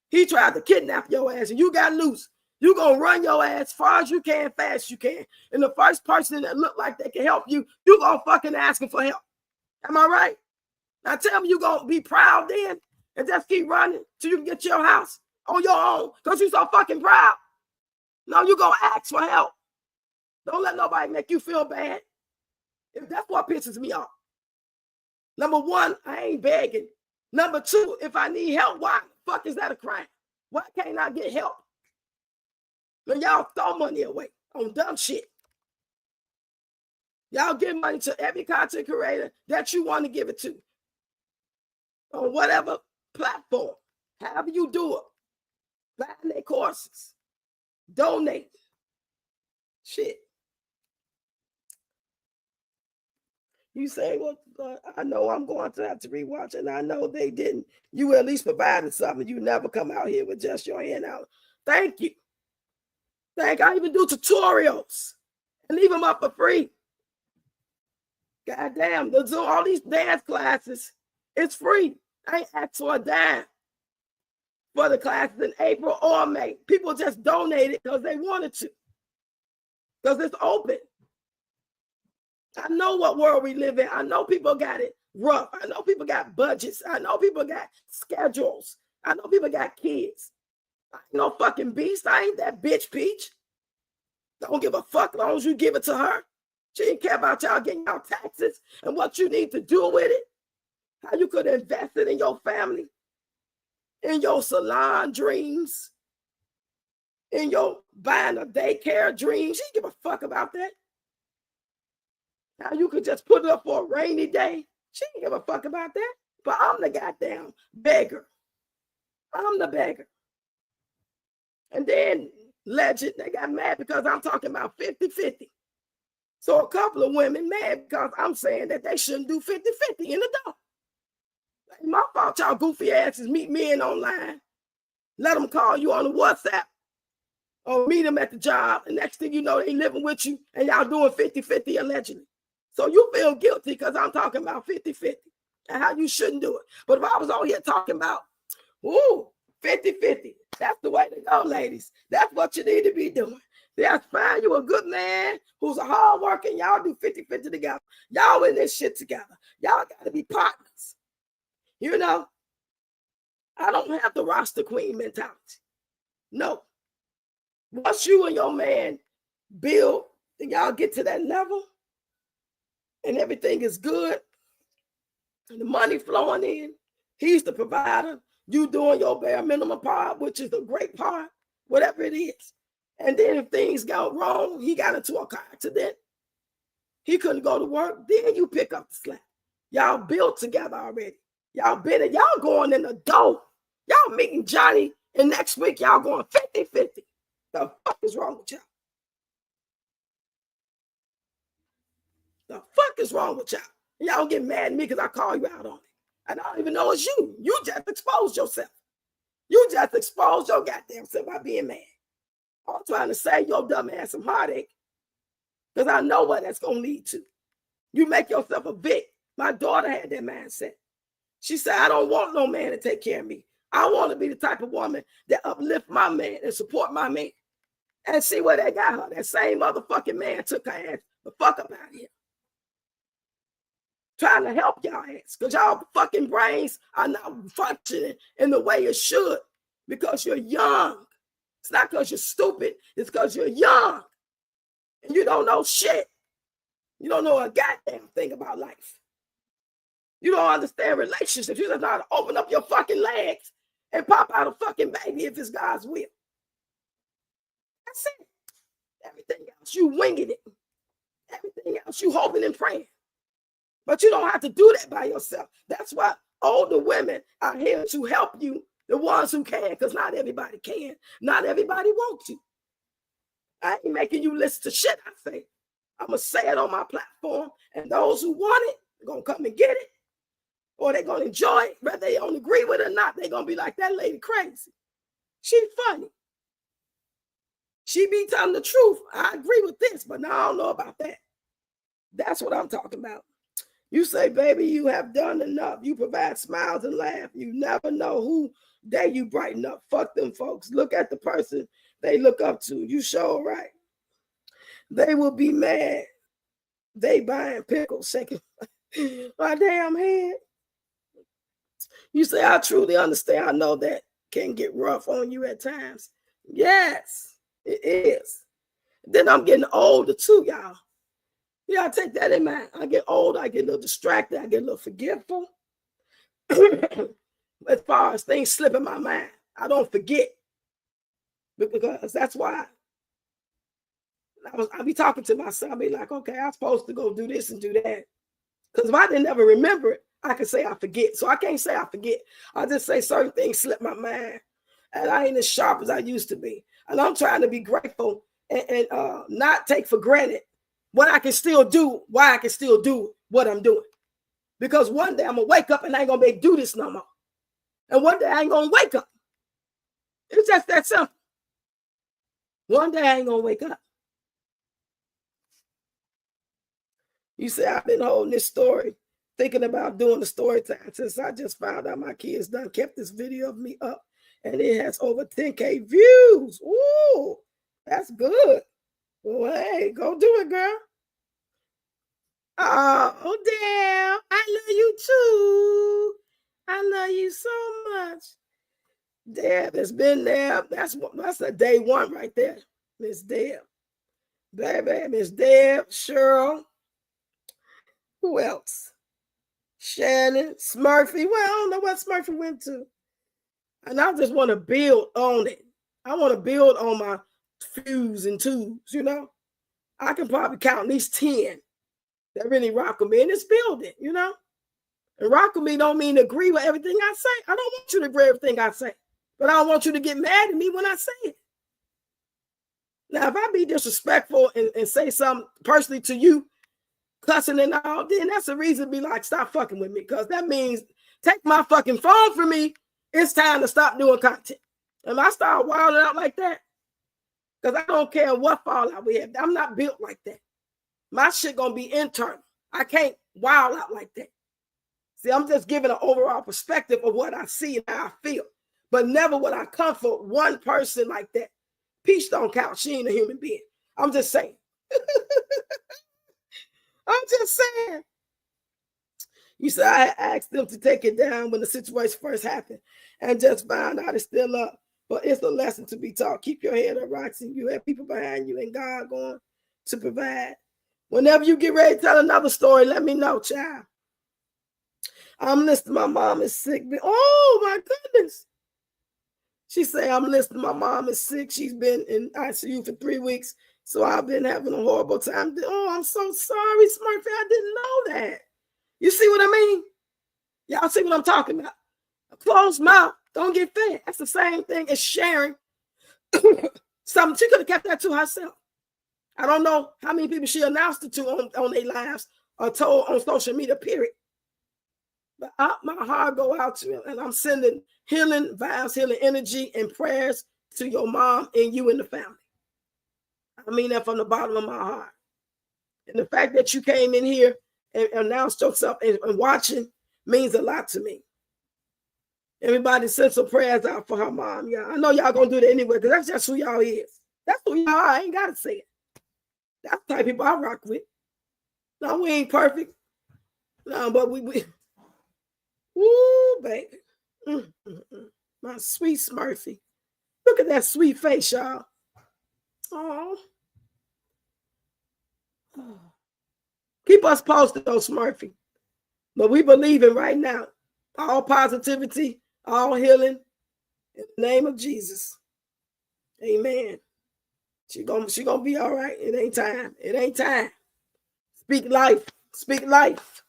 Speaker 5: He tried to kidnap your ass and you got loose. You're going to run your ass far as you can, fast as you can. And the first person that look like they can help you, you're going to fucking ask him for help. Am I right? Now tell me you're going to be proud then and just keep running till you can get to your house on your own because you're so fucking proud. No, you're going to ask for help. Don't let nobody make you feel bad. If that's what pisses me off. Number 1, I ain't begging. Number 2, if I need help, why the fuck is that a crime? Why can't I get help? When y'all throw money away on dumb shit. Y'all give money to every content creator that you want to give it to. On whatever platform. However you do it. Buying their courses. Donate. Shit. You say, well, I know I'm going to have to rewatch it, and I know they didn't. You at least provided something. You never come out here with just your hand out. Thank you. I even do tutorials and leave them up for free. God damn, the Zoom, all these dance classes, it's free. I ain't asked for a dime. for the classes in April or May. People just donated because they wanted to, because it's open. I know what world we live in. I know people got it rough. I know people got budgets. I know people got schedules. I know people got kids. I ain't no fucking beast. I ain't that bitch Peach. Don't give a fuck as long as you give it to her. She didn't care about y'all getting y'all taxes and what you need to do with it. How you could invest it in your family, in your salon dreams, in your buying a daycare dreams. She didn't give a fuck about that. How you could just put it up for a rainy day. She didn't give a fuck about that. But I'm the goddamn beggar. I'm the beggar. And then Legend, they got mad because I'm talking about 50-50. So a couple of women mad because I'm saying that they shouldn't do 50-50 in the door. Like, my fault y'all goofy asses meet men online. Let them call you on the WhatsApp or meet them at the job. And next thing you know, they living with you and y'all doing 50-50 allegedly. So you feel guilty because I'm talking about 50-50 and how you shouldn't do it. But if I was on here talking about, ooh, 50-50, that's the way to go, ladies. That's what you need to be doing. That's fine. You're a good man who's a hard worker. Y'all do 50-50 together. Y'all in this shit together. Y'all got to be partners. You know, I don't have the roster queen mentality. No. Once you and your man build and y'all get to that level and everything is good and the money flowing in, he's the provider. You doing your bare minimum part, which is a great part, whatever it is. And then if things go wrong, he got into a car accident. He couldn't go to work. Then you pick up the slack. Y'all built together already. Y'all been it. Y'all going in the door. Y'all meeting Johnny, and next week y'all going 50-50. The fuck is wrong with y'all? The fuck is wrong with y'all? Y'all get mad at me because I call you out on it. And I don't even know it's you. You just exposed yourself. You just exposed your goddamn self by being mad. I'm trying to save your dumb ass some heartache because I know what that's going to lead to. You make yourself a vic. My daughter had that mindset. She said, I don't want no man to take care of me. I want to be the type of woman that uplift my man and support my man. And see where they got her. That same motherfucking man took her ass the fuck up out of here. Trying to help y'all ass because y'all fucking brains are not functioning in the way it should because you're young. It's not because you're stupid. It's because you're young. And you don't know shit. You don't know a goddamn thing about life. You don't understand relationships. You just know how to open up your fucking legs and pop out a fucking baby if it's God's will. That's it. Everything else, you winging it. Everything else, you hoping and praying. But you don't have to do that by yourself. That's why older women are here to help you, the ones who can, because not everybody can. Not everybody wants to. I ain't making you listen to shit I say. I'm going to say it on my platform, and those who want it, they're going to come and get it, or they're going to enjoy it, whether they don't agree with it or not. They're going to be like, that lady crazy. She funny. She be telling the truth. I agree with this, but now I don't know about that. That's what I'm talking about. You say, baby, you have done enough. You provide smiles and laughs. You never know who day you brighten up. Fuck them folks. Look at the person they look up to. You sure right. They will be mad. They buying pickles, shaking my damn head. You say, I truly understand. I know that can get rough on you at times. Yes, it is. Then I'm getting older too, y'all. Yeah, I take that in mind. I get older, I get a little distracted, I get a little forgetful. As far as things slip in my mind, I don't forget. Because that's why I be talking to myself. I be like, okay, I'm supposed to go do this and do that. Because if I didn't ever remember it, I can say I forget. So I can't say I forget. I just say certain things slip my mind. And I ain't as sharp as I used to be. And I'm trying to be grateful and not take for granted what I can still do, why I can still do what I'm doing. Because one day I'm going to wake up and I ain't going to be able to do this no more. And one day I ain't going to wake up. It's just that simple. One day I ain't going to wake up. You say, I've been holding this story, thinking about doing the story time since I just found out my kids done kept this video of me up and it has over 10K views. Ooh, that's good. Well, hey, go do it, girl. Oh, damn. I love you too. I love you so much. Deb has been there. That's a day one right there. Miss Deb. Baby, Miss Deb, Cheryl. Who else? Shannon, Smurfy. Well, I don't know what Smurfy went to. And I just want to build on it. I want to build on my fuse and tubes, you know. I can probably count at least 10 that really rock with me in this building, you know. And rock with me don't mean agree with everything I say. I don't want you to agree with everything I say. But I don't want you to get mad at me when I say it. Now, if I be disrespectful and say something personally to you, cussing and all, then that's a reason to be like, stop fucking with me. Because that means take my fucking phone from me. It's time to stop doing content. And I start wilding out like that, because I don't care what fallout we have. I'm not built like that. My shit gonna be internal. I can't wild out like that. See, I'm just giving an overall perspective of what I see and how I feel. But never would I comfort one person like that. Peach don't count. She ain't a human being. I'm just saying. I'm just saying. You said I asked them to take it down when the situation first happened and just found out it's still up. But it's a lesson to be taught. Keep your head up, Roxy. You have people behind you and God going to provide. Whenever you get ready to tell another story, let me know, child. I'm listening. My mom is sick. Oh, my goodness. She said, I'm listening. My mom is sick. She's been in ICU for 3 weeks. So I've been having a horrible time. Oh, I'm so sorry, Smurfy. I didn't know that. You see what I mean? Y'all see what I'm talking about? A closed mouth don't get fed. That's the same thing as sharing something. She could have kept that to herself. I don't know how many people she announced it to on their lives or told on social media, period. But my heart go out to him, and I'm sending healing vibes, healing energy, and prayers to your mom and you and the family. I mean that from the bottom of my heart. And the fact that you came in here and announced yourself and watching means a lot to me. Everybody send some prayers out for her mom. Yeah, I know y'all gonna do that anyway, because that's just who y'all is. That's who y'all are. I ain't gotta say it. That's the type of people I rock with. No, we ain't perfect. No, but we woo, baby. My sweet Smurfy. Look at that sweet face, y'all. Oh. Keep us posted, though, Smurfy. But we believe in right now. All positivity, all healing. In the name of Jesus. Amen. She gonna be all right. It ain't time. It ain't time. Speak life. Speak life.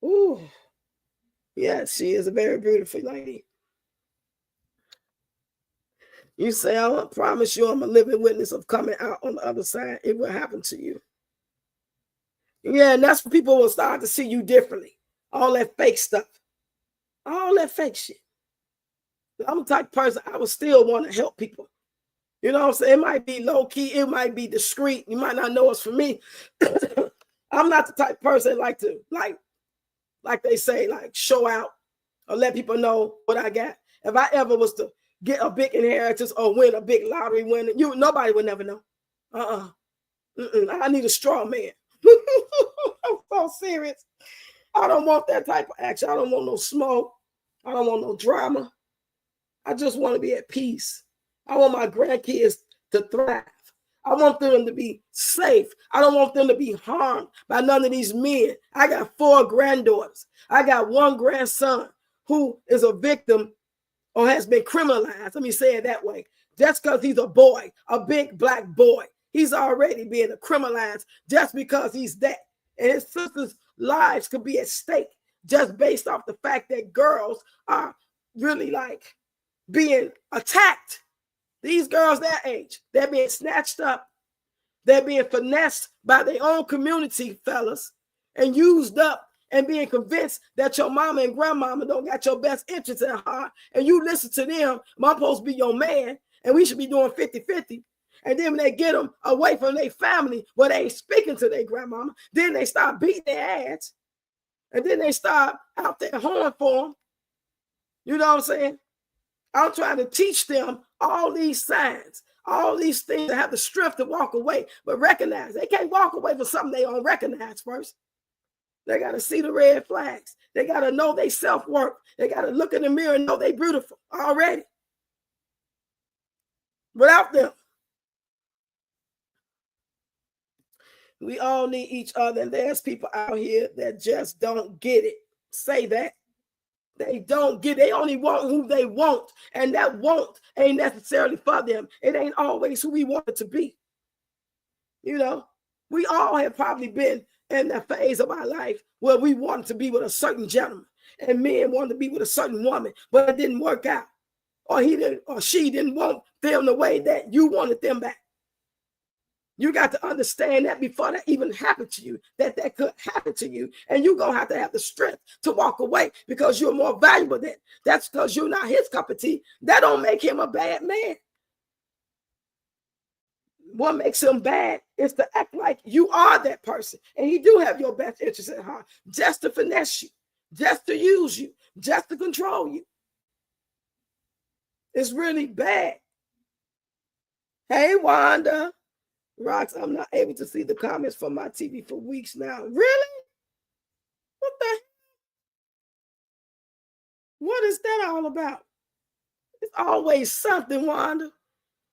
Speaker 5: Ooh. Yes, she is a very beautiful lady. You say, I promise you I'm a living witness of coming out on the other side. It will happen to you. Yeah, and that's when people will start to see you differently. All that fake stuff. All that fake shit. I'm the type of person I would still want to help people. You know what I'm saying? It might be low key. It might be discreet. You might not know it's for me. I'm not the type of person like to, like they say, like show out or let people know what I got. If I ever was to get a big inheritance or win a big lottery win, nobody would never know. I need a straw man. I'm so serious. I don't want that type of action. I don't want no smoke. I don't want no drama. I just want to be at peace. I want my grandkids to thrive. I want them to be safe. I don't want them to be harmed by none of these men. I got 4 granddaughters. I got 1 grandson who is a victim or has been criminalized. Let me say it that way. Just because he's a boy, a big black boy, he's already being criminalized just because he's that. And his sisters' lives could be at stake just based off the fact that girls are really like being attacked. These girls that age, they're being snatched up. They're being finessed by their own community, fellas, and used up and being convinced that your mama and grandmama don't got your best interests at heart. And you listen to them, I'm supposed to be your man, and we should be doing 50-50. And then when they get them away from their family, where they ain't speaking to their grandmama, then they start beating their ass. And then they start out there horn for them. You know what I'm saying? I'm trying to teach them all these signs, all these things to have the strength to walk away, but recognize they can't walk away from something they don't recognize first. They got to see the red flags. They got to know they self-worth. They got to look in the mirror and know they beautiful already. Without them, we all need each other. And there's people out here that just don't get it. Say that. They don't get it. They only want who they want. And that want ain't necessarily for them. It ain't always who we want it to be. You know, we all have probably been in that phase of our life where we wanted to be with a certain gentleman and men wanted to be with a certain woman, but it didn't work out. Or he didn't, or she didn't want them the way that you wanted them back. You got to understand that before that even happened to you, that could happen to you. And you're going to have the strength to walk away because you're more valuable than. That's because you're not his cup of tea. That don't make him a bad man. What makes him bad is to act like you are that person. And he do have your best interest at heart, just to finesse you, just to use you, just to control you. It's really bad. Hey, Wanda. Rox, I'm not able to see the comments from my TV for weeks now. Really? What the? What is that all about? It's always something, Wanda. As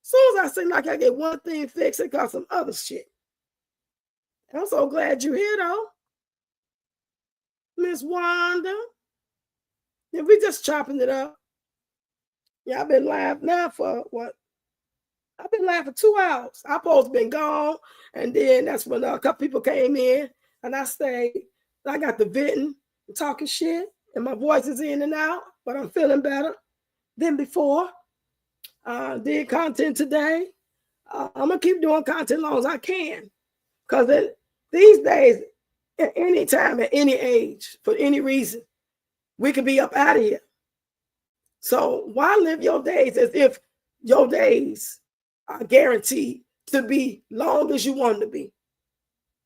Speaker 5: soon as I seem like I get one thing fixed, it got some other shit. I'm so glad you're here, though. Miss Wanda. And we just chopping it up. Yeah, I've been live now for what? I've been live for 2 hours. I supposed to been gone. And then that's when a couple people came in and I stayed. I got the venting and talking shit. And my voice is in and out, but I'm feeling better than before. Did content today. I'm going to keep doing content as long as I can. Because these days, at any time, at any age, for any reason, we could be up out of here. So why live your days as if your days are guaranteed to be long as you want them to be?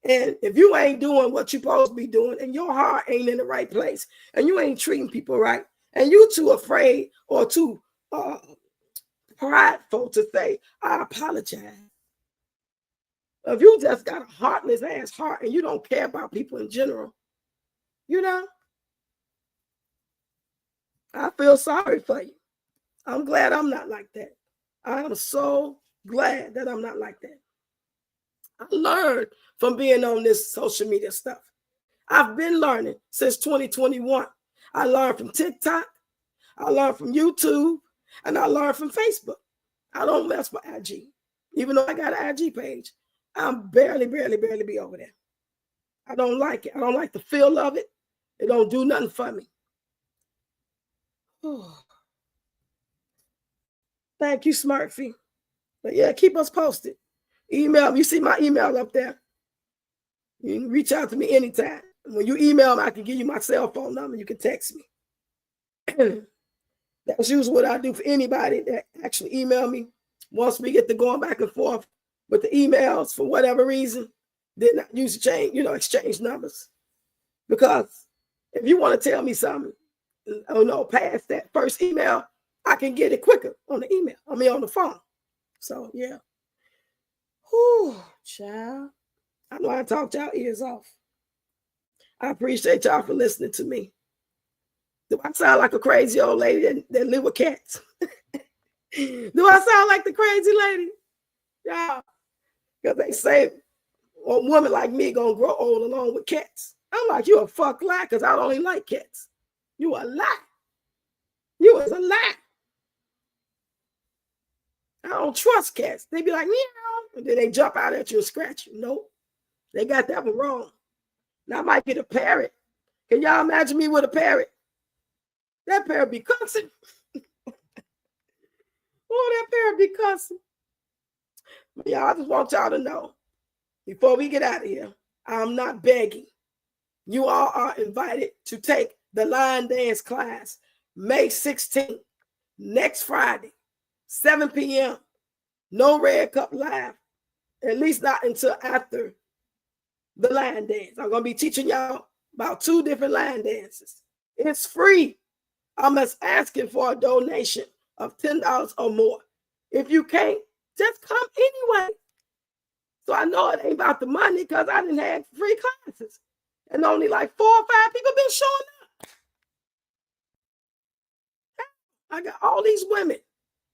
Speaker 5: And if you ain't doing what you're supposed to be doing and your heart ain't in the right place and you ain't treating people right and you too afraid or too prideful to say, I apologize. If you just got a heartless ass heart and you don't care about people in general, you know, I feel sorry for you. I'm glad I'm not like that. I am so glad that I'm not like that. I learned from being on this social media stuff. I've been learning since 2021. I learned from TikTok, I learned from YouTube, and I learned from Facebook. I don't mess with IG. Even though I got an IG page, I'm barely be over there. I don't like it. I don't like the feel of it. It don't do nothing for me. Thank you, Smurfy. But yeah, keep us posted. Email me. You see my email up there. You can reach out to me anytime. When you email me, I can give you my cell phone number. You can text me. That's usually what I do for anybody that actually email me. Once we get to going back and forth with the emails for whatever reason, then I usually change, exchange numbers. Because if you want to tell me something, past that first email, I can get it quicker on the email. On the phone. So, yeah. Whew, child. I know I talked y'all ears off. I appreciate y'all for listening to me. Do I sound like a crazy old lady that live with cats? Do I sound like the crazy lady? Yeah. Because they say a woman like me gonna grow old along with cats. I'm like, you a fuck lie because I don't even like cats. You a lie. You is a lie. I don't trust cats. They be like, meow. And then they jump out at you and scratch you. Nope. They got that one wrong. Now I might get a parrot. Can y'all imagine me with a parrot? That parrot be cussing. Oh, that parrot be cussing. But y'all, I just want y'all to know, before we get out of here, I'm not begging. You all are invited to take the line dance class May 16th, next Friday, 7 p.m. No Red Cup Live, at least not until after the line dance. I'm going to be teaching y'all about 2 different line dances. It's free. I'm just asking for a donation of $10 or more. If you can't, just come anyway. So I know it ain't about the money because I didn't have free classes. And only like 4 or 5 people been showing up. I got all these women.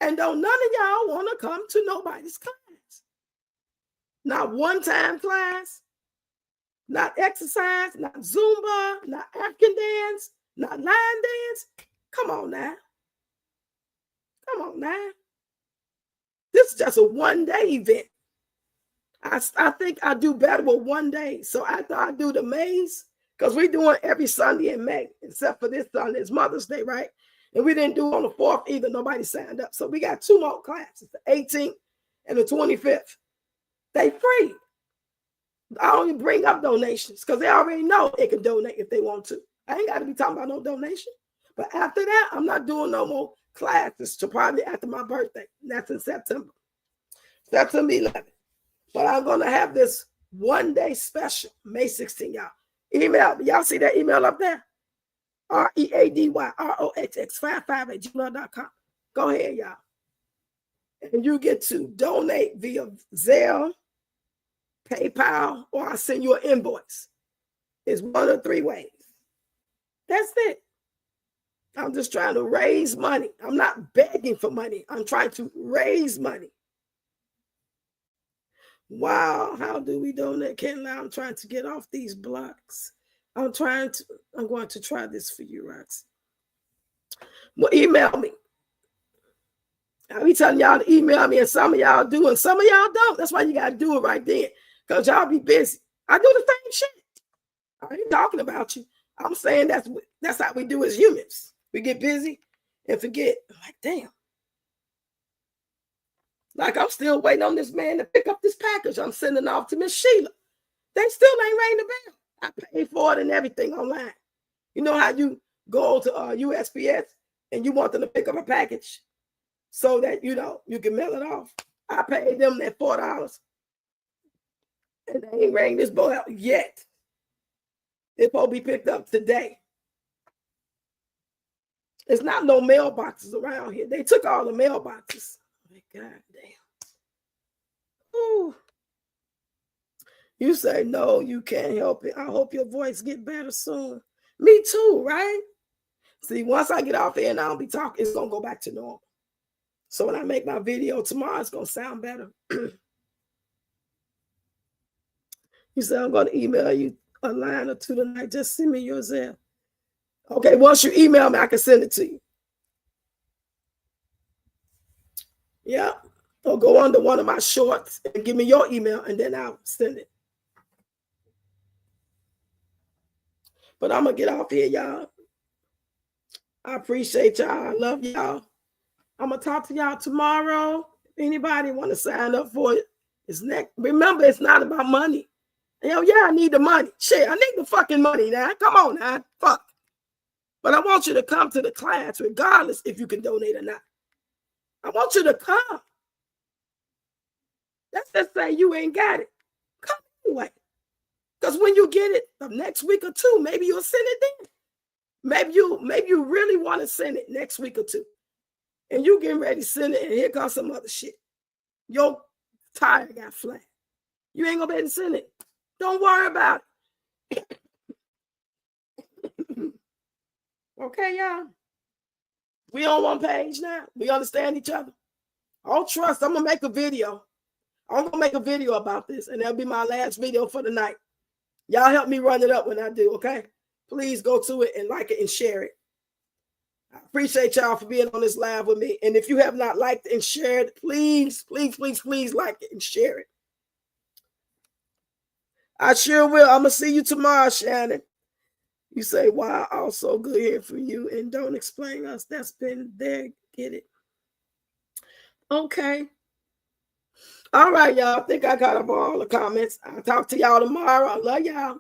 Speaker 5: And don't none of y'all want to come to nobody's class. Not one-time class, not exercise, not Zumba, not African dance, not line dance. Come on now. Come on now. This is just a one-day event. I think I do better with one day. So after I do the maze, because we're doing every Sunday in May, except for this Sunday, it's Mother's Day, right? And we didn't do on the 4th either. Nobody signed up. So we got 2 more classes, the 18th and the 25th. They free. I only bring up donations because they already know they can donate if they want to. I ain't got to be talking about no donation. But after that, I'm not doing no more classes till probably after my birthday. That's in September. September 11th. But I'm going to have this one-day special, May 16th, y'all. Email me. Y'all see that email up there? READYROXX55@gmail.com. Go ahead, y'all. And you get to donate via Zelle, PayPal, or I'll send you an invoice. It's one of 3 ways. That's it. I'm just trying to raise money. I'm not begging for money. I'm trying to raise money. Wow, how do we donate? I'm trying to get off these blocks. I'm going to try this for you, Rox. Well, email me. I be telling y'all to email me, and some of y'all do, and some of y'all don't. That's why you got to do it right then, because y'all be busy. I do the same shit. I ain't talking about you. I'm saying that's how we do as humans. We get busy and forget. I'm like, damn. Like, I'm still waiting on this man to pick up this package I'm sending off to Miss Sheila. They still ain't rang the bell. I paid for it and everything online. You know how you go to USPS and you want them to pick up a package so that, you know, you can mail it off. I paid them that $4. And they ain't rang this bell out yet. It's supposed to be picked up today. There's not no mailboxes around here. They took all the mailboxes. Oh my God damn. Ooh. You say, no, you can't help it. I hope your voice get better soon. Me too, right? See, once I get off here and I don't be talking, it's going to go back to normal. So when I make my video tomorrow, it's going to sound better. You say, I'm going to email you a line or 2 tonight. Just send me your Zelle. Okay, once you email me, I can send it to you. Yeah. Or go under one of my shorts and give me your email, and then I'll send it. But I'm going to get off here, y'all. I appreciate y'all. I love y'all. I'm going to talk to y'all tomorrow. If anybody want to sign up for it, it's next. Remember, it's not about money. Hell yeah, I need the money. Shit, I need the fucking money now. Come on now. Fuck. But I want you to come to the class regardless if you can donate or not. I want you to come. Let's just say you ain't got it. Come anyway. Because when you get it the next week or 2, maybe you'll send it then. Maybe you really want to send it next week or 2. And you getting ready to send it, and here comes some other shit. Your tire got flat. You ain't gonna be able to send it. Don't worry about it. Okay, y'all. We on one page now. We understand each other. I'll trust. I'm gonna make a video. I'm gonna make a video about this, and that'll be my last video for the night. Y'all help me run it up when I do, okay? Please go to it and like it and share it. I appreciate y'all for being on this live with me. And if you have not liked and shared, please, please, please, please like it and share it. I sure will. I'm gonna see you tomorrow, Shannon. You say, wow, also good hearing from you, and don't explain us. That's been there. Get it. Okay. All right, y'all. I think I got up all the comments. I'll talk to y'all tomorrow. I love y'all.